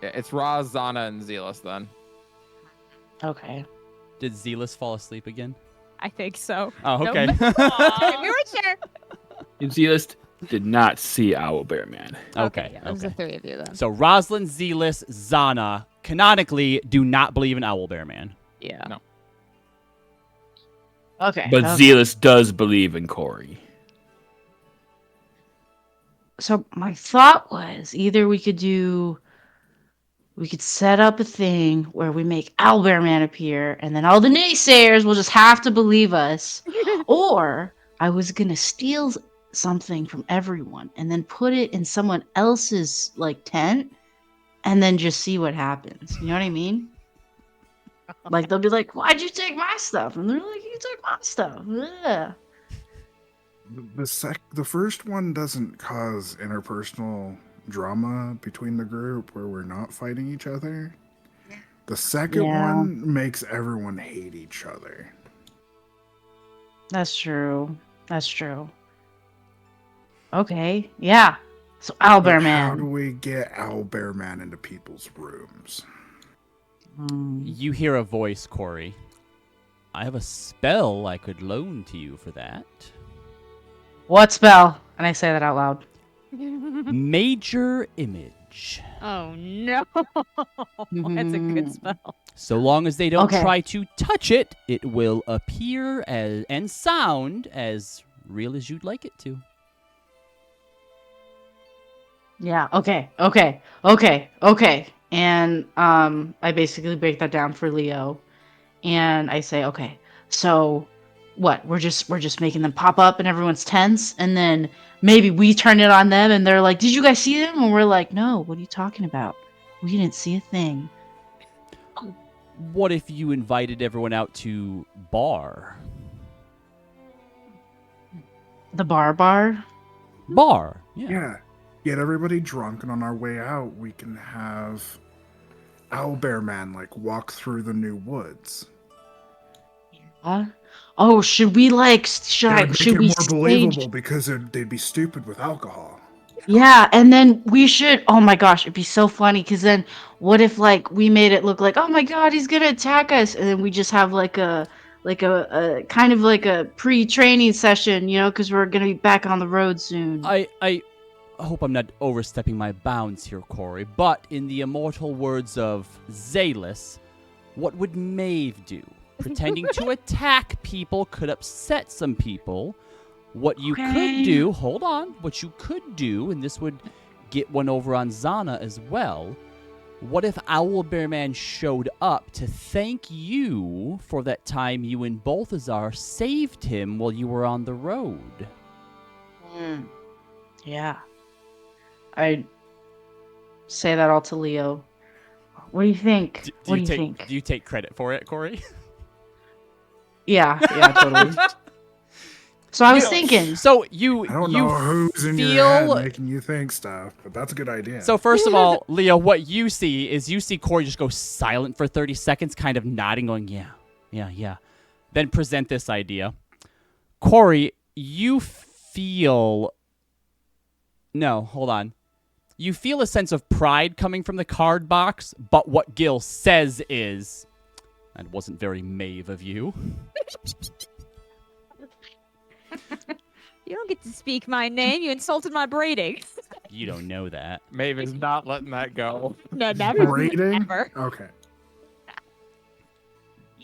Speaker 3: Yeah, it's Roz, Zana, and Zealous then.
Speaker 6: Okay.
Speaker 1: Did Zealous fall asleep again?
Speaker 2: I think so.
Speaker 1: Oh,
Speaker 2: Nope.
Speaker 1: okay.
Speaker 2: We weren't sure.
Speaker 7: Zealous did not see Owlbear Man.
Speaker 1: Okay.
Speaker 2: Yeah, it was the three of you then.
Speaker 1: So Rosalind, Zealous, Zana canonically do not believe in Owlbear Man.
Speaker 2: Yeah.
Speaker 3: No.
Speaker 6: Okay.
Speaker 7: But
Speaker 6: okay.
Speaker 7: Zealous does believe in Corey.
Speaker 6: So my thought was either we could set up a thing where we make Owlbear Man appear, and then all the naysayers will just have to believe us, or I was gonna steal something from everyone and then put it in someone else's like tent, and then just see what happens. You know what I mean? Like they'll be like, "Why'd you take my stuff?" And they're like, "You took my stuff." Ugh.
Speaker 5: The first one doesn't cause interpersonal drama between the group where we're not fighting each other. The second
Speaker 6: Yeah.
Speaker 5: one makes everyone hate each other.
Speaker 6: That's true. Okay, yeah. So Owlbear
Speaker 5: How do
Speaker 6: Man.
Speaker 5: we get Owlbear Man into people's rooms?
Speaker 1: You hear a voice, Corey. I have a spell I could loan to you for that.
Speaker 6: What spell? And I say that out loud.
Speaker 1: Major image.
Speaker 2: Oh no. That's a good spell.
Speaker 1: So long as they don't
Speaker 6: Okay.
Speaker 1: try to touch it, it will appear as and sound as real as you'd like it to.
Speaker 6: Yeah, okay. And I basically break that down for Leo. And I say, okay, so what? We're just making them pop up and everyone's tense, and then maybe we turn it on them and they're like, "Did you guys see them?" And we're like, "No, what are you talking about? We didn't see a thing."
Speaker 1: What if you invited everyone out to bar?
Speaker 6: The bar?
Speaker 1: Bar. Yeah.
Speaker 5: Yeah. Get everybody drunk, and on our way out, we can have Owlbear Man like walk through the new woods.
Speaker 6: Huh? Oh, should we like should
Speaker 5: It
Speaker 6: I
Speaker 5: would make
Speaker 6: should
Speaker 5: it
Speaker 6: we
Speaker 5: more
Speaker 6: stage?
Speaker 5: believable because they'd be stupid with alcohol.
Speaker 6: Yeah, and then we should. Oh my gosh, it'd be so funny. Cause then, what if like we made it look like, oh my god, he's gonna attack us, and then we just have like a kind of like a pre-training session, you know, because we're gonna be back on the road soon.
Speaker 1: I hope I'm not overstepping my bounds here, Corey, but in the immortal words of Zealous, what would Maeve do? Pretending to attack people could upset some people. What you could do, hold on, what you could do, and this would get one over on Zana as well, what if Owlbear Man showed up to thank you for that time you and Balthazar saved him while you were on the road?
Speaker 6: Yeah, I say that all to Leo. What do you think? What do you think?
Speaker 1: Do you take credit for it, Corey?
Speaker 6: Yeah, totally. So I was thinking.
Speaker 1: So
Speaker 5: I don't know who's in your head making you think stuff, but that's a good idea.
Speaker 1: So first of all, Leo, what you see is Corey just go silent for 30 seconds, kind of nodding, going, yeah. Then present this idea. Corey, you feel... No, hold on. You feel a sense of pride coming from the card box, but what Gil says is, that wasn't very Maeve of you.
Speaker 2: You don't get to speak my name. You insulted my breeding.
Speaker 1: You don't know that.
Speaker 3: Maeve is not letting that go.
Speaker 2: No, never.
Speaker 5: Braiding?
Speaker 2: Never.
Speaker 5: Okay.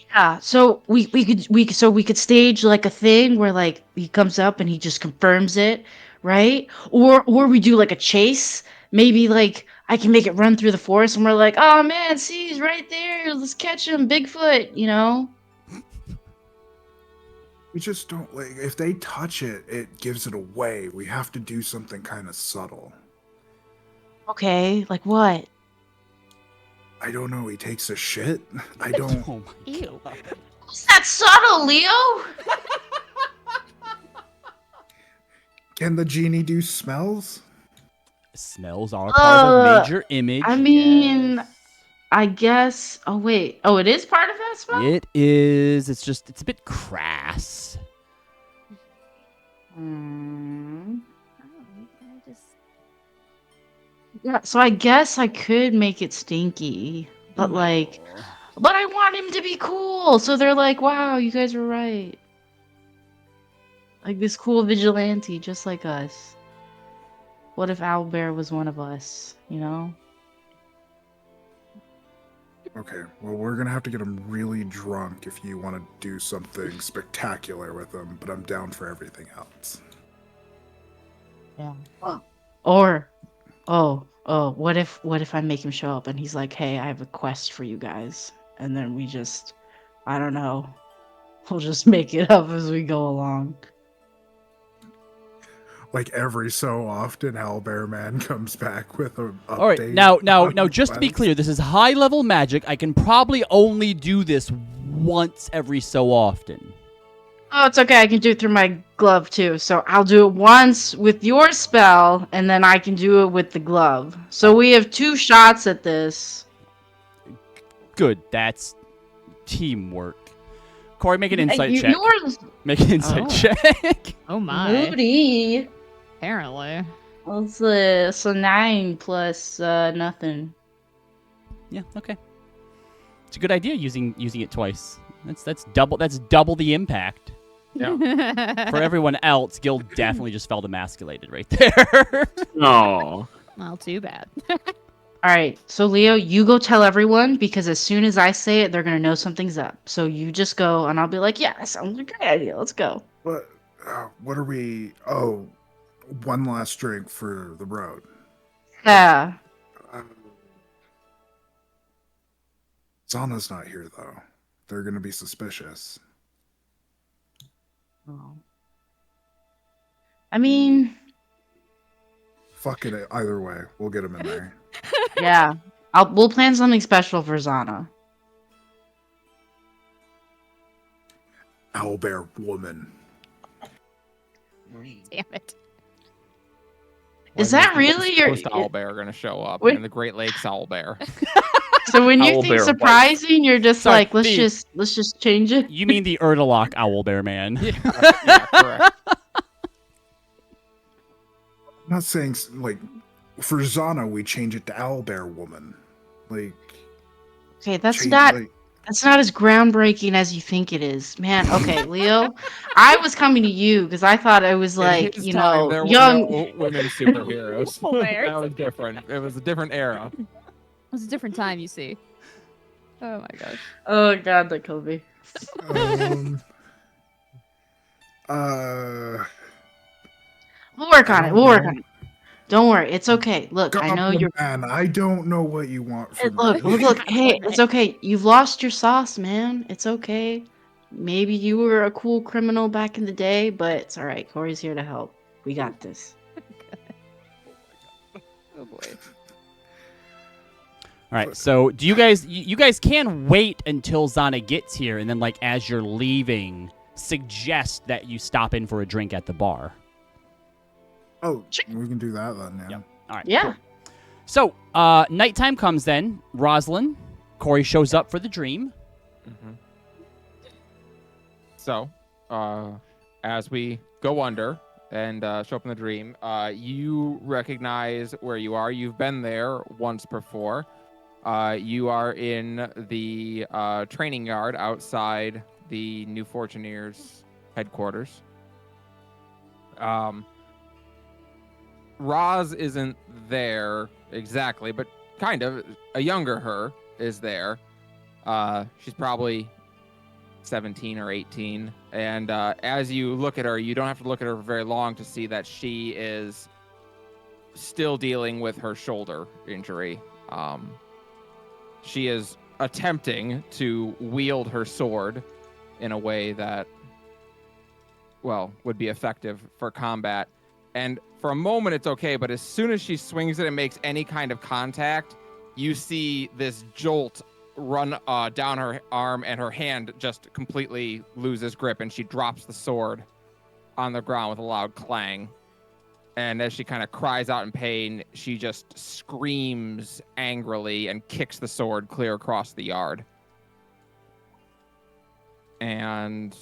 Speaker 6: Yeah, so we could stage like a thing where like he comes up and he just confirms it, right? Or we do like a chase. Maybe like I can make it run through the forest and we're like, oh man, see, he's right there. Let's catch him, Bigfoot, you know?
Speaker 5: We just don't like if they touch it, it gives it away. We have to do something kind of subtle.
Speaker 6: Okay, like what?
Speaker 5: I don't know. He takes a shit. I don't.
Speaker 1: Oh my
Speaker 2: Ew.
Speaker 1: God.
Speaker 6: Is that subtle, Leo?
Speaker 5: Can the genie do smells?
Speaker 1: Smells are part of major image.
Speaker 6: I mean,
Speaker 1: yes.
Speaker 6: I guess. Oh wait. Oh, it is part of that spell.
Speaker 1: It is. It's a bit crass.
Speaker 6: Hmm.
Speaker 2: I just
Speaker 6: Yeah. So I guess I could make it stinky, but like,
Speaker 1: Oh.
Speaker 6: but I want him to be cool. So they're like, "Wow, you guys were right." Like this cool vigilante, just like us. What if Owlbear was one of us? You know?
Speaker 5: Okay, well, we're gonna have to get him really drunk if you want to do something spectacular with him, but I'm down for everything else.
Speaker 6: Yeah. Or, what if I make him show up and he's like, "Hey, I have a quest for you guys," and then we just, I don't know, we'll just make it up as we go along.
Speaker 5: Like every so often, Owlbear Man comes back with an update.
Speaker 1: All right, now,
Speaker 5: on the
Speaker 1: just to be
Speaker 5: quest.
Speaker 1: clear, this is high-level magic. I can probably only do this once every so often.
Speaker 6: Oh, it's okay. I can do it through my glove too. So I'll do it once with your spell, and then I can do it with the glove. So we have 2 shots at this.
Speaker 1: Good, that's teamwork. Corey, make an insight check.
Speaker 6: Yours
Speaker 1: Make an insight
Speaker 2: Oh.
Speaker 1: check.
Speaker 2: Oh my.
Speaker 6: moody.
Speaker 2: Apparently.
Speaker 6: So 9 plus nothing.
Speaker 1: Yeah, okay. It's a good idea using it twice. That's double the impact. For everyone else, Gil definitely just felt emasculated right there.
Speaker 7: No.
Speaker 2: Well, too bad.
Speaker 6: All right, so Leo, you go tell everyone because as soon as I say it, they're gonna know something's up. So you just go, and I'll be like, "Yeah, that sounds like a great idea. Let's go."
Speaker 5: What are we? Oh, one last drink for the road.
Speaker 6: Yeah.
Speaker 5: Zana's not here though. They're gonna be suspicious.
Speaker 6: Oh. I mean,
Speaker 5: Fuck it. Either way, we'll get him in there.
Speaker 6: yeah. We'll plan something special for Zana.
Speaker 5: Owlbear woman.
Speaker 2: Damn it.
Speaker 6: Is
Speaker 3: When
Speaker 6: that
Speaker 3: the
Speaker 6: really
Speaker 3: East
Speaker 6: your?
Speaker 3: Coast owlbear are going to show up,
Speaker 6: Wait.
Speaker 3: and the Great Lakes owlbear.
Speaker 6: So when you think
Speaker 7: Owlbear
Speaker 6: surprising, you're just
Speaker 1: Sorry,
Speaker 6: like, let's just change it.
Speaker 1: You mean the Erdalock Owlbear Man?
Speaker 3: Yeah, correct.
Speaker 5: I'm not saying like for Zana we change it to Owlbear woman. Like
Speaker 6: Okay, that's
Speaker 5: change,
Speaker 6: not
Speaker 5: like,
Speaker 6: that's not as groundbreaking as you think it is, man. Okay, Leo, I was coming to you because I thought it was
Speaker 3: In
Speaker 6: like,
Speaker 3: his
Speaker 6: you
Speaker 3: time,
Speaker 6: know,
Speaker 3: there
Speaker 6: young.
Speaker 3: were no women superheroes.
Speaker 2: Hilarious.
Speaker 3: That was different. It was a different era.
Speaker 2: It was a different time, you see. Oh my gosh.
Speaker 6: Oh God, that killed me.
Speaker 5: um,
Speaker 6: We'll work
Speaker 5: I
Speaker 6: on it.
Speaker 5: don't
Speaker 6: We'll work
Speaker 5: know.
Speaker 6: on it. Don't worry, it's okay. Look, I know
Speaker 5: Goblin
Speaker 6: you're.
Speaker 5: Man, I don't know what you want from
Speaker 6: Look. Hey, it's okay. You've lost your sauce, man. It's okay. Maybe you were a cool criminal back in the day, but it's all right. Corey's here to help. We got this.
Speaker 2: Oh boy.
Speaker 1: All right. So, do you guys can wait until Zana gets here, and then like as you're leaving, suggest that you stop in for a drink at the bar.
Speaker 5: Oh, we can do that then. Yeah.
Speaker 1: Yep. All right.
Speaker 6: Yeah.
Speaker 1: cool. So, nighttime comes then. Rosalind, Corey shows up for the dream.
Speaker 3: Mm-hmm. So, as we go under and show up in the dream, you recognize where you are. You've been there once before. You are in the training yard outside the New Fortuneers headquarters. Roz isn't there exactly, but kind of. A younger her is there. She's probably 17 or 18. And as you look at her, you don't have to look at her for very long to see that she is still dealing with her shoulder injury. She is attempting to wield her sword in a way that, well, would be effective for combat. And for a moment, it's okay, but as soon as she swings it and makes any kind of contact, you see this jolt run down her arm, and her hand just completely loses grip, and she drops the sword on the ground with a loud clang. And as she kind of cries out in pain, she just screams angrily and kicks the sword clear across the yard. And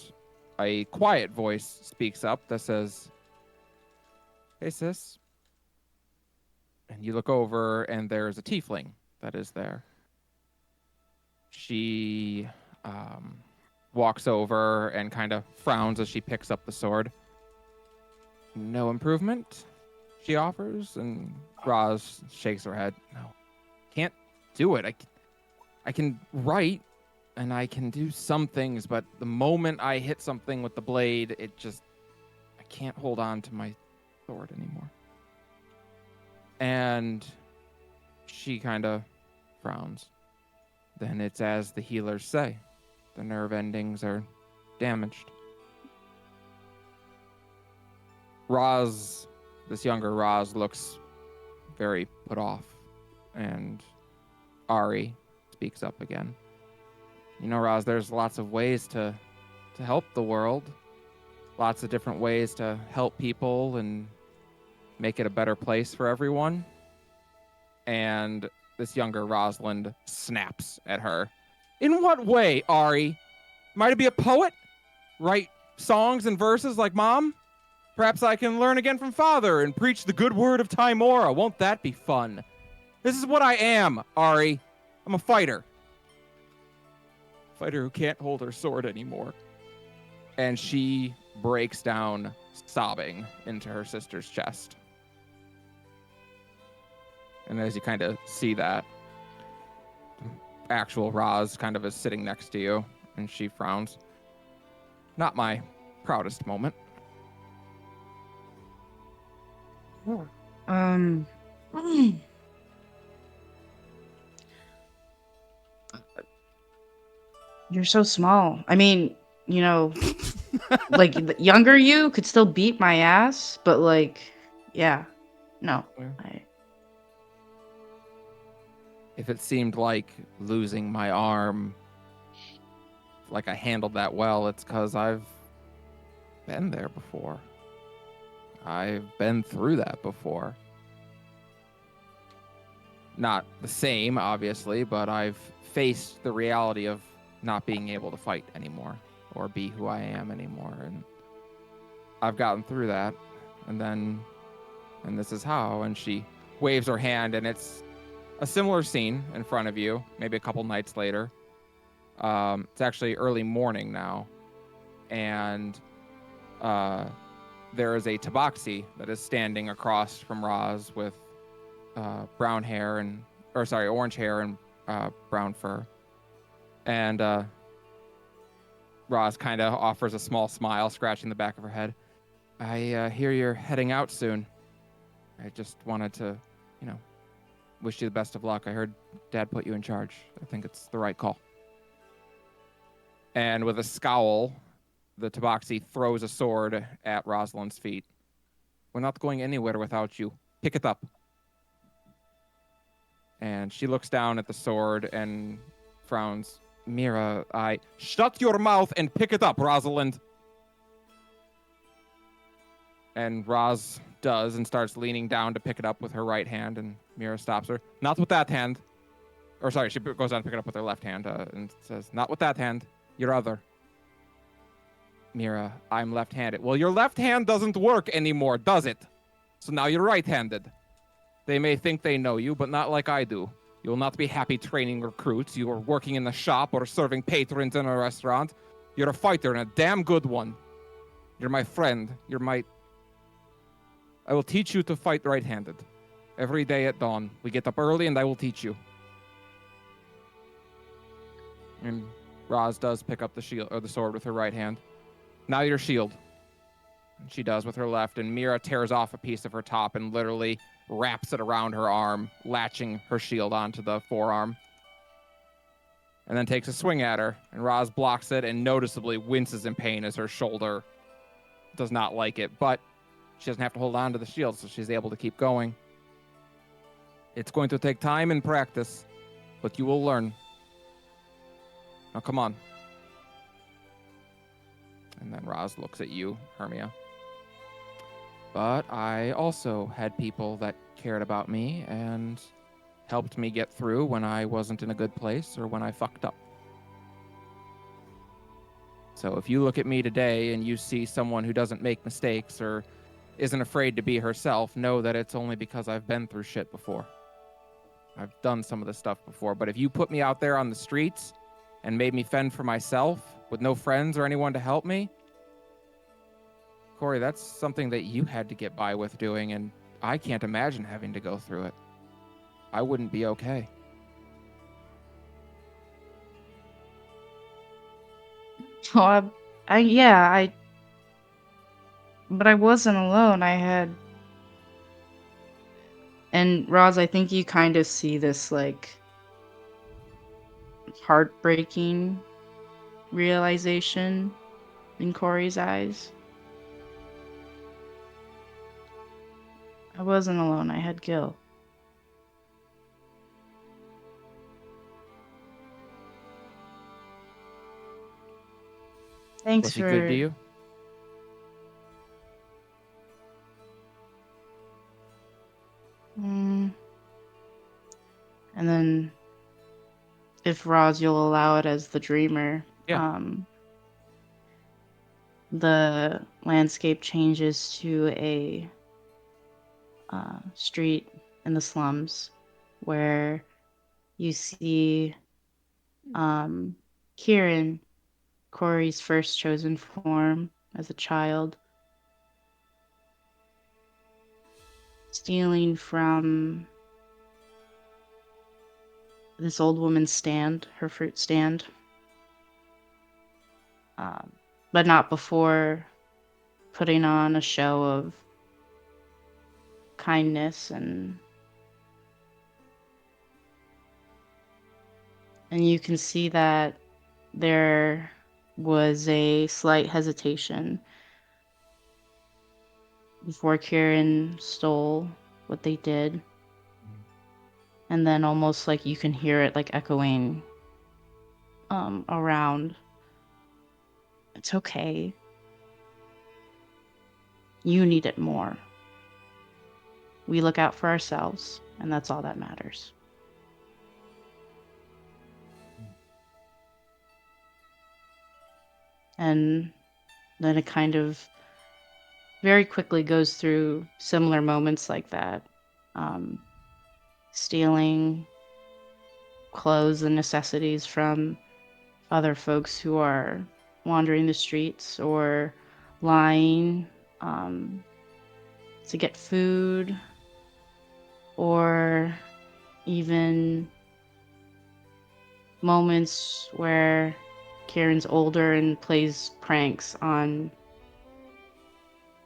Speaker 3: a quiet voice speaks up that says, "Hey, sis." And you look over, and there's a tiefling that is there. She walks over and kind of frowns as she picks up the sword. "No improvement," she offers, and Roz shakes her head. "No, can't do it. I can write, and I can do some things, but the moment I hit something with the blade, I can't hold on to my sword anymore." And she kind of frowns. "Then it's as the healers say. The nerve endings are damaged." Roz, this younger Roz, looks very put off, and Ari speaks up again. "You know, Roz, there's lots of ways to help the world. Lots of different ways to help people and make it a better place for everyone." And this younger Rosalind snaps at her. "In what way, Ari? Am I to be a poet? Write songs and verses like Mom? Perhaps I can learn again from Father and preach the good word of Tymora. Won't that be fun? This is what I am, Ari. I'm a fighter. Fighter who can't hold her sword anymore." And she breaks down, sobbing into her sister's chest. And as you kind of see that, actual Roz kind of is sitting next to you, and she frowns. "Not my proudest moment."
Speaker 6: You're so small. I mean, you know, like the younger you could still beat my ass, but like, yeah, no.
Speaker 3: If it seemed like losing my arm, like I handled that well, it's because I've been there before. I've been through that before. Not the same, obviously, but I've faced the reality of not being able to fight anymore or be who I am anymore. And I've gotten through that. And this is how. And she waves her hand, and it's a similar scene in front of you, maybe a couple nights later. It's actually early morning now. And there is a tabaxi that is standing across from Roz with orange hair and brown fur. And Roz kind of offers a small smile, scratching the back of her head. "I hear you're heading out soon. I just wanted to, wish you the best of luck. I heard Dad put you in charge. I think it's the right call." And with a scowl, the tabaxi throws a sword at Rosalind's feet. "We're not going anywhere without you. Pick it up." And she looks down at the sword and frowns. "Mira, Shut your mouth and pick it up, Rosalind." And Roz does and starts leaning down to pick it up with her right hand, and Mira stops her. "Not with that hand." Or sorry, she goes down to pick it up with her left hand and says, "Not with that hand, your other." "Mira, I'm left-handed." "Well, your left hand doesn't work anymore, does it? So now you're right-handed. They may think they know you, but not like I do. You will not be happy training recruits. You are working in the shop or serving patrons in a restaurant. You're a fighter and a damn good one. You're my friend. I will teach you to fight right-handed. Every day at dawn, we get up early and I will teach you." And Roz does pick up the shield or the sword with her right hand. "Now your shield." And she does with her left, and Mira tears off a piece of her top and literally wraps it around her arm, latching her shield onto the forearm. And then takes a swing at her, and Roz blocks it and noticeably winces in pain as her shoulder does not like it, but she doesn't have to hold on to the shield, so she's able to keep going. It's going to take time and practice, but you will learn. Now, come on. And then Roz looks at you, Hermia. But I also had people that cared about me and helped me get through when I wasn't in a good place or when I fucked up. So if you look at me today and you see someone who doesn't make mistakes or isn't afraid to be herself, know that it's only because I've been through shit before. I've done some of this stuff before. But if you put me out there on the streets and made me fend for myself with no friends or anyone to help me, Corey, that's something that you had to get by with doing, and I can't imagine having to go through it. I wouldn't be okay.
Speaker 6: Oh, but I wasn't alone. And Roz, I think you kind of see this like heartbreaking realization in Corey's eyes. I wasn't alone. I had Gil. Thanks
Speaker 3: Was he
Speaker 6: for
Speaker 3: good to you?
Speaker 6: And then, if Roz, you'll allow it as the dreamer,
Speaker 3: Yeah.
Speaker 6: the landscape changes to a street in the slums where you see Kieran, Corey's first chosen form as a child, stealing from this old woman's stand, her fruit stand, but not before putting on a show of kindness and you can see that there was a slight hesitation before Kieran stole what they did. And then almost like you can hear it like echoing around. It's okay. You need it more. We look out for ourselves, and that's all that matters. And then it kind of very quickly goes through similar moments like that. Stealing clothes and necessities from other folks who are wandering the streets or lying to get food, or even moments where Kieran's older and plays pranks on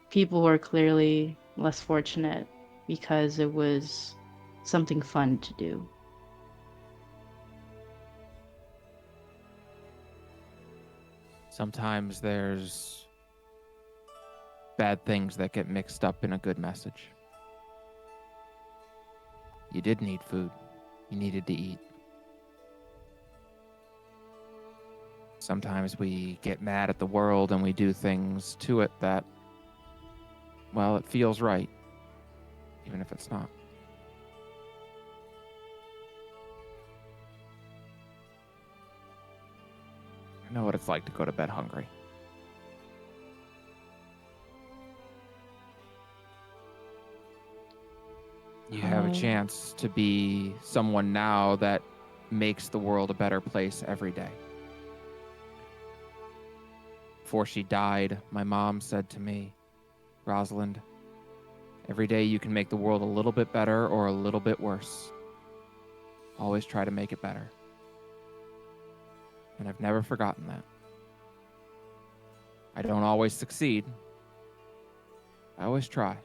Speaker 6: people who are clearly less fortunate because it was something fun to do.
Speaker 3: Sometimes there's bad things that get mixed up in a good message. You did need food. You needed to eat. Sometimes we get mad at the world and we do things to it that, well, it feels right, even if it's not. I know what it's like to go to bed hungry. You have a chance to be someone now that makes the world a better place every day. Before she died, my mom said to me, Rosalind, every day you can make the world a little bit better or a little bit worse. Always try to make it better. And I've never forgotten that. I don't always succeed. I always try.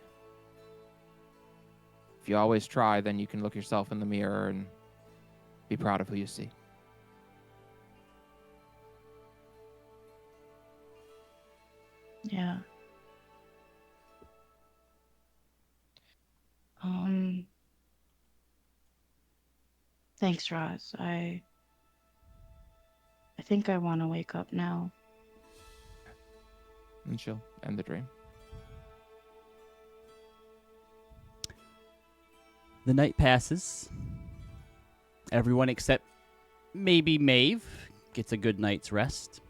Speaker 3: If you always try, then you can look yourself in the mirror and be proud of who you see.
Speaker 6: Yeah. Thanks, Roz. I think I want to wake up now.
Speaker 3: And she'll end the dream.
Speaker 1: The night passes. Everyone except maybe Maeve gets a good night's rest.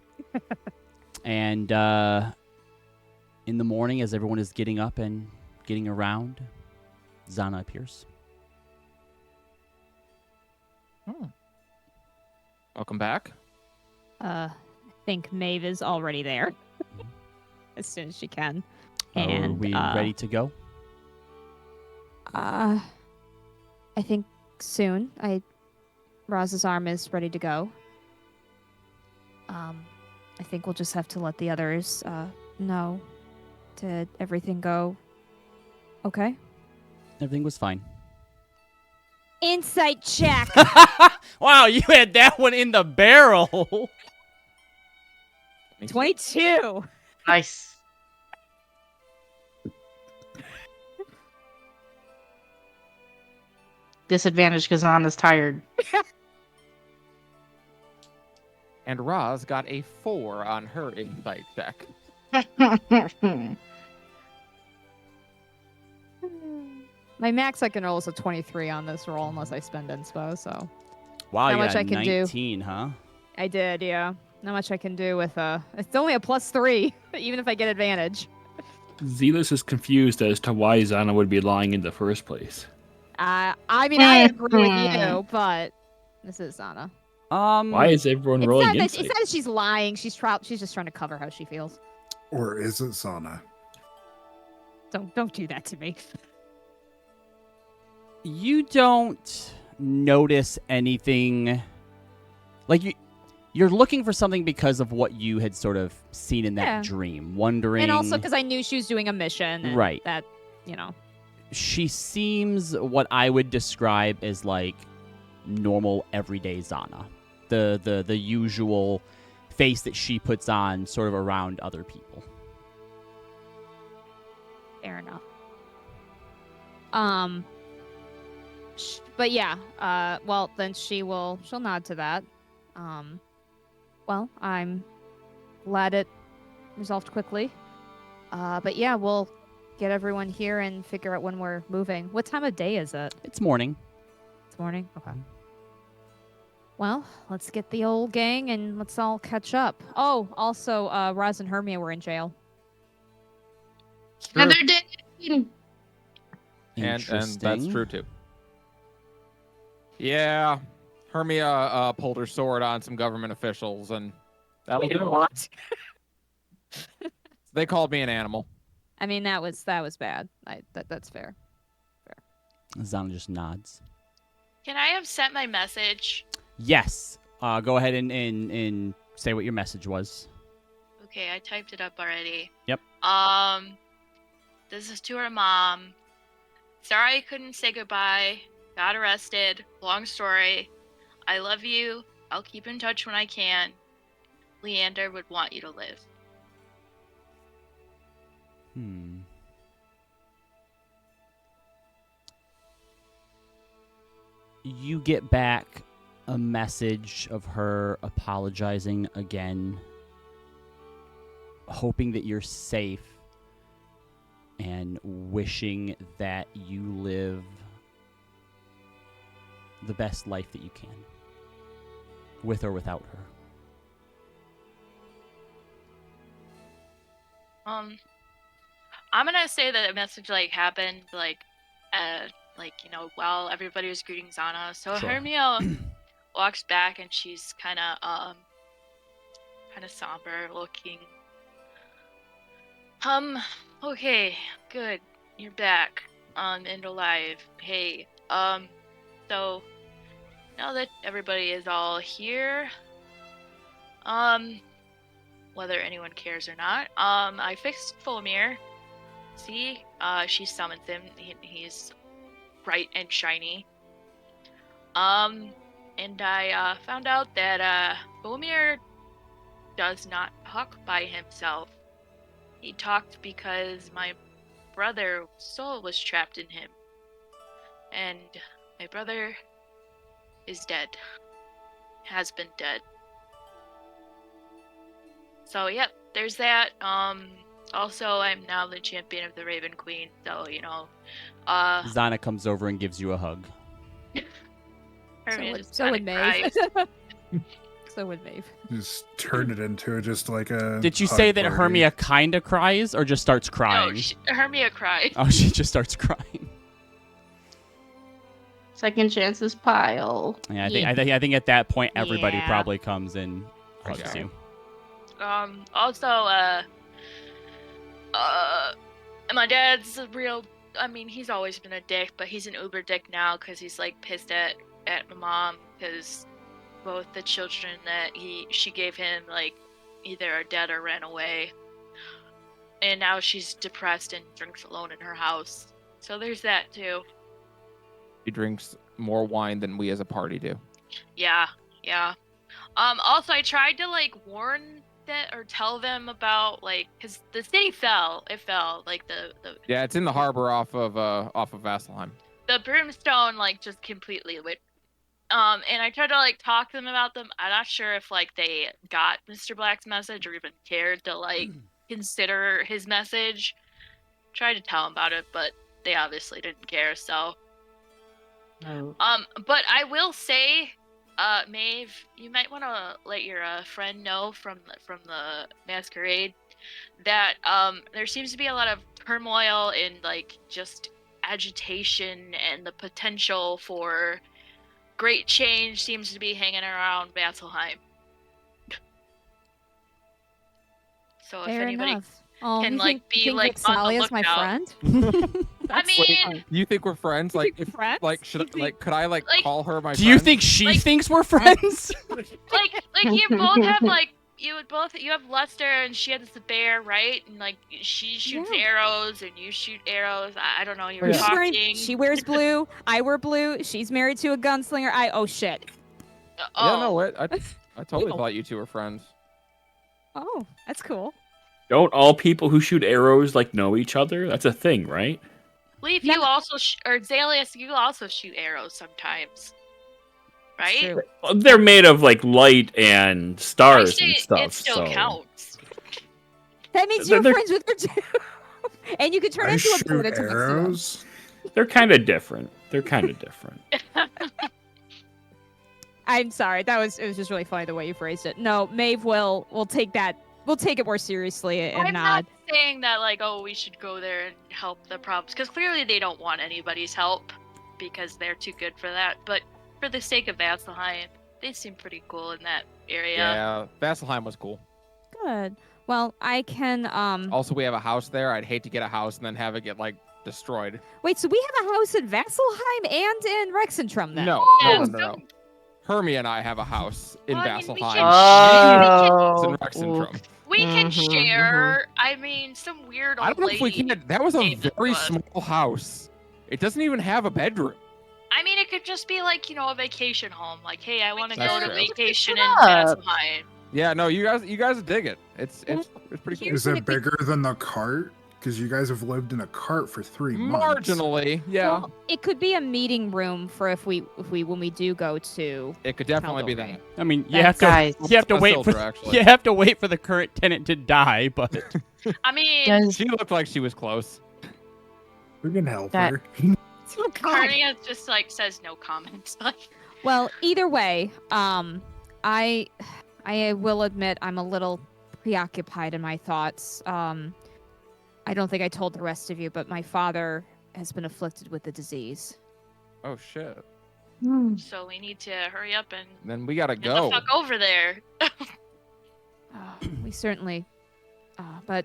Speaker 1: And in the morning, as everyone is getting up and getting around, Zana appears.
Speaker 3: Welcome back.
Speaker 2: I think Maeve is already there. As soon as she can. And
Speaker 1: Are we ready to go?
Speaker 2: I think soon. Roz's arm is ready to go. I think we'll just have to let the others know. Did everything go okay?
Speaker 1: Everything was fine.
Speaker 2: Insight check.
Speaker 1: Wow, you had that one in the barrel.
Speaker 2: 22.
Speaker 6: Nice. Disadvantage because Anna's tired.
Speaker 3: And Roz got a 4 on her insight check.
Speaker 2: My max I can roll is a 23 on this roll unless I spend inspo, so.
Speaker 1: Wow,
Speaker 2: Not
Speaker 1: you
Speaker 2: much
Speaker 1: got
Speaker 2: I can do.
Speaker 1: 19, huh?
Speaker 2: I did, yeah. Not much I can do with it's only a +3, even if I get advantage.
Speaker 7: Zealous is confused as to why Zana would be lying in the first place.
Speaker 2: I mean, I agree with you, but this is Zana.
Speaker 7: Why is everyone
Speaker 2: It's
Speaker 7: rolling
Speaker 2: not, that,
Speaker 7: insight?
Speaker 2: it's not that she's lying. She's just trying to cover how she feels.
Speaker 5: Or is it Sana?
Speaker 2: Don't do that to me.
Speaker 1: You don't notice anything. Like you're looking for something because of what you had sort of seen in that
Speaker 2: Yeah.
Speaker 1: dream, wondering.
Speaker 2: And also because I knew she was doing a mission. And
Speaker 1: Right.
Speaker 2: That, you know.
Speaker 1: She seems what I would describe as like normal everyday Zana. The usual face that she puts on sort of around other people.
Speaker 2: Fair enough. But yeah, well, then she'll nod to that. Well, I'm glad it resolved quickly. But yeah, we'll get everyone here and figure out when we're moving. What time of day is it?
Speaker 1: It's morning.
Speaker 2: It's morning? Okay. Well, let's get the old gang and let's all catch up. Oh, also, Roz and Hermia were in jail.
Speaker 6: Another day.
Speaker 3: And that's
Speaker 1: Interesting.
Speaker 3: true too. Yeah, Hermia pulled her sword on some government officials, and that'll do it.
Speaker 2: What?
Speaker 3: They called me an animal.
Speaker 2: I mean, that was bad. That's fair.
Speaker 1: Zana just nods.
Speaker 4: Can I have sent my message?
Speaker 1: Yes. Go ahead and say what your message was.
Speaker 4: Okay, I typed it up already.
Speaker 1: Yep.
Speaker 4: This is to her mom. Sorry I couldn't say goodbye. Got arrested. Long story. I love you. I'll keep in touch when I can. Leander would want you to live.
Speaker 1: You get back a message of her apologizing again, hoping that you're safe, and wishing that you live the best life that you can, with or without her.
Speaker 4: I'm gonna say that the message happened while everybody was greeting Zana. So
Speaker 1: Sure.
Speaker 4: Hermia walks back and she's kind of somber looking. Okay, good. You're back. And alive. Hey. So now that everybody is all here, whether anyone cares or not, I fixed Fulmir. See? She summons him. He's bright and shiny. And I found out that Fulmir does not talk by himself. He talked because my brother's soul was trapped in him. And my brother is dead. Has been dead. So yep, there's that. Also I'm now the champion of the Raven Queen, so
Speaker 1: Zana comes over and gives you a hug.
Speaker 4: Hermia just
Speaker 2: So would
Speaker 4: kinda
Speaker 2: Maeve.
Speaker 4: cries.
Speaker 2: So would Maeve.
Speaker 5: Just turn it into just like a.
Speaker 1: Did you
Speaker 5: hug
Speaker 1: say that
Speaker 5: party.
Speaker 1: Hermia kinda cries or just starts
Speaker 4: No,
Speaker 1: crying?
Speaker 4: Hermia cried.
Speaker 1: Oh, she just starts crying.
Speaker 6: Second chances pile.
Speaker 1: Yeah, I think at that point everybody
Speaker 2: Yeah.
Speaker 1: probably comes and hugs
Speaker 3: Okay.
Speaker 1: you.
Speaker 4: Also, my dad's a real. I mean, he's always been a dick, but he's an uber dick now because he's like pissed at my mom because both the children that she gave him like either are dead or ran away, and now she's depressed and drinks alone in her house. So there's that too.
Speaker 3: He drinks more wine than we as a party do.
Speaker 4: Yeah. Also, I tried to like warn that or tell them about like because the city fell. It fell like the
Speaker 3: Yeah, it's in the harbor off of Vasselheim.
Speaker 4: the brimstone like just completely went. And I tried to like talk to them about them. I'm not sure if like they got Mr. Black's message or even cared to like consider his message. Tried to tell them about it, but they obviously didn't care. So,
Speaker 6: Oh.
Speaker 4: but I will say, Maeve, you might want to let your friend know from the masquerade that there seems to be a lot of turmoil and like just agitation and the potential for great change seems to be hanging around Vasselheim. So if
Speaker 2: Fair
Speaker 4: anybody
Speaker 2: enough. Oh,
Speaker 4: can
Speaker 2: you
Speaker 4: like
Speaker 2: think,
Speaker 4: be
Speaker 2: think
Speaker 4: like on the
Speaker 2: Vexalia's my
Speaker 4: lookout.
Speaker 2: friend?
Speaker 4: I mean,
Speaker 3: You think we're friends? Like, if
Speaker 2: friends?
Speaker 3: like should could I like call her my?
Speaker 1: Do you
Speaker 3: friend?
Speaker 1: think she
Speaker 4: Like-
Speaker 1: thinks we're friends?
Speaker 4: like you both have like you have Lester and she has the bear, right? And like she shoots
Speaker 2: Yeah.
Speaker 4: arrows and you shoot arrows. I don't know. You were
Speaker 3: Yeah.
Speaker 2: She's wearing-
Speaker 4: talking.
Speaker 2: she wears blue. I wear blue. She's married to a gunslinger. Oh shit.
Speaker 3: Yeah, no, what? I totally
Speaker 2: Ew.
Speaker 3: thought you two were friends.
Speaker 2: Oh, that's cool.
Speaker 7: Don't all people who shoot arrows like know each other? That's a thing, right?
Speaker 4: Leaf,
Speaker 2: No.
Speaker 4: you also or Zalius, you also shoot arrows sometimes, right?
Speaker 2: True.
Speaker 7: Well, they're made of like light and
Speaker 4: I
Speaker 7: stars
Speaker 4: say
Speaker 7: and stuff.
Speaker 4: it still
Speaker 7: so
Speaker 4: counts.
Speaker 2: That means
Speaker 7: They're-
Speaker 2: you're
Speaker 7: they're-
Speaker 2: friends with her too. And you can turn
Speaker 5: I
Speaker 2: into a
Speaker 5: shoot
Speaker 2: Buddha to mix it up.
Speaker 5: arrows.
Speaker 7: they're kind of different. They're kind of different.
Speaker 2: I'm sorry. It was just really funny the way you phrased it. No, Maeve will take that. We'll take it more seriously and
Speaker 4: I'm
Speaker 2: not.
Speaker 4: not saying that like, oh, we should go there and help the problems, because clearly they don't want anybody's help because they're too good for that. But for the sake of Vasselheim, they seem pretty cool in that area.
Speaker 3: Yeah, Vasselheim was cool.
Speaker 2: Good. Well, I can.
Speaker 3: Also, we have a house there. I'd hate to get a house and then have it get like destroyed.
Speaker 2: Wait. So we have a house in Vasselheim and in Rexentrum then.
Speaker 3: No,
Speaker 4: Yeah,
Speaker 3: no,
Speaker 4: so-
Speaker 3: no, no. Hermia and I have a house in
Speaker 4: Well, I mean, we
Speaker 3: Vasselheim.
Speaker 4: can-
Speaker 3: It's in
Speaker 6: Oh.
Speaker 3: Rexentrum.
Speaker 4: We can
Speaker 6: Mhm,
Speaker 4: share. I mean, some weird old
Speaker 3: I don't know if we
Speaker 4: lady.
Speaker 3: can. That was a
Speaker 4: gave it
Speaker 3: very
Speaker 4: to us.
Speaker 3: small house. It doesn't even have a bedroom.
Speaker 4: I mean, it could just be like, a vacation home. Like, hey, I want to
Speaker 3: That's
Speaker 4: go to
Speaker 3: true.
Speaker 4: vacation in
Speaker 6: Up.
Speaker 4: Vasselheim.
Speaker 3: Yeah, no, you guys dig it. It's pretty cool.
Speaker 2: Here's
Speaker 5: Is
Speaker 2: what
Speaker 5: it
Speaker 2: it could-
Speaker 5: bigger than the cart? Because you guys have lived in a cart for 3 months.
Speaker 3: Marginally, yeah.
Speaker 2: Well, it could be a meeting room for if we when we do go to.
Speaker 3: It could definitely be
Speaker 2: Caldor.
Speaker 3: that.
Speaker 1: I mean, you
Speaker 2: That's-
Speaker 1: have to
Speaker 6: Guys,
Speaker 1: you have to
Speaker 3: A
Speaker 1: wait
Speaker 3: silver,
Speaker 1: for
Speaker 3: actually.
Speaker 1: you have to wait for the current tenant to die, but
Speaker 4: I mean,
Speaker 6: Does
Speaker 3: She looked like she was close.
Speaker 5: We can help
Speaker 6: That-
Speaker 5: her.
Speaker 2: Oh God.
Speaker 4: Carnia just like says no comments. Like,
Speaker 2: Well, either way, I will admit I'm a little preoccupied in my thoughts. I don't think I told the rest of you, but my father has been afflicted with the disease.
Speaker 3: Oh shit.
Speaker 4: so we need to hurry up and
Speaker 3: Then we gotta
Speaker 4: get
Speaker 3: go.
Speaker 4: the fuck over there.
Speaker 2: We certainly, but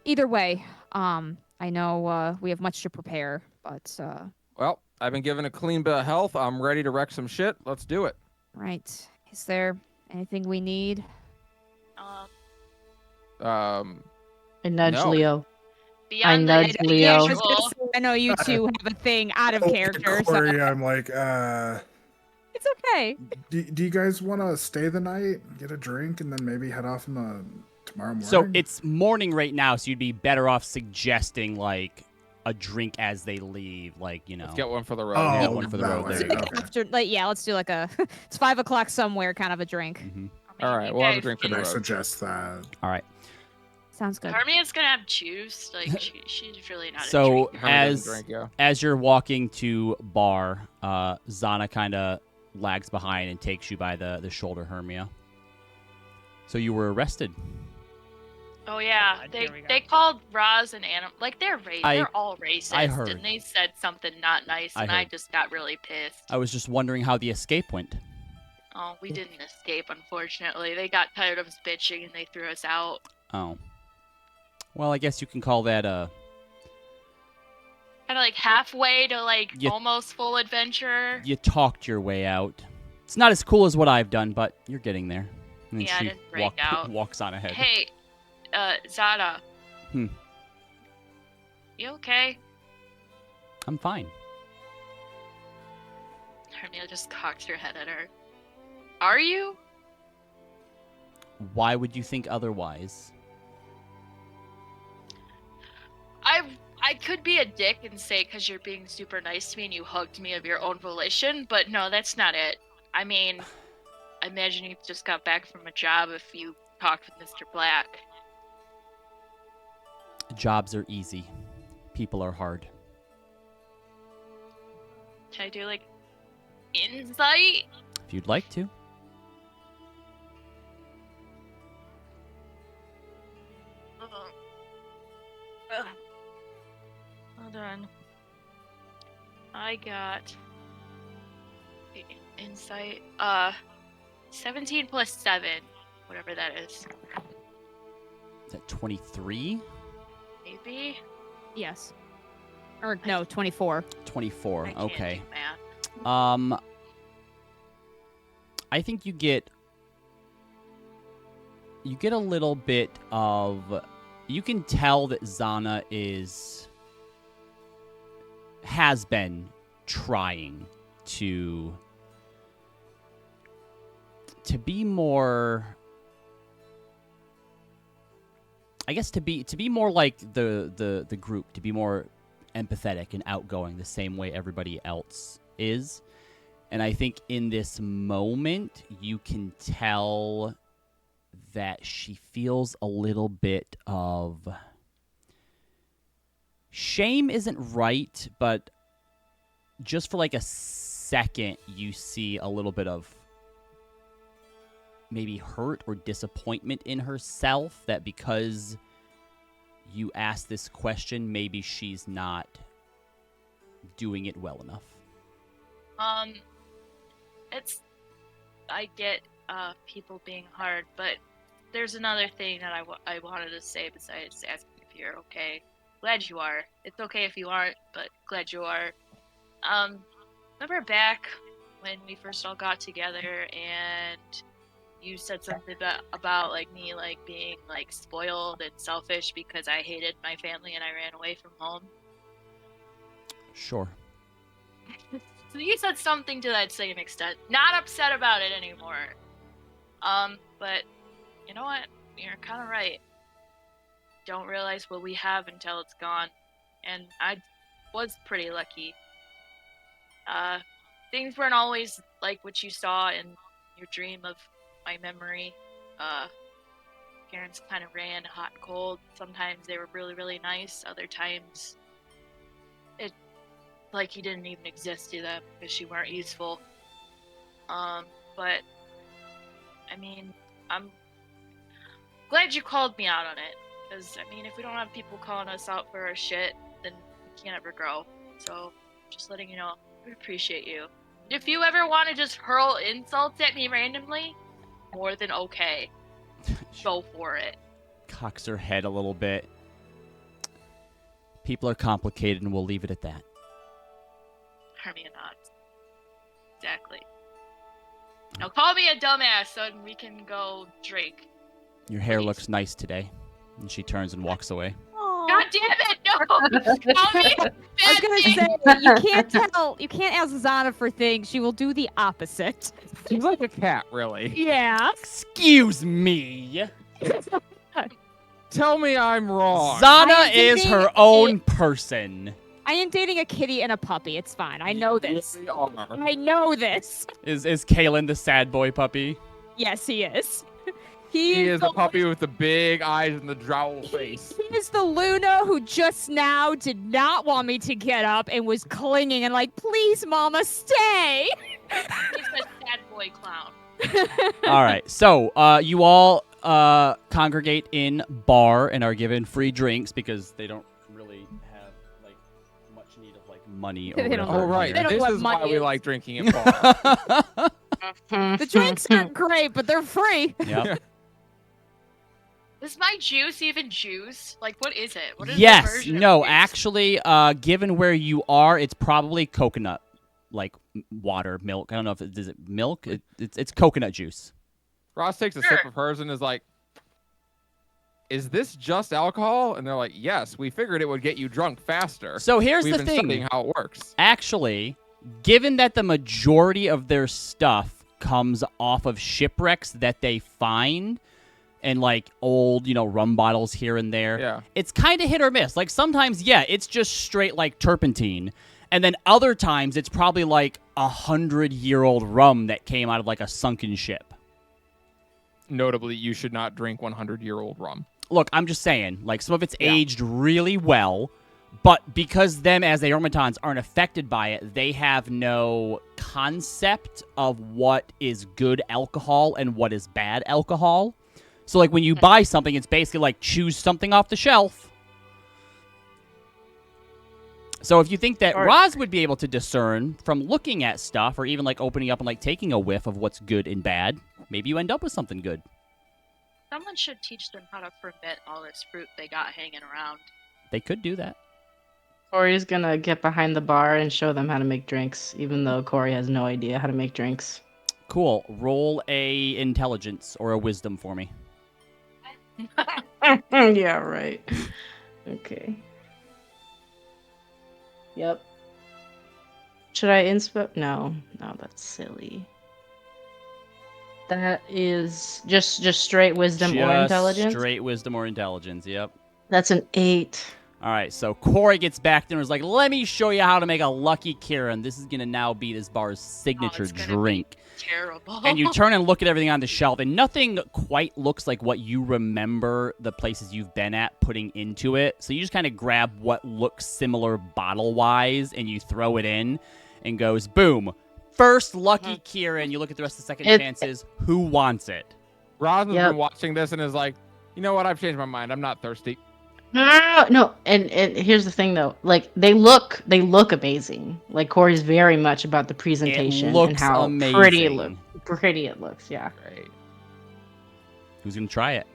Speaker 2: either way, I know we have much to prepare, but
Speaker 3: Well, I've been given a clean bill of health. I'm ready to wreck some shit. Let's do it.
Speaker 2: right. Is there anything we need?
Speaker 6: I nudge
Speaker 3: No.
Speaker 6: Leo.
Speaker 4: Beyond
Speaker 6: nudge
Speaker 4: the
Speaker 6: Leo.
Speaker 2: I was
Speaker 4: usual.
Speaker 2: gonna say, I know you two have a thing out of character, so
Speaker 5: Corey, I'm like,
Speaker 2: it's okay.
Speaker 5: do you guys want to stay the night, get a drink, and then maybe head off tomorrow morning?
Speaker 1: so it's morning right now, so you'd be better off suggesting like a drink as they leave, like,
Speaker 3: Let's get one for the road.
Speaker 5: Oh,
Speaker 1: Yeah, one for the
Speaker 5: that
Speaker 1: road,
Speaker 5: way.
Speaker 1: there you go.
Speaker 5: Okay.
Speaker 2: After, like, yeah, let's do like a it's 5 o'clock somewhere kind of a drink.
Speaker 1: Mhm.
Speaker 3: All right, we'll have a drink for
Speaker 5: Can
Speaker 3: the
Speaker 5: I
Speaker 3: road.
Speaker 5: suggest that?
Speaker 1: All right.
Speaker 2: Sounds good.
Speaker 4: Hermia's gonna have juice. Like she's really not.
Speaker 1: So
Speaker 4: a drinker.
Speaker 3: Hermia doesn't drink, yeah.
Speaker 1: as you're walking to bar, Zana kind of lags behind and takes you by the shoulder, Hermia. So you were arrested.
Speaker 4: Oh yeah,
Speaker 8: God,
Speaker 4: they
Speaker 8: here we go.
Speaker 4: they called Roz an animal. Like they're
Speaker 1: I
Speaker 4: all racist.
Speaker 1: I heard.
Speaker 4: And they said something not nice,
Speaker 1: I
Speaker 4: and I
Speaker 1: heard.
Speaker 4: just got really pissed.
Speaker 1: I was just wondering how the escape went.
Speaker 4: Oh, we didn't escape, unfortunately. They got tired of us bitching and they threw us out.
Speaker 1: Oh. Well, I guess you can call that a...
Speaker 4: Kind of like halfway to like
Speaker 1: You-
Speaker 4: almost full adventure.
Speaker 1: You talked your way out. It's not as cool as what I've done, but you're getting there. And then
Speaker 4: Yeah, I
Speaker 1: she
Speaker 4: didn't break out.
Speaker 1: walks on ahead.
Speaker 4: Hey, Zada.
Speaker 1: Hmm.
Speaker 4: You okay?
Speaker 1: I'm fine.
Speaker 4: Hermia just cocks her head at her. Are you?
Speaker 1: Why would you think otherwise?
Speaker 4: I could be a dick and say because you're being super nice to me and you hugged me of your own volition, but no, that's not it. I mean, I imagine you just got back from a job if you talked with Mr. Black.
Speaker 1: Jobs are easy. People are hard.
Speaker 4: Can I do like insight?
Speaker 1: If you'd like to.
Speaker 4: Ugh. Hold on. I got insight. 17 plus 7, whatever that is.
Speaker 1: Is that 23?
Speaker 4: Maybe.
Speaker 2: Yes. Or no, 24.
Speaker 1: 24.
Speaker 4: I can't
Speaker 1: Okay.
Speaker 4: do math.
Speaker 1: I think you get a little bit of, you can tell that Zana has been trying to be more, I guess, to be more like the group, to be more empathetic and outgoing the same way everybody else is. And I think in this moment, you can tell that she feels a little bit of shame isn't right, but just for like a second, you see a little bit of maybe hurt or disappointment in herself that because you asked this question, maybe she's not doing it well enough.
Speaker 4: I get people being hard, but there's another thing that I wanted to say besides asking if you're okay. Glad you are. It's okay if you aren't, but glad you are. Remember back when we first all got together and you said something about like me like being like spoiled and selfish because I hated my family and I ran away from home?
Speaker 1: Sure.
Speaker 4: So you said something to that same extent. Not upset about it anymore. But you know what? You're kind of right. Don't realize what we have until it's gone. And I was pretty lucky. Things weren't always like what you saw in your dream of my memory. Parents kind of ran hot and cold. Sometimes they were really, really nice. Other times, it like you didn't even exist to them because you weren't useful. But I mean, I'm glad you called me out on it. Because I mean, if we don't have people calling us out for our shit, then we can't ever grow. So, just letting you know, I appreciate you. If you ever want to just hurl insults at me randomly, more than okay. Go for it.
Speaker 1: Cocks her head a little bit. People are complicated, and we'll leave it at that.
Speaker 4: Hermia nods. Exactly. Now call me a dumbass so we can go drink.
Speaker 1: Your hair
Speaker 4: Please.
Speaker 1: looks nice today. And she turns and walks away.
Speaker 4: God damn it, no! Call me
Speaker 2: I was gonna say you can't ask Zana for things. She will do the opposite.
Speaker 3: She's like a cat, really.
Speaker 2: Yeah.
Speaker 1: Excuse me.
Speaker 3: tell me I'm wrong.
Speaker 1: Zana
Speaker 2: I am
Speaker 1: is
Speaker 2: thinking
Speaker 1: her own person.
Speaker 2: I am dating a kitty and a puppy. It's fine. I know this.
Speaker 3: You really are.
Speaker 2: I know this.
Speaker 1: Is Kalen the sad boy puppy?
Speaker 2: Yes, he is.
Speaker 3: He is the puppy with the big eyes and the jowl face.
Speaker 2: He is the Luna who just now did not want me to get up and was clinging and like, please, Mama, stay.
Speaker 4: He's the sad boy clown.
Speaker 1: All right. So you all congregate in bar and are given free drinks because they don't really have like much need of like money or
Speaker 2: They don't
Speaker 1: whatever
Speaker 3: Oh, right.
Speaker 2: They don't
Speaker 1: here.
Speaker 2: know
Speaker 3: This
Speaker 2: what
Speaker 3: is why
Speaker 2: money
Speaker 3: we
Speaker 2: is.
Speaker 3: like drinking at bar.
Speaker 2: The drinks aren't great, but they're free.
Speaker 1: Yep.
Speaker 4: Is my juice even juice? Like, what is it? What is the
Speaker 1: Yes.
Speaker 4: version of
Speaker 1: No.
Speaker 4: juice?
Speaker 1: Actually, given where you are, it's probably coconut, like water, milk. I don't know if is it milk. It's coconut juice.
Speaker 3: Ross takes a
Speaker 4: Sure.
Speaker 3: sip of hers and is like, is this just alcohol? And they're like, yes, we figured it would get you drunk faster.
Speaker 1: So here's
Speaker 3: We've
Speaker 1: the
Speaker 3: been
Speaker 1: thing.
Speaker 3: studying how it works.
Speaker 1: Actually, given that the majority of their stuff comes off of shipwrecks that they find and like old, rum bottles here and there,
Speaker 3: Yeah.
Speaker 1: it's kind of hit or miss. Like sometimes, yeah, it's just straight like turpentine. And then other times it's probably like 100-year-old rum that came out of like a sunken ship.
Speaker 3: Notably, you should not drink 100-year-old rum.
Speaker 1: Look, I'm just saying, like some of it's
Speaker 3: Yeah.
Speaker 1: aged really well, but because them as Aeormatons aren't affected by it, they have no concept of what is good alcohol and what is bad alcohol. So like when you buy something, it's basically like choose something off the shelf. So if you think that
Speaker 6: Or-
Speaker 1: Roz would be able to discern from looking at stuff or even like opening up and like taking a whiff of what's good and bad, maybe you end up with something good.
Speaker 4: Someone should teach them how to ferment all this fruit they got hanging around.
Speaker 1: They could do that.
Speaker 6: Corey's gonna get behind the bar and show them how to make drinks, even though Corey has no idea how to make drinks.
Speaker 1: Cool. Roll a intelligence or a wisdom for me.
Speaker 6: Yeah, right. Okay. Yep. Should I inspo? No, that's silly. That is just straight wisdom or
Speaker 1: Just
Speaker 6: intelligence.
Speaker 1: Straight wisdom or intelligence. Yep.
Speaker 6: That's an 8.
Speaker 1: All right. So Corey gets back there and is like, "Let me show you how to make a Lucky Kieran. This is gonna now be this bar's signature
Speaker 4: it's gonna be
Speaker 1: drink."
Speaker 4: Terrible.
Speaker 1: And you turn and look at everything on the shelf, and nothing quite looks like what you remember the places you've been at putting into it. So you just kind of grab what looks similar bottle-wise, and you throw it in, and goes, boom. First Lucky Kieran. You look at the rest of the second
Speaker 6: It-
Speaker 1: chances. Who wants it?
Speaker 3: Roz has
Speaker 6: Yep.
Speaker 3: been watching this and is like, you know what? I've changed my mind. I'm not thirsty.
Speaker 6: No. And here's the thing though, like they look amazing. Like Corey's very much about the presentation
Speaker 1: looks
Speaker 6: and how
Speaker 1: amazing.
Speaker 6: pretty it looks. Yeah.
Speaker 3: Great.
Speaker 1: Who's gonna try it?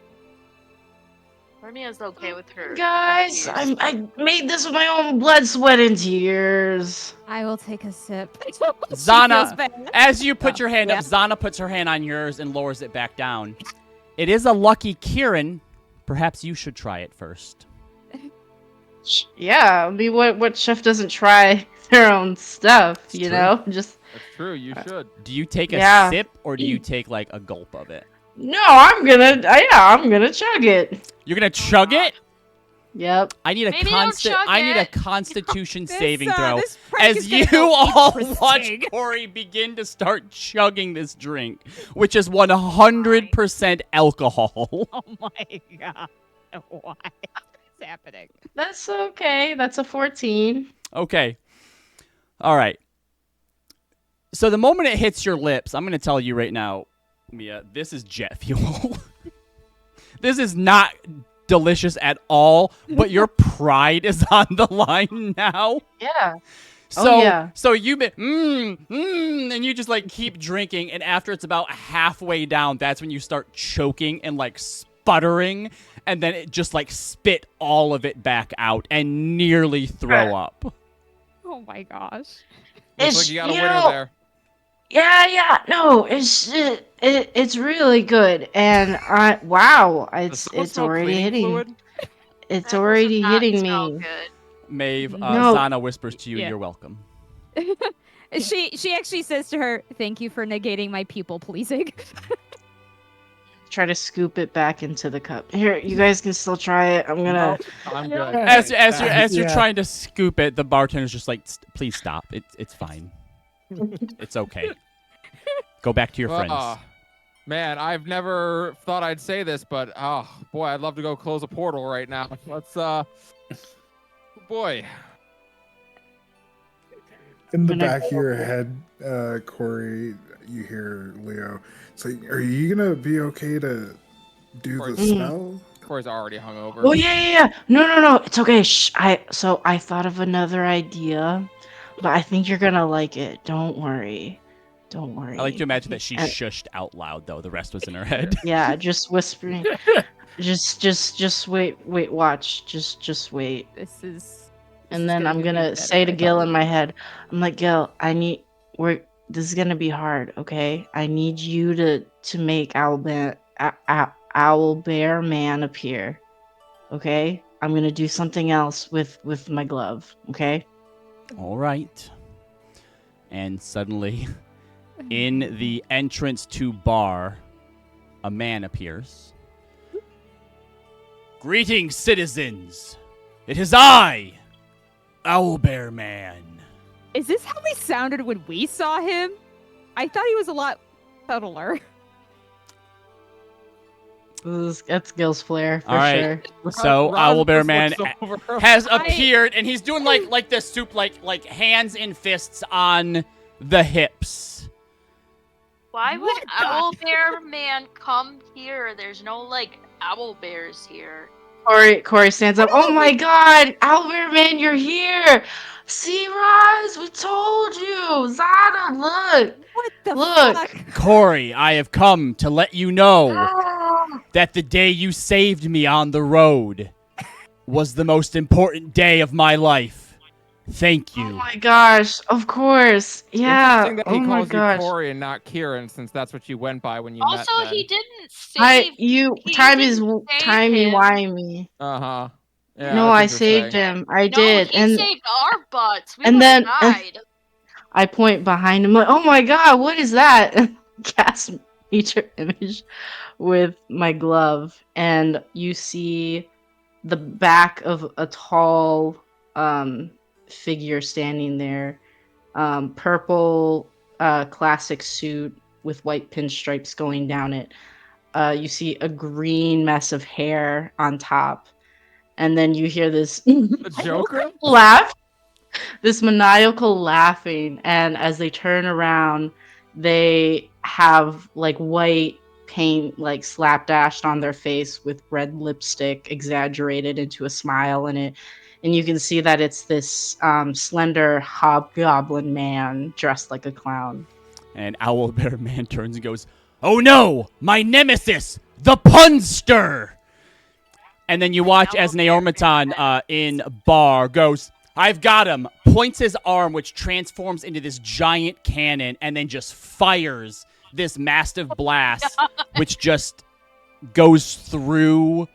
Speaker 4: Hermia's okay with her.
Speaker 6: Guys,
Speaker 4: her tears.
Speaker 6: I made this with my own blood, sweat, and tears.
Speaker 2: I will take a sip.
Speaker 1: Zana,
Speaker 2: She feels bad.
Speaker 1: as you put your hand
Speaker 2: yeah.
Speaker 1: up, Zana puts her hand on yours and lowers it back down. It is a Lucky Kieran. Perhaps you should try it first.
Speaker 6: Yeah, I mean, what chef doesn't try their own stuff,
Speaker 1: It's
Speaker 6: you
Speaker 1: true.
Speaker 6: know? Just
Speaker 3: That's true. You should.
Speaker 1: Do you take a
Speaker 6: Yeah.
Speaker 1: sip or do you take like a gulp of it?
Speaker 6: no, I'm gonna chug it.
Speaker 1: You're gonna chug it?
Speaker 6: Yep.
Speaker 1: I need a
Speaker 4: Maybe don't chug
Speaker 1: I need a
Speaker 4: it.
Speaker 1: Constitution
Speaker 2: This,
Speaker 1: saving throw.
Speaker 2: this prank
Speaker 1: As
Speaker 2: is gonna
Speaker 1: you
Speaker 2: go
Speaker 1: all watch
Speaker 2: interesting.
Speaker 1: Corey begin to start chugging this drink, which is 100% alcohol.
Speaker 2: Oh my god. Why? What's happening?
Speaker 6: That's okay. That's a 14.
Speaker 1: Okay. All right. So the moment it hits your lips, I'm going to tell you right now, Mia, this is jet fuel. This is not delicious at all, but your pride is on the line now.
Speaker 6: Yeah.
Speaker 1: So,
Speaker 6: Oh, yeah.
Speaker 1: so you been, and you just like keep drinking, and after it's about halfway down, that's when you start choking and like sputtering, and then it just like spit all of it back out and nearly throw up.
Speaker 2: Oh my gosh.
Speaker 3: Looks
Speaker 6: It's,
Speaker 3: like you got a
Speaker 6: you
Speaker 3: winner
Speaker 6: know-
Speaker 3: there.
Speaker 6: Yeah. No, it's really good, and
Speaker 3: Does someone
Speaker 6: it's
Speaker 3: smell
Speaker 6: already
Speaker 3: cleaning
Speaker 6: hitting.
Speaker 3: fluid?
Speaker 6: It's
Speaker 4: That does
Speaker 6: already
Speaker 4: not
Speaker 6: hitting
Speaker 4: smell
Speaker 6: me.
Speaker 4: good.
Speaker 1: Maeve,
Speaker 6: No.
Speaker 1: Zana whispers to you,
Speaker 2: Yeah.
Speaker 1: "You're welcome."
Speaker 2: She actually says to her, "Thank you for negating my people pleasing."
Speaker 6: try to scoop it back into the cup. Here, you guys can still try it. I'm gonna.
Speaker 3: I'm good.
Speaker 1: As you're
Speaker 5: Yeah.
Speaker 1: trying to scoop it, the bartender's just like, please stop. It's fine. It's okay. Go back to your friends.
Speaker 3: Man, I've never thought I'd say this, but oh boy, I'd love to go close a portal right now. Let's boy.
Speaker 5: In the
Speaker 6: Gonna
Speaker 5: back of
Speaker 6: go-
Speaker 5: your head, Corey, you hear Leo say, "Are you gonna be okay to do the
Speaker 3: Corey's-
Speaker 5: spell?"
Speaker 3: Corey's already hungover.
Speaker 6: Oh yeah. No. It's okay. Shh. I thought of another idea, but I think you're gonna like it. Don't worry. Don't worry.
Speaker 1: I like to imagine that she
Speaker 6: And-
Speaker 1: shushed out loud, though. The rest was in her head.
Speaker 6: Yeah, just whispering. just wait. Watch. Just wait.
Speaker 2: This is.
Speaker 6: And then I'm gonna say to Gil in my head, I'm like, Gil, this is gonna be hard, okay? I need you to make Owl Bear Man appear, okay? I'm gonna do something else with my glove, okay?
Speaker 1: All right. And suddenly, in the entrance to bar, a man appears. Greetings, citizens. It is I, Owlbear Man.
Speaker 2: Is this how he sounded when we saw him? I thought he was a lot subtler.
Speaker 6: That's Gil's flair for
Speaker 1: All right.
Speaker 6: sure.
Speaker 1: So
Speaker 3: Ron
Speaker 1: Owlbear
Speaker 3: just
Speaker 1: Man
Speaker 3: looks over.
Speaker 1: has appeared, and he's doing like the soup, like hands and fists on the hips.
Speaker 4: Why would
Speaker 2: What the-
Speaker 4: Owl Bear Man come here? There's no like owl bears here.
Speaker 6: Corey stands up. Oh my God, Owlbear Man, you're here! See, Roz, we told you. Zana, look.
Speaker 2: What the
Speaker 6: Look.
Speaker 2: fuck?
Speaker 1: Corey, I have come to let you know
Speaker 6: Ah.
Speaker 1: that the day you saved me on the road was the most important day of my life. Thank
Speaker 6: Oh
Speaker 1: you.
Speaker 6: my gosh, of course. Yeah.
Speaker 3: Interesting that
Speaker 6: Oh
Speaker 3: he
Speaker 6: my
Speaker 3: calls you
Speaker 6: gosh.
Speaker 3: Corey and not Kieran, since that's what you went by when you met.
Speaker 4: Also, he didn't
Speaker 6: I
Speaker 4: save.
Speaker 6: you
Speaker 4: he
Speaker 6: time is
Speaker 4: didn't save
Speaker 6: timey
Speaker 4: him.
Speaker 6: wimey.
Speaker 3: Uh-huh. Yeah,
Speaker 6: No,
Speaker 3: that's
Speaker 6: I saved
Speaker 3: interesting.
Speaker 6: him. I
Speaker 4: No,
Speaker 6: did.
Speaker 4: he
Speaker 6: And
Speaker 4: saved our butts. We
Speaker 6: and
Speaker 4: would have
Speaker 6: then-
Speaker 4: died.
Speaker 6: I point behind him like, oh my God, what is that? Cast nature image with my glove, and you see the back of a tall figure standing there, purple classic suit with white pinstripes going down it. You see a green mess of hair on top, and then you hear this
Speaker 3: The Joker?
Speaker 6: laugh, this maniacal laughing, and as they turn around, they have like white paint like slapdashed on their face with red lipstick exaggerated into a smile in it, and you can see that it's this slender hobgoblin man dressed like a clown.
Speaker 1: And Owlbear Man turns and goes, "Oh no, my nemesis, the punster!" And then you watch as Naormaton in bar goes, "I've got him," points his arm, which transforms into this giant cannon, and then just fires this massive blast, which just goes through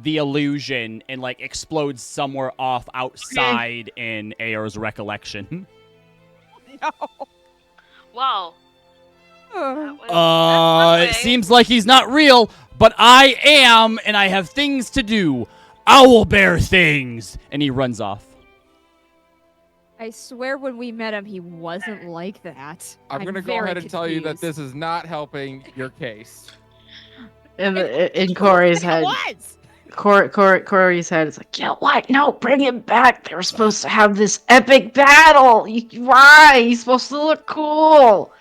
Speaker 1: the illusion and like explodes somewhere off outside in Aeor's Recollection.
Speaker 2: No.
Speaker 4: Wow.
Speaker 2: Ugh.
Speaker 4: That was, that's one
Speaker 1: It
Speaker 4: way.
Speaker 1: seems like he's not real, but I am, and I have things to do. Owlbear things. And he runs off.
Speaker 2: I swear when we met him, he wasn't like that.
Speaker 3: I'm going to go
Speaker 2: very
Speaker 3: ahead and tell you that
Speaker 2: confused.
Speaker 3: this is not helping your case.
Speaker 6: In Corey's
Speaker 2: It
Speaker 6: head.
Speaker 2: was!
Speaker 6: Corey's head is like, yeah, what? No, bring him back. They were supposed to have this epic battle. Why? He's supposed to look cool.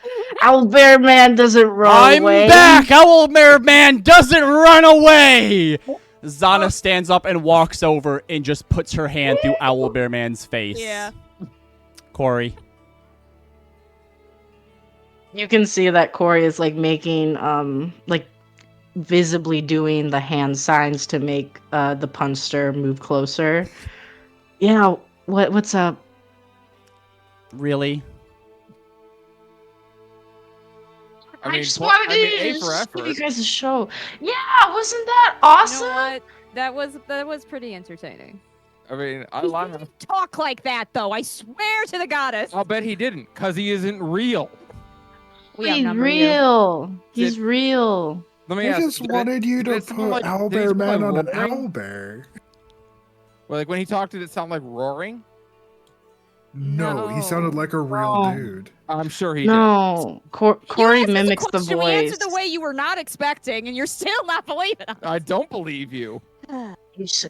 Speaker 6: Owlbear Man doesn't run
Speaker 1: I'm
Speaker 6: away.
Speaker 1: back! Owlbear Man doesn't run away! Zana stands up and walks over and just puts her hand through Owlbear Man's face.
Speaker 2: Yeah.
Speaker 1: Corey.
Speaker 6: You can see that Corey is like making, like visibly doing the hand signs to make the punster move closer. Yeah, what's up?
Speaker 1: Really?
Speaker 3: I mean,
Speaker 6: just
Speaker 3: A
Speaker 6: wanted
Speaker 3: for
Speaker 6: just give you
Speaker 3: effort.
Speaker 6: guys a show. Yeah, wasn't that
Speaker 2: You
Speaker 6: awesome?
Speaker 2: know what? That was pretty entertaining.
Speaker 3: I mean, I
Speaker 2: He
Speaker 3: lied.
Speaker 2: didn't talk like that, though. I swear to the goddess.
Speaker 3: I'll bet he didn't, because he isn't real.
Speaker 2: We
Speaker 6: He's
Speaker 2: outnumber you.
Speaker 6: real. He's real.
Speaker 3: Let me
Speaker 5: I
Speaker 3: ask.
Speaker 5: just
Speaker 3: did
Speaker 5: wanted you to
Speaker 3: did it sound
Speaker 5: put
Speaker 3: like- did he
Speaker 5: owlbear
Speaker 3: sound
Speaker 5: man
Speaker 3: like
Speaker 5: on an
Speaker 3: roaring?
Speaker 5: owlbear.
Speaker 3: Well, like when he talked, did it sound like roaring?
Speaker 5: No, he sounded like a real
Speaker 6: No.
Speaker 5: dude.
Speaker 3: I'm sure he did.
Speaker 6: No,
Speaker 2: You
Speaker 6: Corey
Speaker 2: answered
Speaker 6: mimics the
Speaker 2: question. We answered
Speaker 6: voice.
Speaker 2: the way you were not expecting, and you're still not believing us.
Speaker 3: I don't believe you.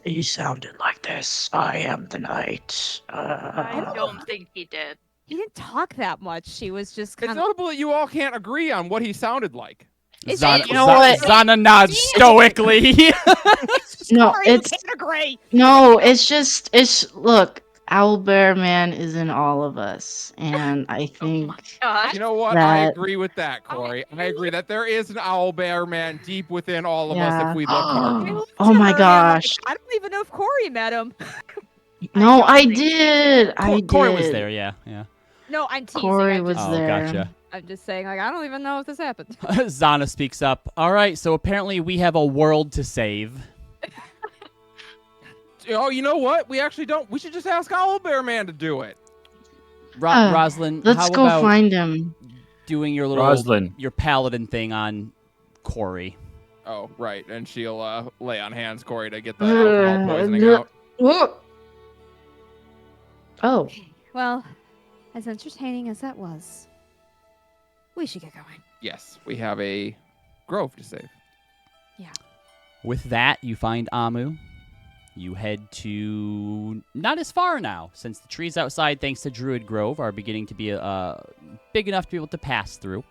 Speaker 6: He sounded like this. I am the knight.
Speaker 4: I don't think he did.
Speaker 2: He didn't talk that much. She was just
Speaker 3: It's
Speaker 2: kind of.
Speaker 3: notable that you all can't agree on what he sounded like.
Speaker 1: Zana,
Speaker 6: You know what?
Speaker 1: Zana nods stoically.
Speaker 6: No,
Speaker 2: Sorry, you
Speaker 6: it's
Speaker 2: can't agree.
Speaker 6: no, it's look. Owlbear man is in all of us, and I think
Speaker 4: God.
Speaker 3: You know what? I
Speaker 6: That-
Speaker 3: agree with that, Corey. I agree that there is an owlbear man deep within all of us
Speaker 6: Yeah.
Speaker 3: if we look hard
Speaker 2: I
Speaker 3: enough.
Speaker 2: looked
Speaker 6: Oh
Speaker 2: at
Speaker 6: my
Speaker 2: her and I'm like,
Speaker 6: gosh.
Speaker 2: I don't even know if Corey met him.
Speaker 6: no,
Speaker 4: don't
Speaker 6: I
Speaker 4: think he
Speaker 6: did. I did.
Speaker 1: Corey was there, yeah.
Speaker 2: No, I'm teasing.
Speaker 6: Corey
Speaker 2: I'm
Speaker 6: was
Speaker 2: just,
Speaker 1: Oh,
Speaker 6: there.
Speaker 1: gotcha.
Speaker 2: I'm just saying, like, I don't even know if this happened.
Speaker 1: Zana speaks up. All right, so apparently we have a world to save.
Speaker 3: Oh, you know what? We actually don't. We should just ask owlbear man to do it.
Speaker 1: Rosalind,
Speaker 6: Let's
Speaker 1: how
Speaker 6: go
Speaker 1: about
Speaker 6: find him.
Speaker 1: doing your little
Speaker 7: Rosalind.
Speaker 1: your paladin thing on Corey?
Speaker 3: Oh, right. And she'll lay on hands, Corey, to get the alcohol poisoning out.
Speaker 6: Whoa. Oh,
Speaker 2: Well, as entertaining as that was, we should get going.
Speaker 3: Yes, we have a grove to save.
Speaker 1: With that, you find Amu. You head to not as far now, since the trees outside, thanks to Druid Grove, are beginning to be big enough to be able to pass through.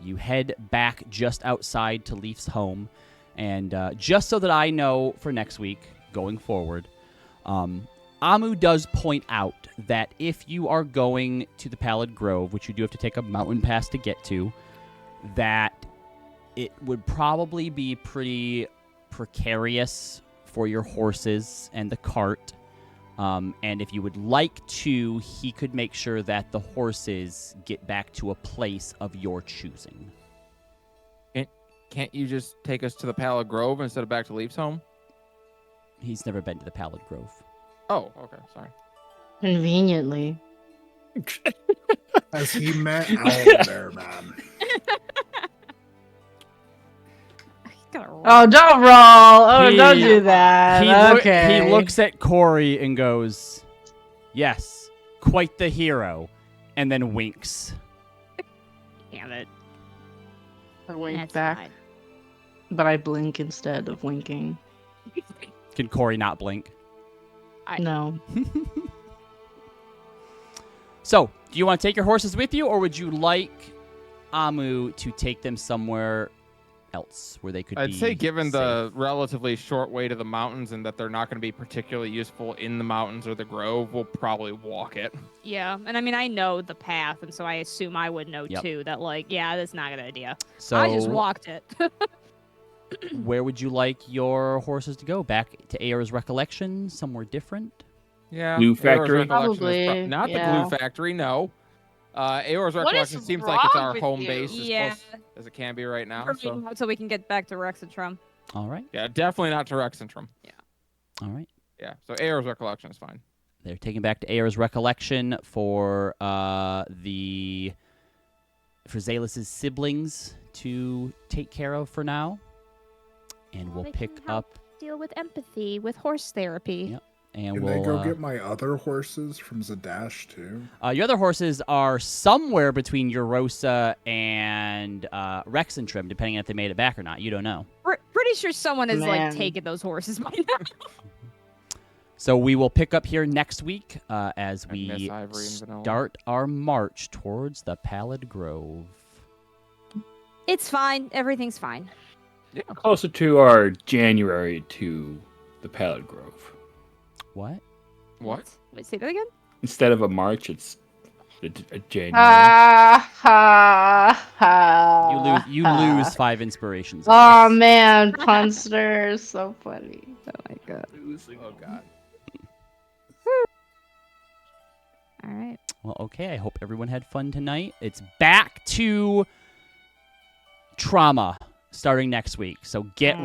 Speaker 1: You head back just outside to Leaf's home, and just so that I know for next week, going forward, Amu does point out that if you are going to the Pallid Grove, which you do have to take a mountain pass to get to, that it would probably be pretty precarious for your horses and the cart. And if you would like to, he could make sure that the horses get back to a place of your choosing.
Speaker 3: Can't you just take us to the Pallid Grove instead of back to Leaf's home?
Speaker 1: He's never been to the Pallid Grove.
Speaker 3: Oh, okay. Sorry.
Speaker 6: conveniently.
Speaker 5: As he met owlbear man.
Speaker 6: Oh, don't roll. Oh,
Speaker 1: He-
Speaker 6: don't do that. Okay.
Speaker 1: He looks at Corey and goes, "Yes, quite the hero," and then winks.
Speaker 2: Damn it.
Speaker 6: I wink
Speaker 2: That's
Speaker 6: back,
Speaker 2: fine.
Speaker 6: but I blink instead of winking.
Speaker 1: Can Corey not blink?
Speaker 6: No.
Speaker 1: So, do you want to take your horses with you, or would you like Amu to take them somewhere else where they could
Speaker 3: I'd
Speaker 1: be
Speaker 3: say, given the
Speaker 1: safe?
Speaker 3: relatively short way to the mountains and that they're not going to be particularly useful in the mountains or the grove, we'll probably walk it.
Speaker 2: Yeah, and I mean, I know the path, and so I assume I would know
Speaker 1: Yep.
Speaker 2: too that, like, yeah, that's not a good idea.
Speaker 1: So,
Speaker 2: I just walked it.
Speaker 1: where would you like your horses to go? Back to Aeor's Recollection? Somewhere different?
Speaker 3: Yeah.
Speaker 7: Glue
Speaker 3: Aeor's
Speaker 7: factory?
Speaker 3: Recollection is
Speaker 6: Probably,
Speaker 3: not
Speaker 6: yeah.
Speaker 3: the glue factory, no. Aeor's
Speaker 4: What is
Speaker 3: Recollection seems like it's
Speaker 4: wrong
Speaker 3: our
Speaker 4: with
Speaker 3: home
Speaker 4: you?
Speaker 3: base as
Speaker 2: Yeah.
Speaker 3: close as it can be right now.
Speaker 2: Probably
Speaker 3: So
Speaker 2: not so we can get back to Rex and Trum.
Speaker 1: All right.
Speaker 3: yeah, definitely not to Rexentrum.
Speaker 1: All right.
Speaker 3: Yeah. So Aeor's Recollection is fine.
Speaker 1: They're taking back to Aeor's Recollection for Zalus's siblings to take care of for now. And we'll
Speaker 2: they
Speaker 1: pick
Speaker 2: can help
Speaker 1: up
Speaker 2: Deal with empathy, with horse therapy.
Speaker 1: Yep. and
Speaker 5: Can
Speaker 1: we'll
Speaker 5: they go get my other horses from Zadash too?
Speaker 1: your other horses are somewhere between Eurosa and Rexentrim, depending on if they made it back or not. You don't know.
Speaker 2: Pretty sure someone has
Speaker 6: Man.
Speaker 2: like taken those horses by now.
Speaker 1: So we will pick up here next week as
Speaker 3: I miss
Speaker 1: we
Speaker 3: Ivory and Vanilla.
Speaker 1: start our march towards the Pallid Grove.
Speaker 2: It's fine. Everything's fine.
Speaker 7: Closer to our January to the Pallid Grove.
Speaker 1: What?
Speaker 3: What?
Speaker 2: Wait, say that again?
Speaker 7: Instead of a March, it's a January.
Speaker 6: Ha ha ha.
Speaker 1: You lose 5 inspirations.
Speaker 6: Oh man, Punster, so funny.
Speaker 2: Oh my god.
Speaker 3: Oh God.
Speaker 2: All right.
Speaker 1: Well, okay. I hope everyone had fun tonight. It's back to trauma starting next week. So get ready.